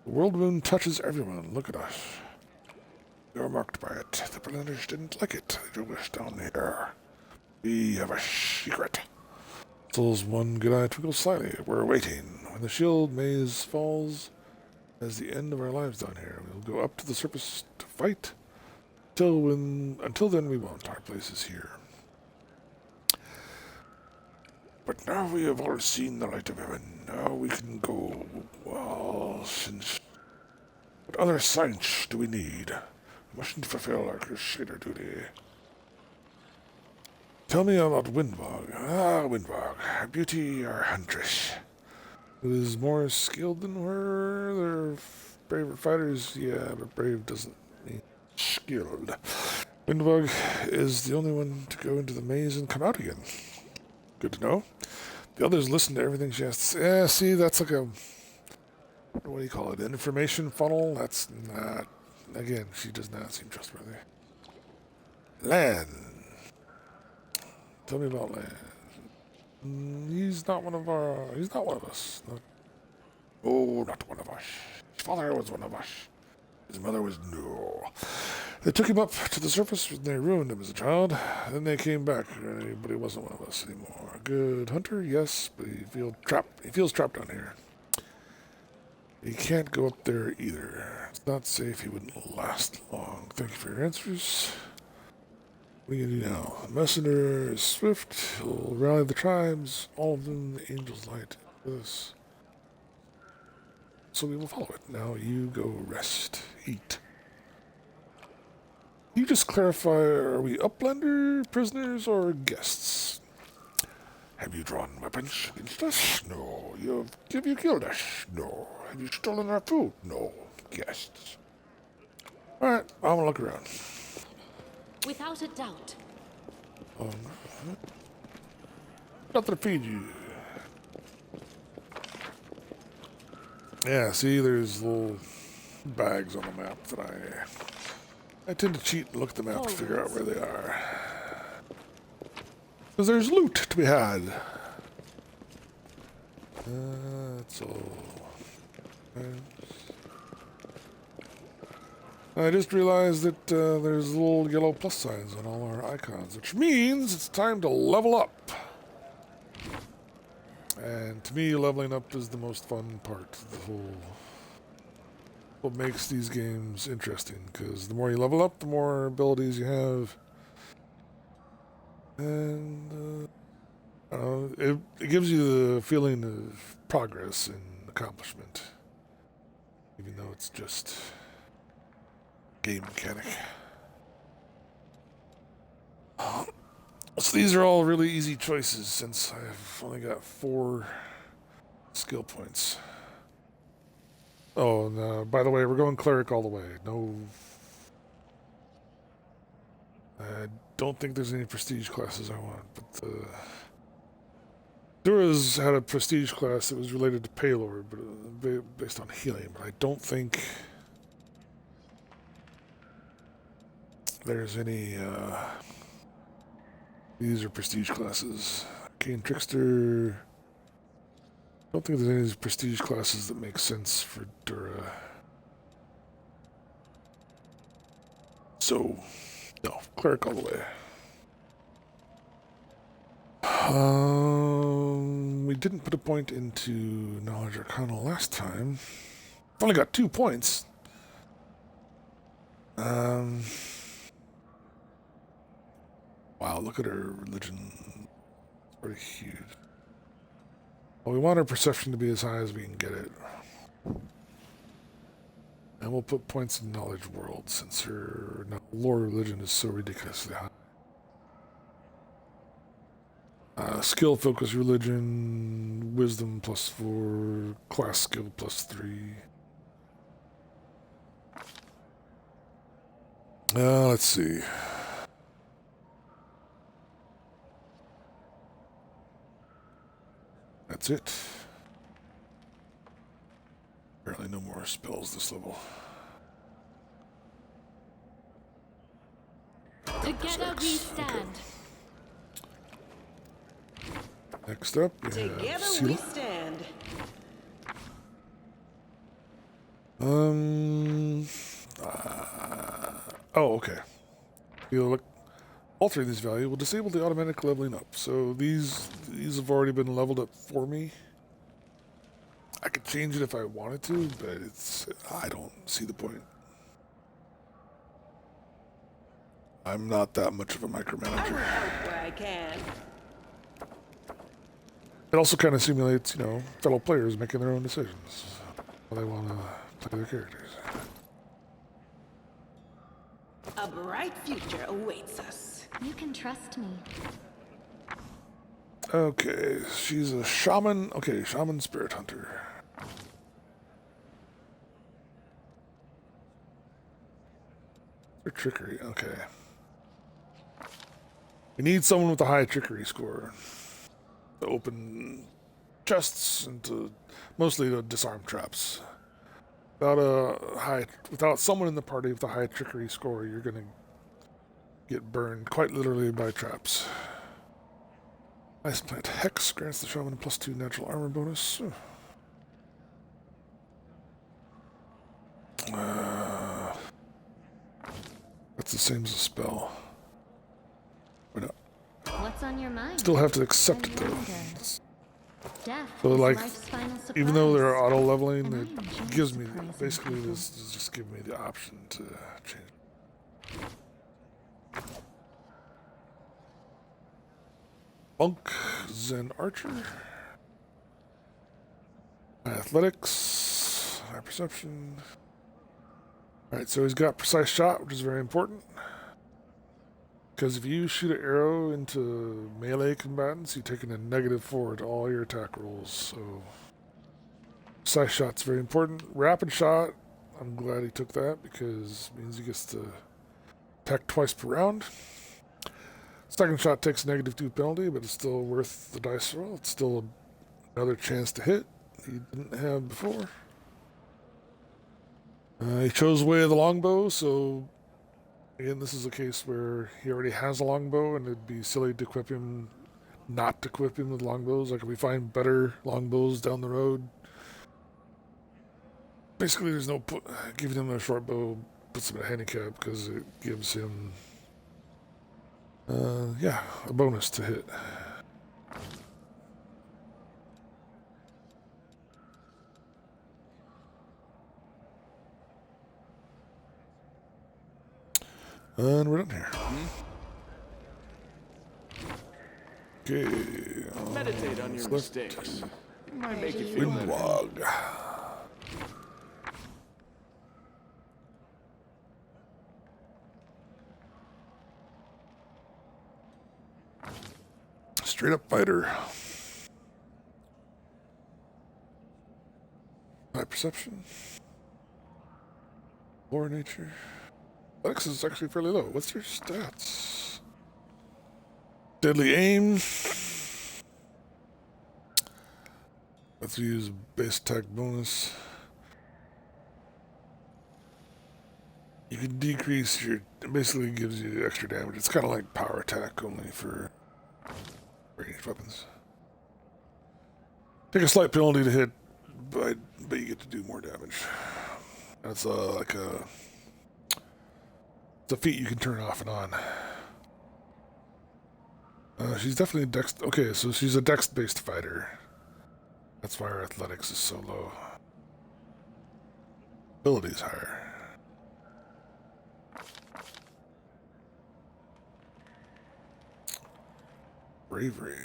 The world wound touches everyone. Look at us. You're marked by it. The Berliners didn't like it. They drove us down here. We have a secret. Saul's one good eye twinkles slightly. We're waiting. When the shield maze falls, as the end of our lives down here, we'll go up to the surface to fight. Until then, we won't. Our place is here. But now we have all seen the light of heaven. Now we can go. Well, since... What other science do we need? Mustn't fulfill our crusader duty. Tell me about Windbog. Ah, Windbog. Beauty, our huntress. Who is more skilled than her. They're braver fighters. Yeah, but brave doesn't mean skilled. Windbug is the only one to go into the maze and come out again. Good to know. The others listen to everything she has to say. Yeah, see, that's like a... What do you call it? An information funnel? That's not... Again, she does not seem trustworthy. Lan. Tell me about Lan. He's not one of our... He's not one of us. Not one of us. His father was one of us. His mother was no. They took him up to the surface and they ruined him as a child. Then they came back, but he wasn't one of us anymore. A good hunter, yes, but he feels trapped down here. He can't go up there either. It's not safe. He wouldn't last long. Thank you for your answers. What are you gonna do now? The messenger is swift. He'll rally the tribes, all of them, the angel's light. This. So we will follow it. Now you go rest. Eat. You just clarify, are we Uplander, prisoners, or guests? Have you drawn weapons against us? No. Have you killed us? No. Have you stolen our food? No. Guests. Alright, I'm gonna look around. Without a doubt. Nothing to feed you. Yeah, see, there's little bags on the map that I tend to cheat and look at the map to figure out where they are. Because there's loot to be had. That's all. I just realized that there's little yellow plus signs on all our icons, which means it's time to level up. And to me, leveling up is the most fun part of the whole... What makes these games interesting, because the more you level up, the more abilities you have. And, I don't know, it gives you the feeling of progress and accomplishment. Even though it's just game mechanic. So these are all really easy choices since I've only got 4 skill points. Oh, and by the way, we're going cleric all the way. No... I don't think there's any prestige classes I want, but Dura's had a prestige class that was related to Paylord, but based on healing, but I don't think there's any, these are prestige classes. Arcane Trickster. I don't think there's any prestige classes that make sense for Dura. So, no, cleric all the way. We didn't put a point into Knowledge Arcana last time. I've only got 2 points. Wow, look at her religion. It's pretty huge. Well, we want our perception to be as high as we can get it. And we'll put points in Knowledge World since her lore religion is so ridiculously high. Skill focus religion, wisdom +4, class skill +3. Let's see. That's it. Apparently no more spells this level. Together we stand. Okay. Next up, we have Together Seal. we stand. Oh, okay. You'll alter this value will disable the automatic leveling up. So these have already been leveled up for me. I could change it if I wanted to, but I don't see the point. I'm not that much of a micromanager. Where I can. It also kind of simulates, fellow players making their own decisions. How they want to play their characters. A bright future awaits us. You can trust me. Okay, she's a shaman. Okay, shaman spirit hunter. Or trickery, okay. We need someone with a high trickery score to open chests and mostly to disarm traps. Without someone in the party with a high trickery score, you're gonna get burned quite literally by traps. Ice Plant Hex grants the shaman a +2 natural armor bonus. That's the same as a spell. Or not. What's on your mind? Still have to accept it though. Death So like, even though they're auto leveling, and it I enjoy gives me surprising basically people. this is just give me the option to change. Monk, Zen Archer, Athletics, High Perception. Alright, so he's got Precise Shot, which is very important. Because if you shoot an arrow into melee combatants, you're taking a -4 to all your attack rolls. So, Precise Shot's very important. Rapid Shot, I'm glad he took that because it means he gets to attack twice per round. Second shot takes a -2 penalty, but it's still worth the dice roll. It's still another chance to hit he didn't have before. He chose Way of the Longbow, so again, this is a case where he already has a longbow, and it'd be silly to equip him, not to equip him with longbows. Like if we find better longbows down the road, basically there's no giving him a short bow puts him at a handicap because it gives him, a bonus to hit. And we're done here. Okay. Meditate on your mistakes. It might make you feel better. Windwog. Straight up fighter. High perception. Lower nature. Athletics is actually fairly low. What's your stats? Deadly aim. Let's use base attack bonus. You can decrease your. It basically gives you extra damage. It's kind of like power attack only for ranged weapons. Take a slight penalty to hit, but you get to do more damage. That's it's a feat you can turn off and on. She's definitely a dex. Okay, so she's a dex-based fighter. That's why her athletics is so low. Ability's higher. Bravery.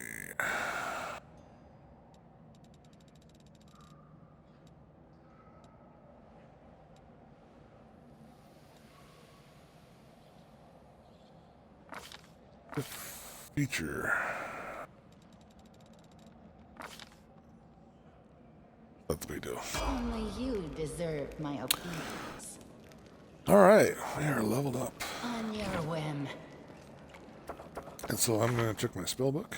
Feature. That's what we do. Only you deserve my obedience. Alright, we are leveled up. On your whim. And so I'm going to check my spell book.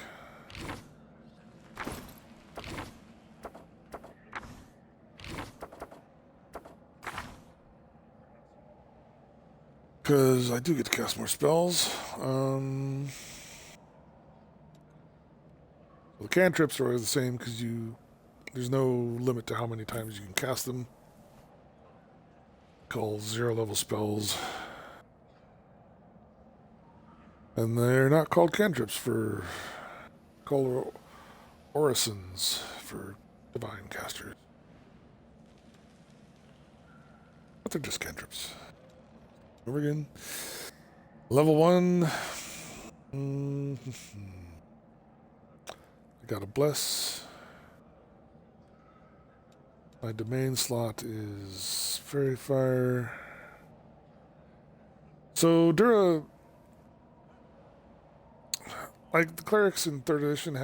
Because I do get to cast more spells. The cantrips are always the same because there's no limit to how many times you can cast them. Called 0-level spells. And they're not called cantrips called orisons for divine casters. But they're just cantrips. Over again. Level 1. I got a bless. My domain slot is Fairy Fire. So Dura, like the clerics in 3rd edition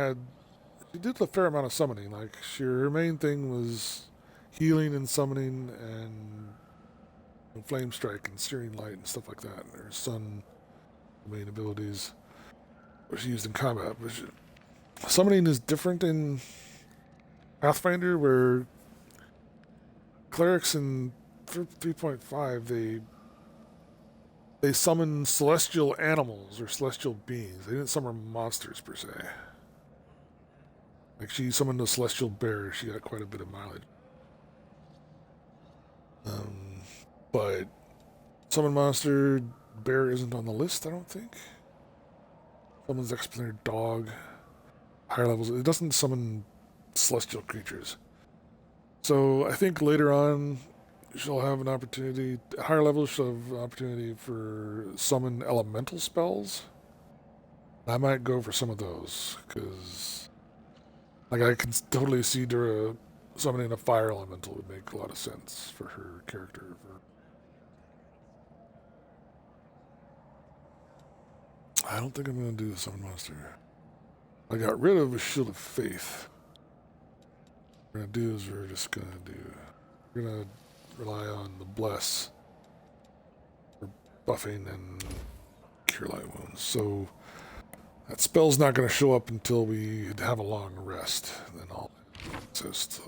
she did a fair amount of summoning. Like her main thing was healing and summoning and flame strike and searing light and stuff like that. Her Sun Domain abilities, which she used in combat. But summoning is different in Pathfinder, where clerics in 3.5 they summon celestial animals or celestial beings. They didn't summon monsters per se. Like she summoned a celestial bear. She got quite a bit of mileage. But summon monster bear isn't on the list, I don't think. Summons explainer dog. Higher levels. It doesn't summon celestial creatures. So I think later on she'll have an opportunity. At higher levels she'll have an opportunity for summon elemental spells. I might go for some of those because, like, I can totally see Dura summoning a fire elemental would make a lot of sense for her character. I don't think I'm going to do the summon monster. I got rid of a Shield of Faith. What we're going to do is we're going to rely on the Bless for buffing and Cure Light Wounds. So that spell's not going to show up until we have a long rest. Then I'll have access to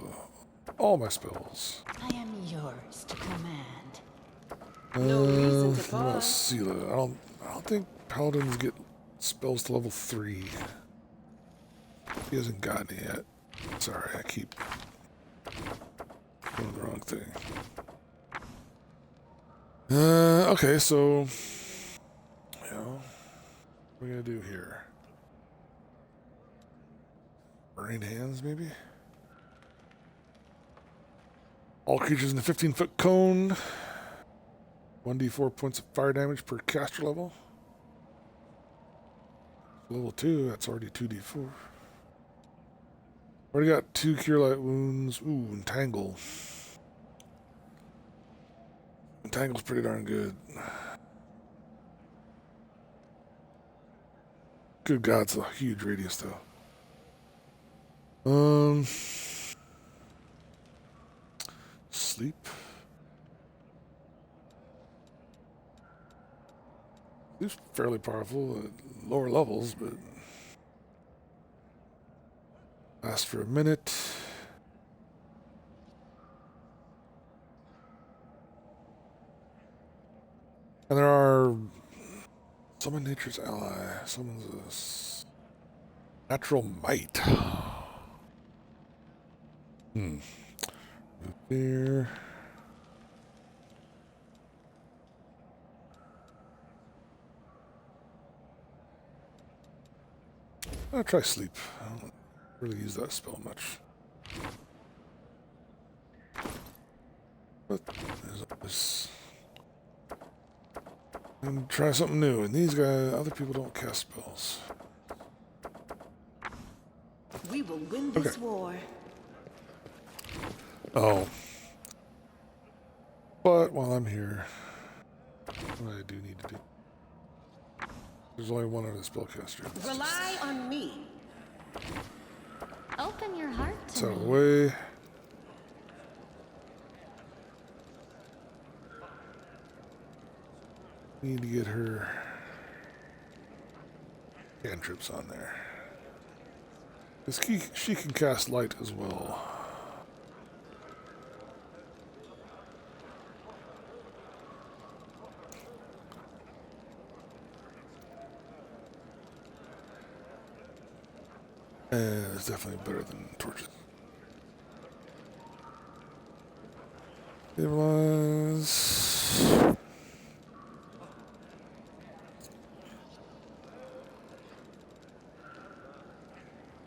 all my spells. I am yours to command. No reason to What about pause. Sela? I don't think Paladins get spells to level 3. He hasn't gotten it yet. Sorry, I keep doing the wrong thing. Okay, so what are we gonna do here? Burning Hands, maybe? All creatures in the 15-foot cone. 1d4 points of fire damage per caster level. Level 2, that's already 2d4. Already got 2 Cure Light Wounds. Ooh, Entangle. Entangle's pretty darn good. Good God, it's a huge radius though. Sleep. It's fairly powerful at lower levels, but lasts for a minute. And there are summon nature's ally. Summons this natural might. Move there. I'll try sleep. I don't really use that spell much. But there's this. And try something new. And these guys, other people don't cast spells. We will win this war. Oh. But while I'm here, what I do need to do. There's only one other spellcaster. Rely on me. Open your heart to It's out of the me. way. Need to get her cantrips on there. Because she can cast light as well. And it's definitely better than torches. It was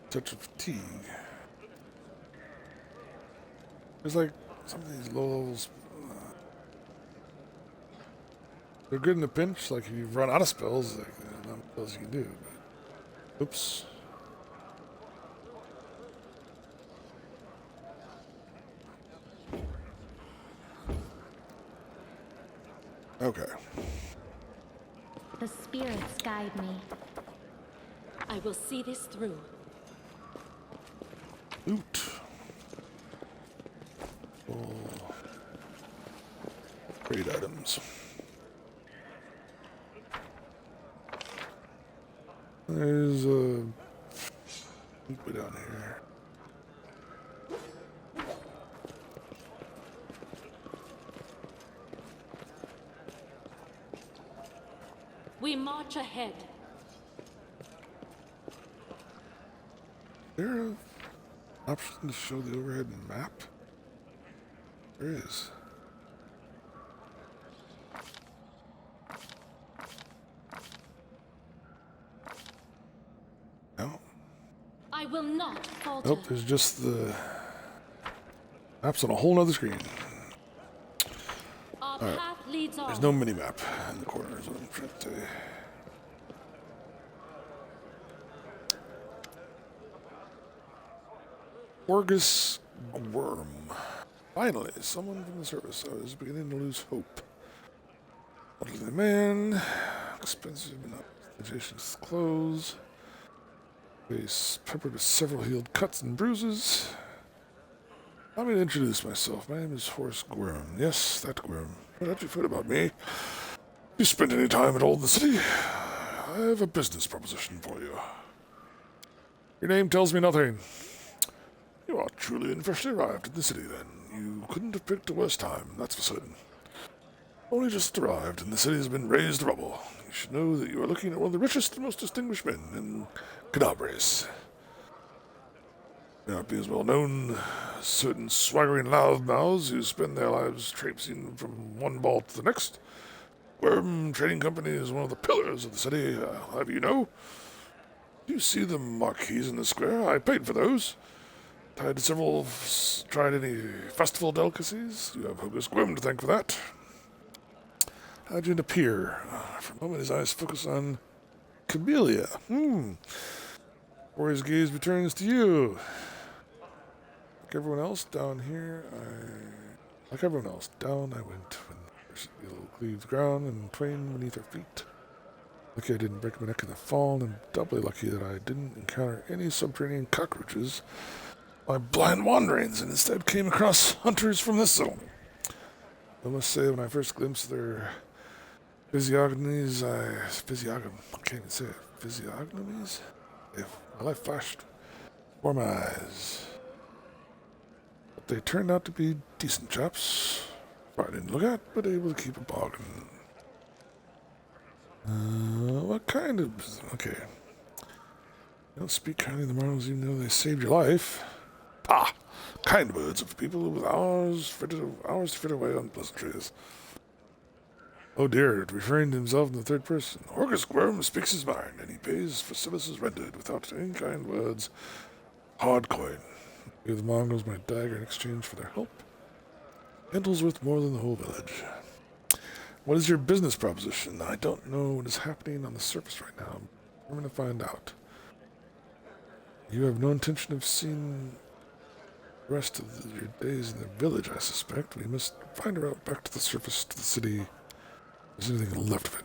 touch of fatigue. There's like some of these low levels. They're good in a pinch. Like if you run out of spells, like not much else you can do. But, oops. Okay. The spirits guide me. I will see this through. Loot. Oh. Trade items. There's a way down here. We march ahead. Is there an option to show the overhead map? There is. No. I will not falter. Nope, there's just the maps on a whole nother screen. Our path leads on. There's no mini map in the corner, is what I'm trying to say. Orgus Worm. Finally, someone from the service. I was beginning to lose hope. Elderly man. Expensive enough. Adjacent clothes. Face peppered with several healed cuts and bruises. Allow me to introduce myself. My name is Horace Gwyrm. Yes, that Gwyrm. What had you heard about me? You spent any time at all in the city? I have a business proposition for you. Your name tells me nothing. You are truly and freshly arrived in the city, then. You couldn't have picked a worse time, that's for certain. Only just arrived, and the city has been razed to rubble. You should know that you are looking at one of the richest and most distinguished men in Canabris. May not be as well known as certain swaggering loudmouths who spend their lives traipsing from one ball to the next. Gwyrm Trading Company is one of the pillars of the city, I'll have you know. Do you see the marquees in the square? I paid for those. Tried any festival delicacies? You have Hogus Gwyrm to thank for that. How'd you appear? For a moment his eyes focus on Camellia. Or his gaze returns to you. Like everyone else, down here, Like everyone else, down I went when the below cleaved the ground and twain beneath her feet. Lucky I didn't break my neck in the fall, and doubly lucky that I didn't encounter any subterranean cockroaches my blind wanderings, and instead came across hunters from this zone. I must say, when I first glimpsed their physiognomies, I can't even say it. Physiognomies? My life flashed before my eyes. But they turned out to be decent chaps. I didn't look at, but able to keep a bargain. What kind of... Okay. You don't speak kindly of the Marvels even though they saved your life. Ah! Kind words of people with hours to fit away on pleasantries. Oh dear, referring to himself in the third person. Hogus Gwyrm speaks his mind, and he pays for services rendered without any kind words. Hard coin. Give the Mongols my dagger in exchange for their help. Entle's worth more than the whole village. What is your business proposition? I don't know what is happening on the surface right now. I'm going to find out. You have no intention of seeing the rest of your days in the village, I suspect. We must find a route back to the surface, to the city. If there's anything left of it.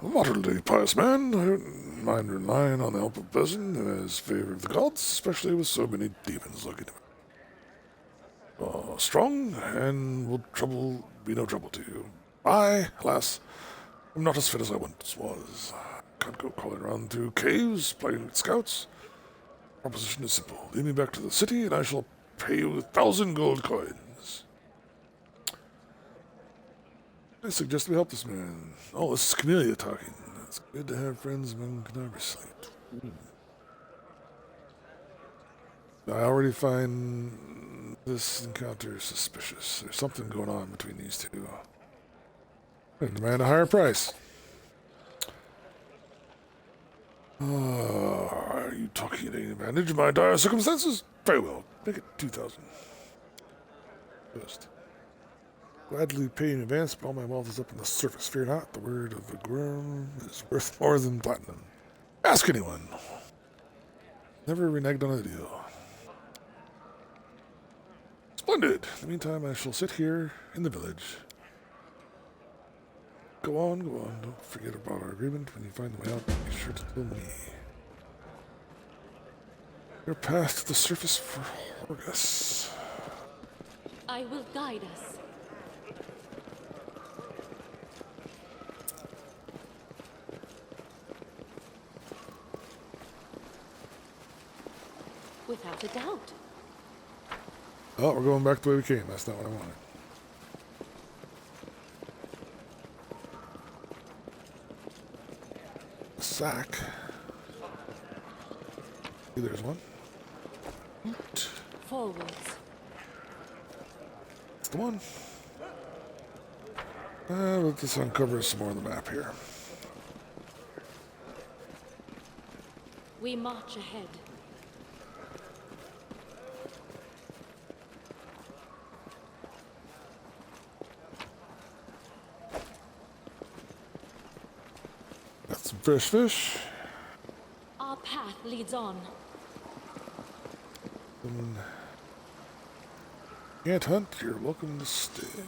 A moderately pious man. I don't mind relying on the help of a person who has favor of the gods, especially with so many demons looking at me. Strong, and will be no trouble to you. I, alas, am not as fit as I once was. Can't go crawling around through caves, playing with scouts. Proposition is simple. Lead me back to the city, and I shall pay you 1,000 gold coins. I suggest we help this man. Oh, this is Camellia talking. It's good to have friends among Canabris. I already find this encounter suspicious. There's something going on between these two. I demand a higher price. Are you talking at any advantage of my dire circumstances? Very well. Make it 2,000. First. Gladly pay in advance, but all my wealth is up on the surface. Fear not, the word of the Gwyrm is worth more than platinum. Ask anyone. Never reneged on a deal. Splendid. In the meantime, I shall sit here in the village. Go on, go on. Don't forget about our agreement. When you find the way out, be sure to tell me. Your path to the surface for Horgus. I will guide us. Without a doubt. Oh, we're going back the way we came. That's not what I wanted. Sack. See, there's one. Forwards. That's the one. Let this uncover some more of the map here. We march ahead. Got some fresh fish. Our path leads on. Can't hunt, you're welcome to stay.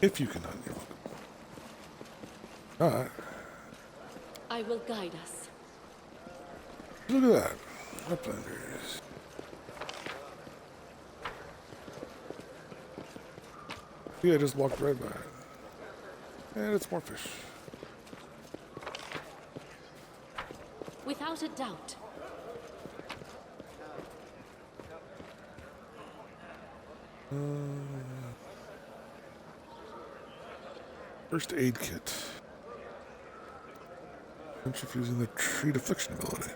If you can hunt, you're welcome. Alright. I will guide us. Look at that. Uplanders. Yeah, I just walked right by it. And it's more fish. Without a doubt. First aid kit. Infusing the treat affliction ability.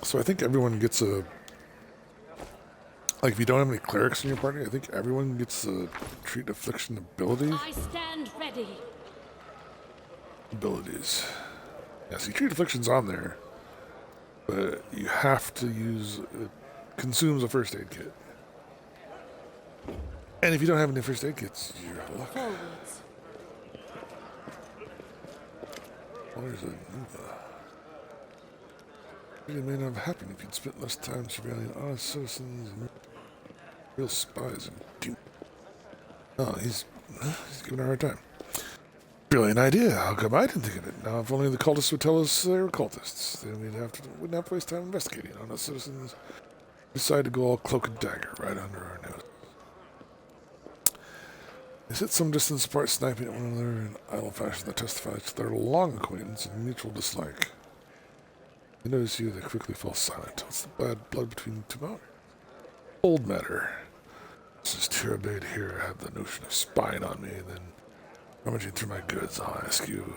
So I think everyone gets a... Like, if you don't have any clerics in your party, I think everyone gets a treat affliction ability. I stand ready. Abilities. Yeah, see, treat affliction's on there. But you have to use... It consumes a first aid kit. And if you don't have any first aid kits, you're out of luck. Forwards. Well, there's a... It may not have happened if you'd spent less time surveilling honest citizens and real spies and do. Oh, he's giving her a hard time. Brilliant idea. How come I didn't think of it? Now, if only the cultists would tell us they were cultists, then wouldn't have to waste time investigating. Honest citizens decide to go all cloak and dagger right under our nose. They sit some distance apart, sniping at one another in idle fashion that testifies to their long acquaintance and mutual dislike. They notice you, they quickly fall silent. What's the bad blood between the two mountains? Old matter. Since Tirabade here had the notion of spying on me, then rummaging through my goods, I'll ask you,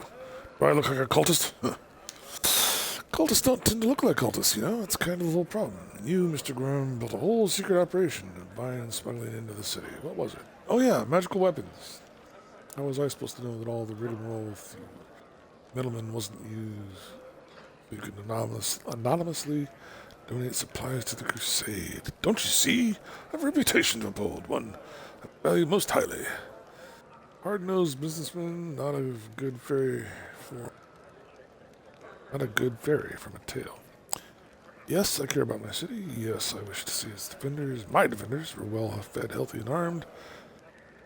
do I look like a cultist? Cultists don't tend to look like cultists, you know? That's kind of the whole problem. And you, Mr. Grum, built a whole secret operation of buying and smuggling into the city. What was it? Oh yeah, magical weapons. How was I supposed to know that all the rigmarole with the middleman wasn't used? You can anonymously donate supplies to the crusade. Don't you see? I have a reputation to uphold, one I value most highly. Hard-nosed businessman, not a good fairy from a tale. Yes, I care about my city. Yes, I wish to see its defenders, my defenders, were well-fed, healthy, and armed.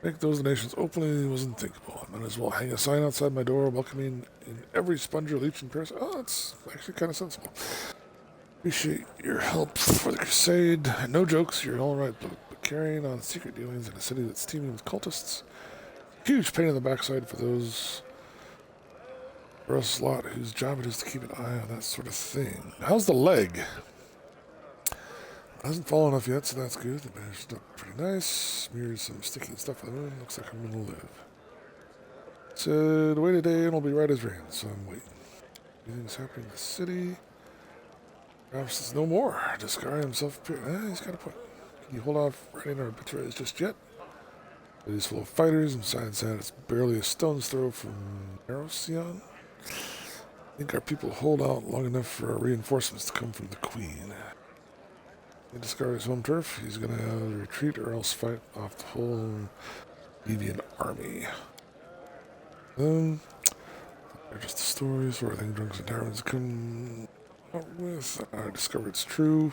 Make those donations openly was unthinkable. I might as well hang a sign outside my door welcoming in every sponger, leech, and person. Oh, that's actually kind of sensible. Appreciate your help for the crusade. No jokes, you're all right, but carrying on secret dealings in a city that's teeming with cultists, huge pain in the backside for those for us lot whose job it is to keep an eye on that sort of thing. How's the leg? Hasn't fallen off yet, so that's good. The bandaged up pretty nice. Smeared some sticky stuff on the wound. Looks like I'm gonna live. So the way today it'll be right as rain, so I'm waiting. Anything's happening in the city. Perhaps it's no more. Discari himself appeared. He's got a point. Can you hold off writing our obituaries just yet? It is full of fighters, and besides that, it's barely a stone's throw from Narosian. I think our people hold out long enough for our reinforcements to come from the Queen. He discards home turf. He's going to have a retreat or else fight off the whole deviant army. They're just the stories where I think drunks and taverns come out with. I discover it's true.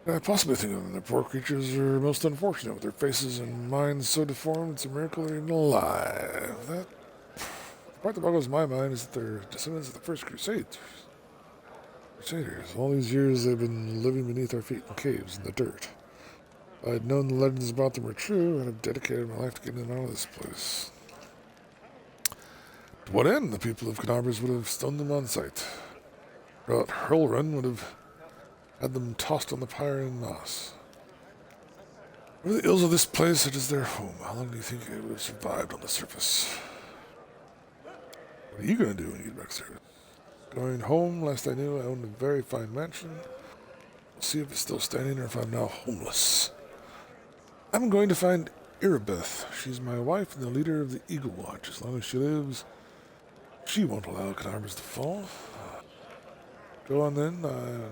I possibly think of them. The poor creatures are most unfortunate, with their faces and minds so deformed. It's a miracle they're even alive. The part that boggles my mind is that they're descendants of the first Crusaders. All these years they've been living beneath our feet in caves in the dirt. If I had known the legends about them were true, I'd have dedicated my life to getting them out of this place. To what end? The people of Canabras would have stoned them on sight. Or Hurlrun would have had them tossed on the pyre in moss. What are the ills of this place? It is their home. How long do you think it would have survived on the surface? What are you going to do when you get back to service? Going home. Last I knew, I owned a very fine mansion. We'll see if it's still standing or if I'm now homeless. I'm going to find Irabeth. She's my wife and the leader of the Eagle Watch. As long as she lives, she won't allow Canabras to fall. Go on then.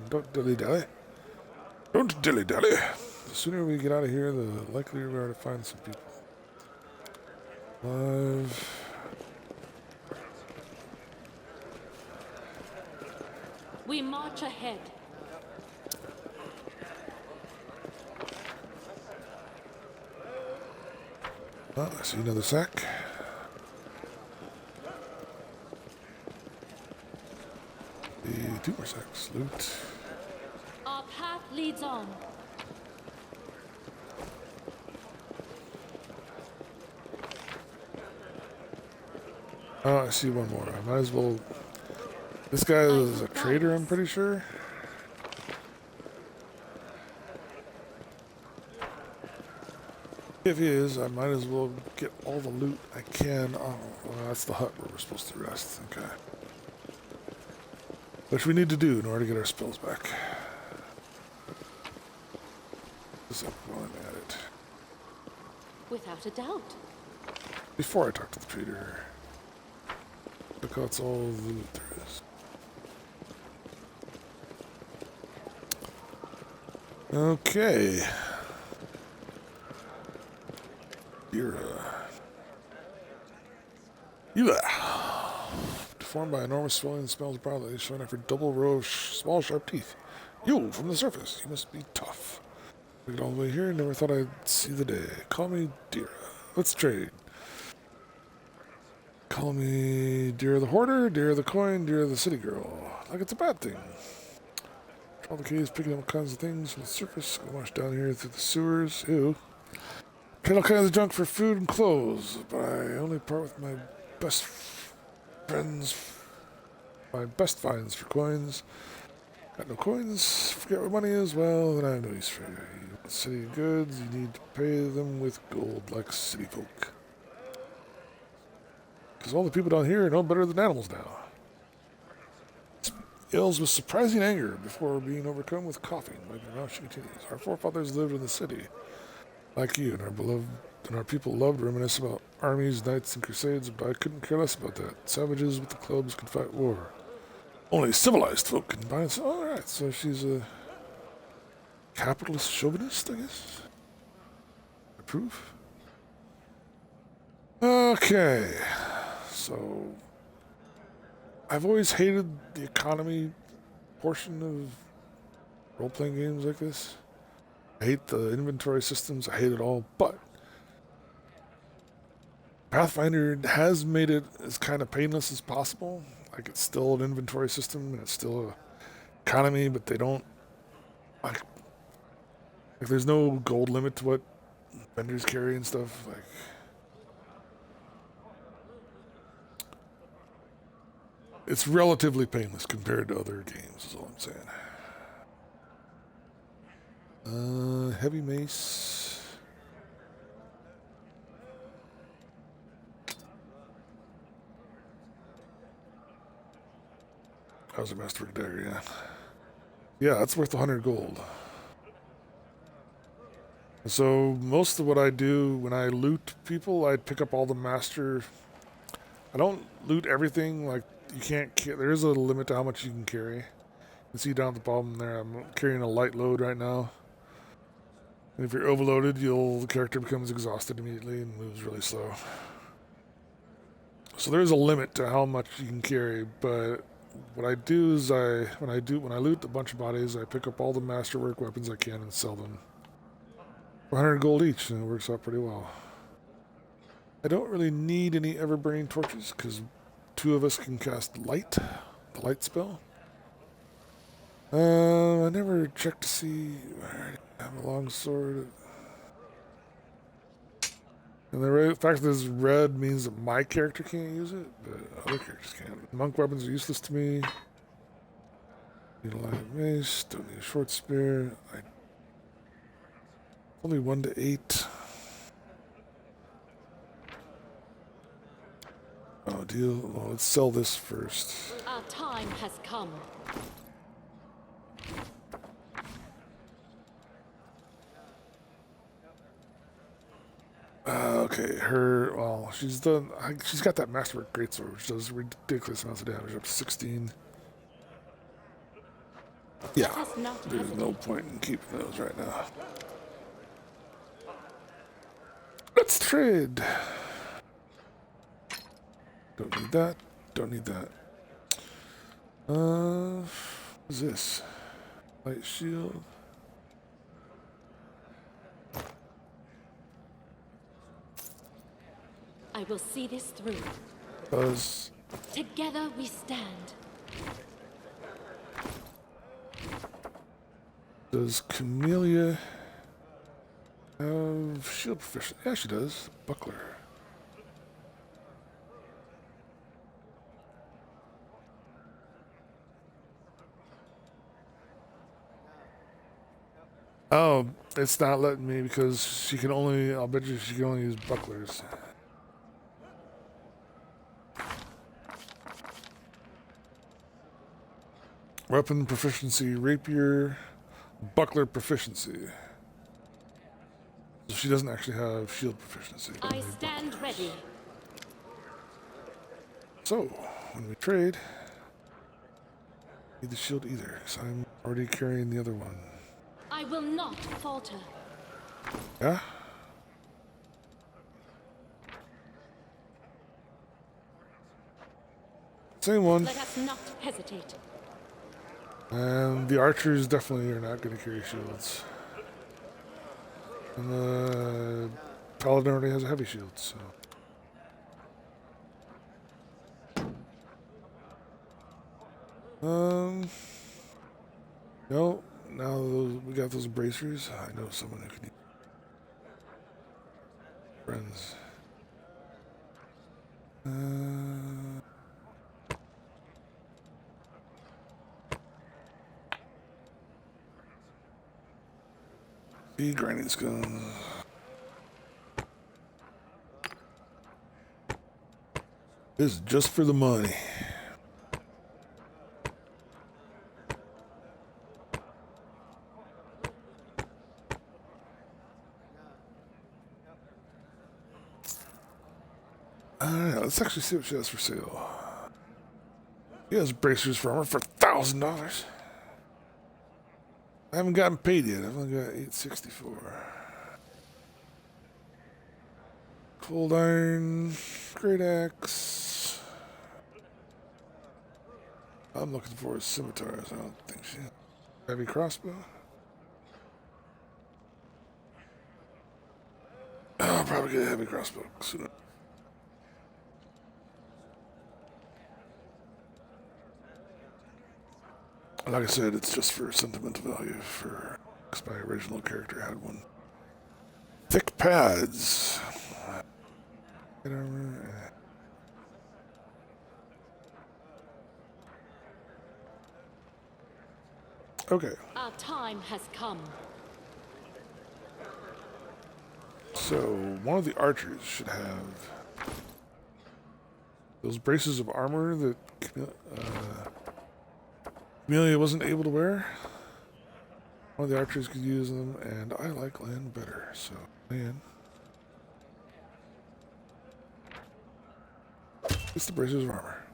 Don't dilly-dally. Don't dilly-dally. The sooner we get out of here, the likelier we are to find some people. Live. We march ahead. Oh, I see another sack. Two more sacks. Loot. Our path leads on. Oh, I see one more. I might as well... This guy is a trader, I'm pretty sure. If he is, I might as well get all the loot I can. Oh, well, that's the hut where we're supposed to rest. Okay. Which we need to do in order to get our spells back. This up while I'm at it. Without a doubt. Before I talk to the trader. Look, that's all the loot there is. Okay. Deformed by enormous swelling and smells broadly, showing after double row of small sharp teeth. You, from the surface, you must be tough. Look all the way here, never thought I'd see the day. Call me Dira. Let's trade. Call me Dira the Hoarder, Dira the Coin, Dira the City Girl. Like it's a bad thing. All the caves, picking up all kinds of things from the surface. Go wash down here through the sewers. Ew. Trade all kinds of junk for food and clothes, but I only part with my best friends, my best finds for coins. Got no coins, forget where money is, well, then I have no use for you. You want city goods, you need to pay them with gold like city folk. Because all the people down here are no better than animals now. Yells with surprising anger before being overcome with coughing. Like now she continues. Our forefathers lived in the city, like you, and our people loved to reminisce about armies, knights, and crusades, but I couldn't care less about that. Savages with the clubs could fight war. Only civilized folk can buy it. Alright, so she's a capitalist chauvinist, I guess? Approve? Okay. So, I've always hated the economy portion of role-playing games like this. I hate the inventory systems, I hate it all, but Pathfinder has made it as kind of painless as possible. Like, it's still an inventory system, and it's still a economy, but they don't, like there's no gold limit to what vendors carry and stuff, like... It's relatively painless compared to other games, is all I'm saying. Heavy mace. That was a masterwork dagger, yeah. Yeah, that's worth 100 gold. So most of what I do when I loot people, I pick up all the master. I don't loot everything, like you can't, there is a limit to how much you can carry. You can see down at the bottom there, I'm carrying a light load right now. And if you're overloaded, the character becomes exhausted immediately and moves really slow. So there's a limit to how much you can carry, but what I do is when I loot a bunch of bodies, I pick up all the masterwork weapons I can and sell them for 100 gold each, and it works out pretty well. I don't really need any ever-burning torches because 2 of us can cast light, the light spell. I never checked to see. I have a long sword. And the fact that it's red means that my character can't use it, but other characters can. Monk weapons are useless to me. Need a light mace, don't need a short spear. Only 1 to 8. Oh, deal. Well, let's sell this first. Our time has come. Okay, she's got that masterwork greatsword, which does ridiculous amounts of damage, up to 16. Yeah, there's no point in keeping those right now. Let's trade. Don't need that. Don't need that. What's this? Light shield. I will see this through. Together we stand. Does Camellia have shield proficiency? Yeah, she does. Buckler. Oh, it's not letting me because she can only, I'll bet you she can only use bucklers. Weapon proficiency, rapier, buckler proficiency. So she doesn't actually have shield proficiency. I stand ready. So, when we trade, need the shield either, because I'm already carrying the other one. I will not falter. Yeah? Same one. Let us not hesitate. And the archers definitely are not going to carry shields. And the paladin already has a heavy shield, so. No, now we got those bracers. I know someone who can use friends. Speed grinding skills. This is just for the money. Let's actually see what she has for sale. She has bracers for armor for $1,000. I haven't gotten paid yet. I've only got $864. Cold iron, great axe. I'm looking for scimitars. I don't think she has. Heavy crossbow. I'll probably get a heavy crossbow sooner. Like I said, it's just for sentimental value. Because my original character had one. Thick pads. Okay. Our time has come. So one of the archers should have those braces of armor that Amelia wasn't able to wear. One of the archers could use them, and I like land better, so land. It's the braces of armor.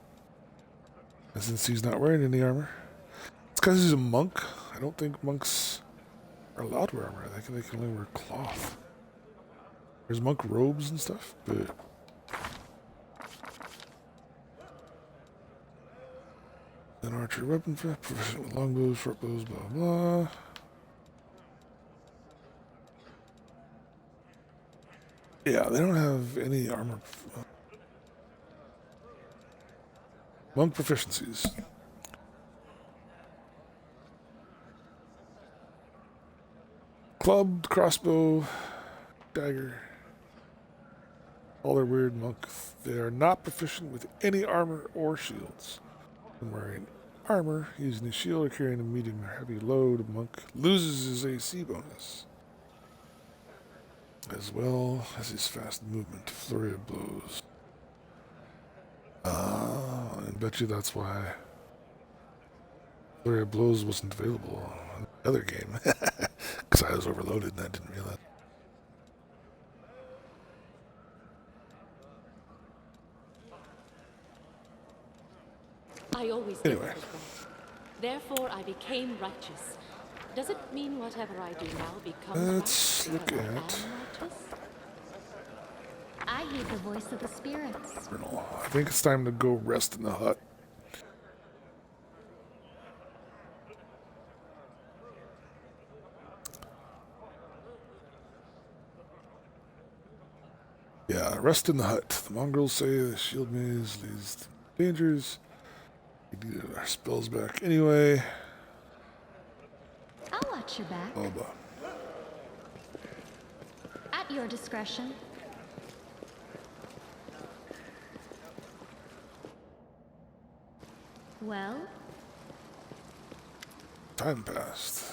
And since he's not wearing any armor, it's because he's a monk. I don't think monks are allowed to wear armor. I think they can only wear cloth. There's monk robes and stuff, but An archer weapon, proficient with longbows, short bows, blah, blah. Yeah, they don't have any armor. Monk proficiencies. Club, crossbow, dagger. All their weird monk. They are not proficient with any armor or shields. When wearing armor, using a shield or carrying a medium or heavy load, a monk loses his AC bonus, as well as his fast movement, flurry of blows. I bet you that's why flurry of blows wasn't available in the other game, because I was overloaded and I didn't realize. I always did what was right. Therefore, I became righteous. Does it mean whatever I do now becomes Let's right look because I am at. righteous? I hear the voice of the spirits. I think it's time to go rest in the hut. Yeah, rest in the hut. The mongrels say the shield maze leads to dangers. We need our spells back anyway. I'll watch your back. Blah, blah. At your discretion. Well? Time passed.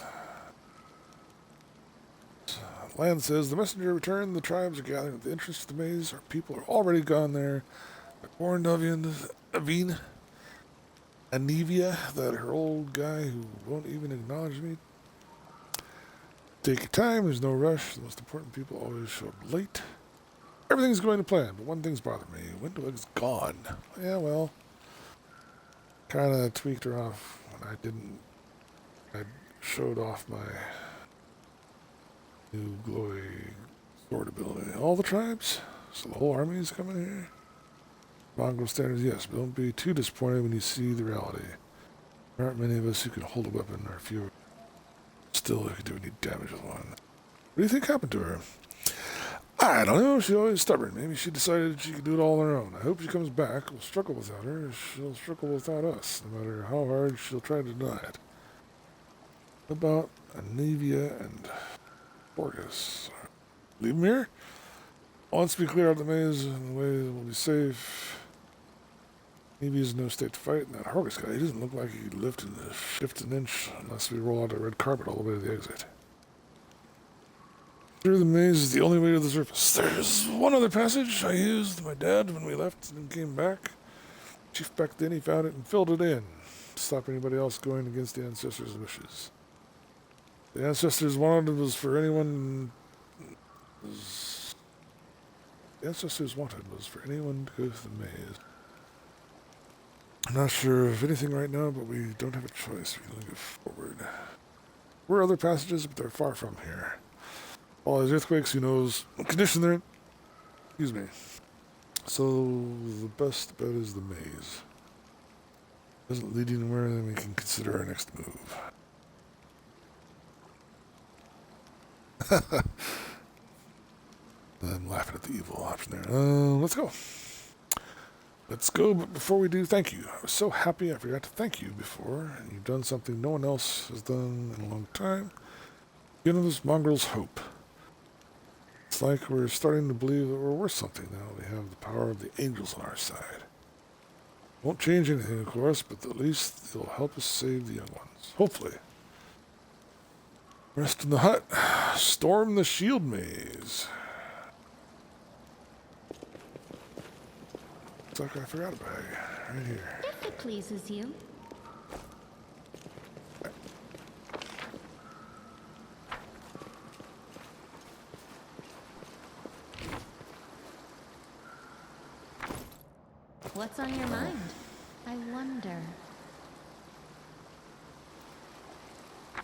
Land says the messenger returned. The tribes are gathering at the entrance to the maze. Our people are already gone there. I warned Avine, Anivia, that her old guy who won't even acknowledge me. Take your time. There's no rush. The most important people always show up late. Everything's going to plan, but one thing's bothering me. Windwig's gone. Yeah, well, kind of tweaked her off when I showed off my new glowy sword ability. All the tribes? So the whole army is coming here? Mongol standards, yes, but don't be too disappointed when you see the reality. There aren't many of us who can hold a weapon, or fewer. Still, who can do any damage with one. What do you think happened to her? I don't know. She's always stubborn. Maybe she decided she could do it all on her own. I hope she comes back. We'll struggle without her. She'll struggle without us, no matter how hard she'll try to deny it. What about Anivia and Borgus? Leave them here? Once we clear out the maze and the way will be safe. Anivia's in no state to fight. And that Horgus guy, he doesn't look like he could lift and shift an inch unless we roll out a red carpet all the way to the exit. Through the maze is the only way to the surface. There's one other passage I used my dad when we left and came back. Chief back then he found it and filled it in to stop anybody else going against the ancestors' wishes. The ancestors wanted was for anyone to go through the maze. I'm not sure of anything right now, but we don't have a choice. We can go forward. There are other passages, but they're far from here. All these earthquakes, who knows what condition they're in? Excuse me. So the best bet is the maze. Doesn't lead anywhere, then we can consider our next move. I'm laughing at the evil option there. Let's go. Let's go, but before we do, thank you. I was so happy I forgot to thank you before, and you've done something no one else has done in a long time. Giving those mongrels hope. It's like we're starting to believe that we're worth something now. We have the power of the angels on our side. Won't change anything, of course, but at least it'll help us save the young ones. Hopefully. Rest in the hut. Storm the shield maze. Looks like I forgot a bag. Right here. If it pleases you. What's on your mind? I wonder.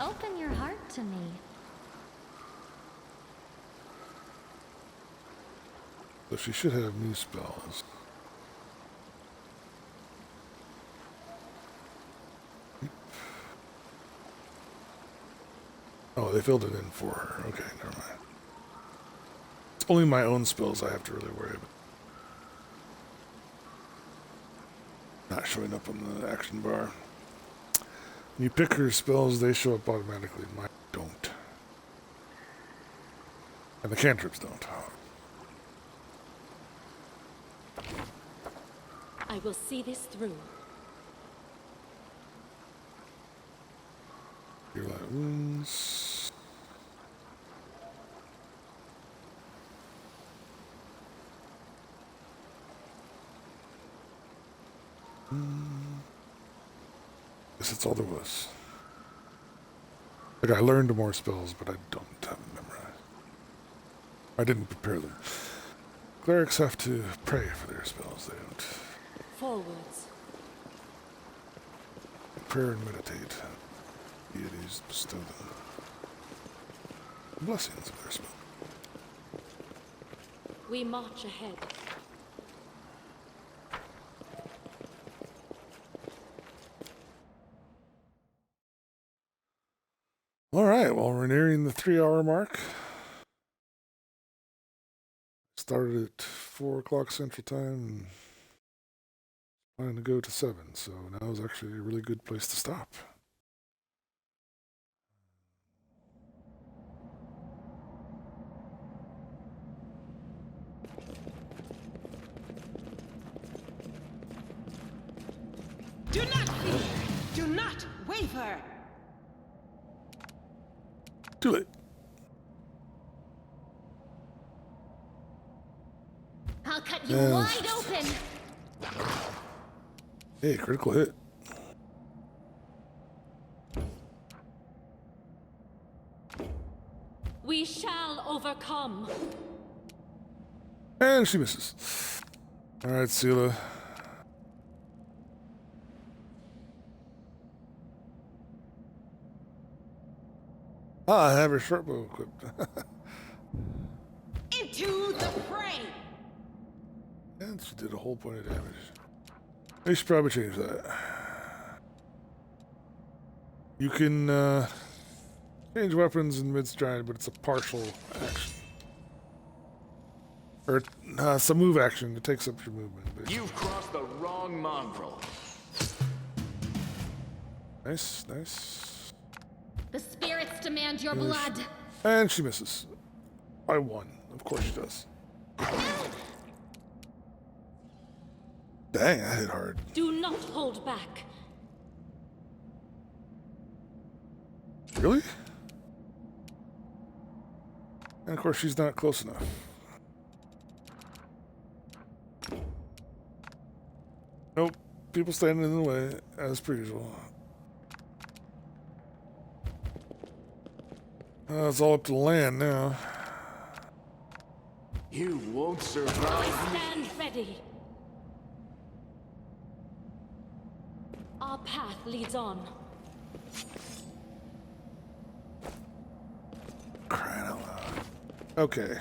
Open your heart to me. So she should have new spells. Oh, they filled it in for her. Okay, never mind. It's only my own spells I have to really worry about. Not showing up on the action bar. When you pick her spells, they show up automatically. Mine don't. And the cantrips don't. I will see this through. Your light wounds. Guess that's all there was. Like, I learned more spells, but I don't have them memorized. I didn't prepare them. Clerics have to pray for their spells. They don't. Forwards. Prayer and meditate. Deities bestow them blessings of their spell. We march ahead. All right, well, we're nearing the 3-hour mark. Started at 4 o'clock Central Time and planning to go to 7, so now is actually a really good place to stop. Do not fear! Do not waver! Too late. I'll cut you wide open. Hey, critical hit. We shall overcome. And she misses. All right, Sela. I have her short bow equipped. Into the fray! And she did a whole point of damage. I should probably change that. You can change weapons in mid-stride, but it's a partial action. Or it's a move action. It takes up your movement. Basically. You've crossed the wrong mongrel. Nice, nice. The spirits demand your blood. And she misses. I won. Of course she does. Dang, that hit hard. Do not hold back. Really? And of course she's not close enough. Nope. People standing in the way, as per usual. It's all up to the land now. You won't survive. Stand ready. Our path leads on. Crying out loud. Okay.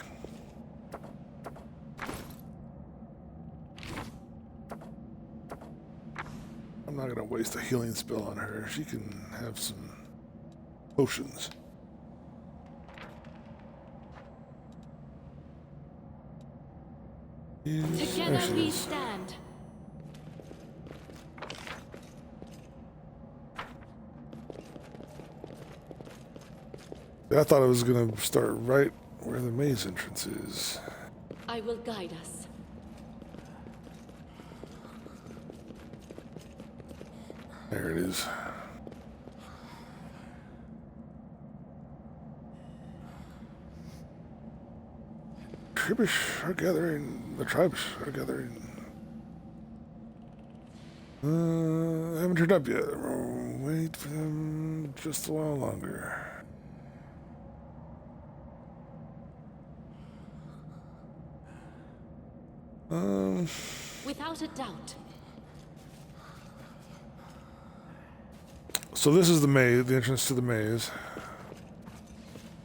I'm not gonna waste a healing spell on her. She can have some potions. Together we stand. I thought it was gonna start right where the maze entrance is. I will guide us. There it is. Tribes are gathering. The tribes are gathering. Haven't turned up yet. Wait for them just a while longer. Without a doubt. So this is the maze, the entrance to the maze.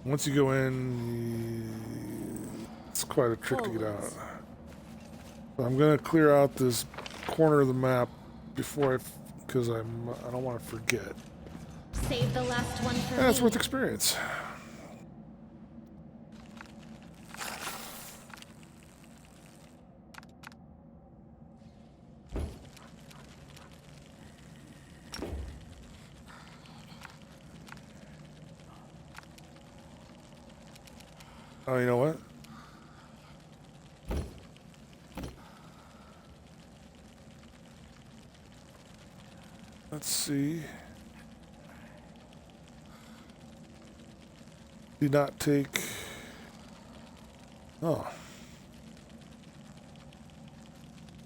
Once you go in, it's quite a trick to get out. So I'm gonna clear out this corner of the map before because I don't want to forget. Save the last one for That's me. worth experience. Oh, you know what? Let's see. Did not take... Oh.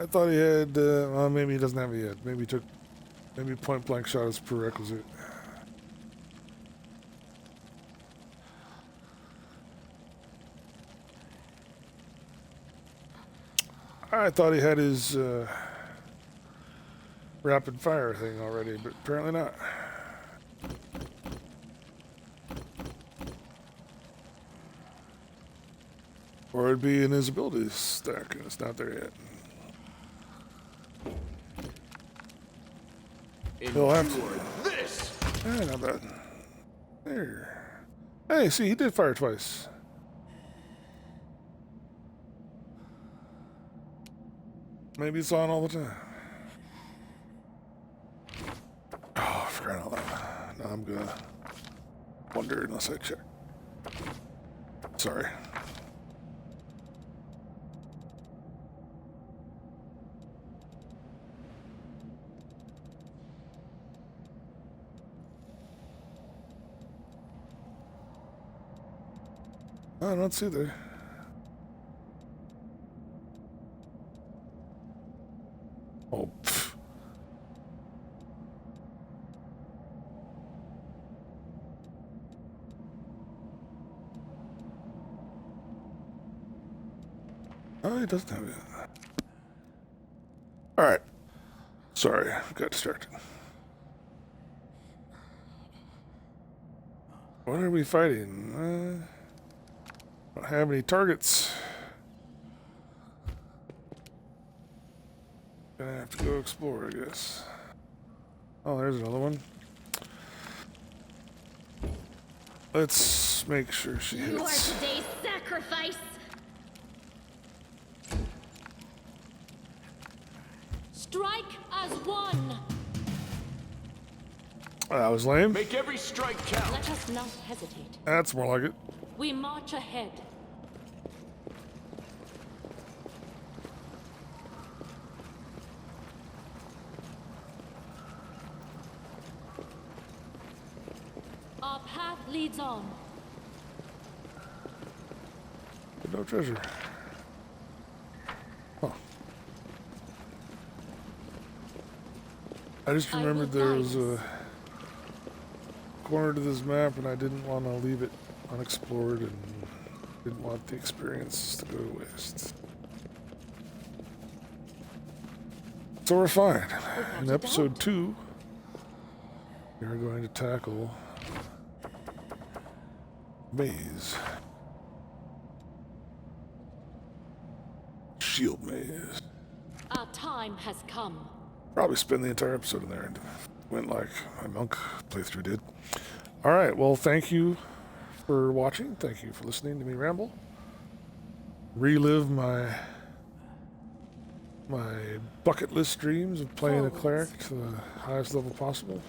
I thought he had... well, maybe he doesn't have it yet. Maybe he took... Maybe point blank shot is prerequisite. I thought he had his rapid fire thing already, but apparently not. Or it'd be in his abilities stack, and it's not there yet. He'll have to. This. Not bad. There. Hey, see, he did fire twice. Maybe it's on all the time. Oh, I forgot all that. Now I'm gonna wonder unless I check. Sorry. I don't see there. Oh, pff. Oh, he doesn't have it. All right. Sorry, I got distracted. What are we fighting? Don't have any targets. Gonna have to go explore, I guess. Oh, there's another one. Let's make sure she hits. You are today's sacrifice. Strike as one. That was lame. Make every strike count. Let us not hesitate. That's more like it. We march ahead. Our path leads on. But no treasure. Huh. I just remembered there was a corner to this map and I didn't want to leave it unexplored and didn't want the experience to go to waste. So we're fine. In episode 2, we are going to tackle maze. Shield maze. Our time has come. Probably spend the entire episode in there and went like my monk playthrough did. Alright, well thank you for watching. Thank you for listening to me ramble. Relive my bucket list dreams of playing a cleric to the highest level possible.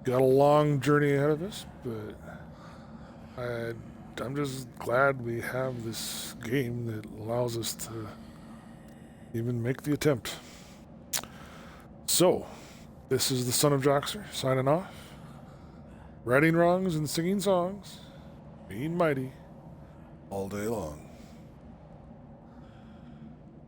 Got a long journey ahead of us, but I'm just glad we have this game that allows us to even make the attempt. So, this is the Son of Joxer signing off. Righting wrongs and singing songs, being mighty all day long.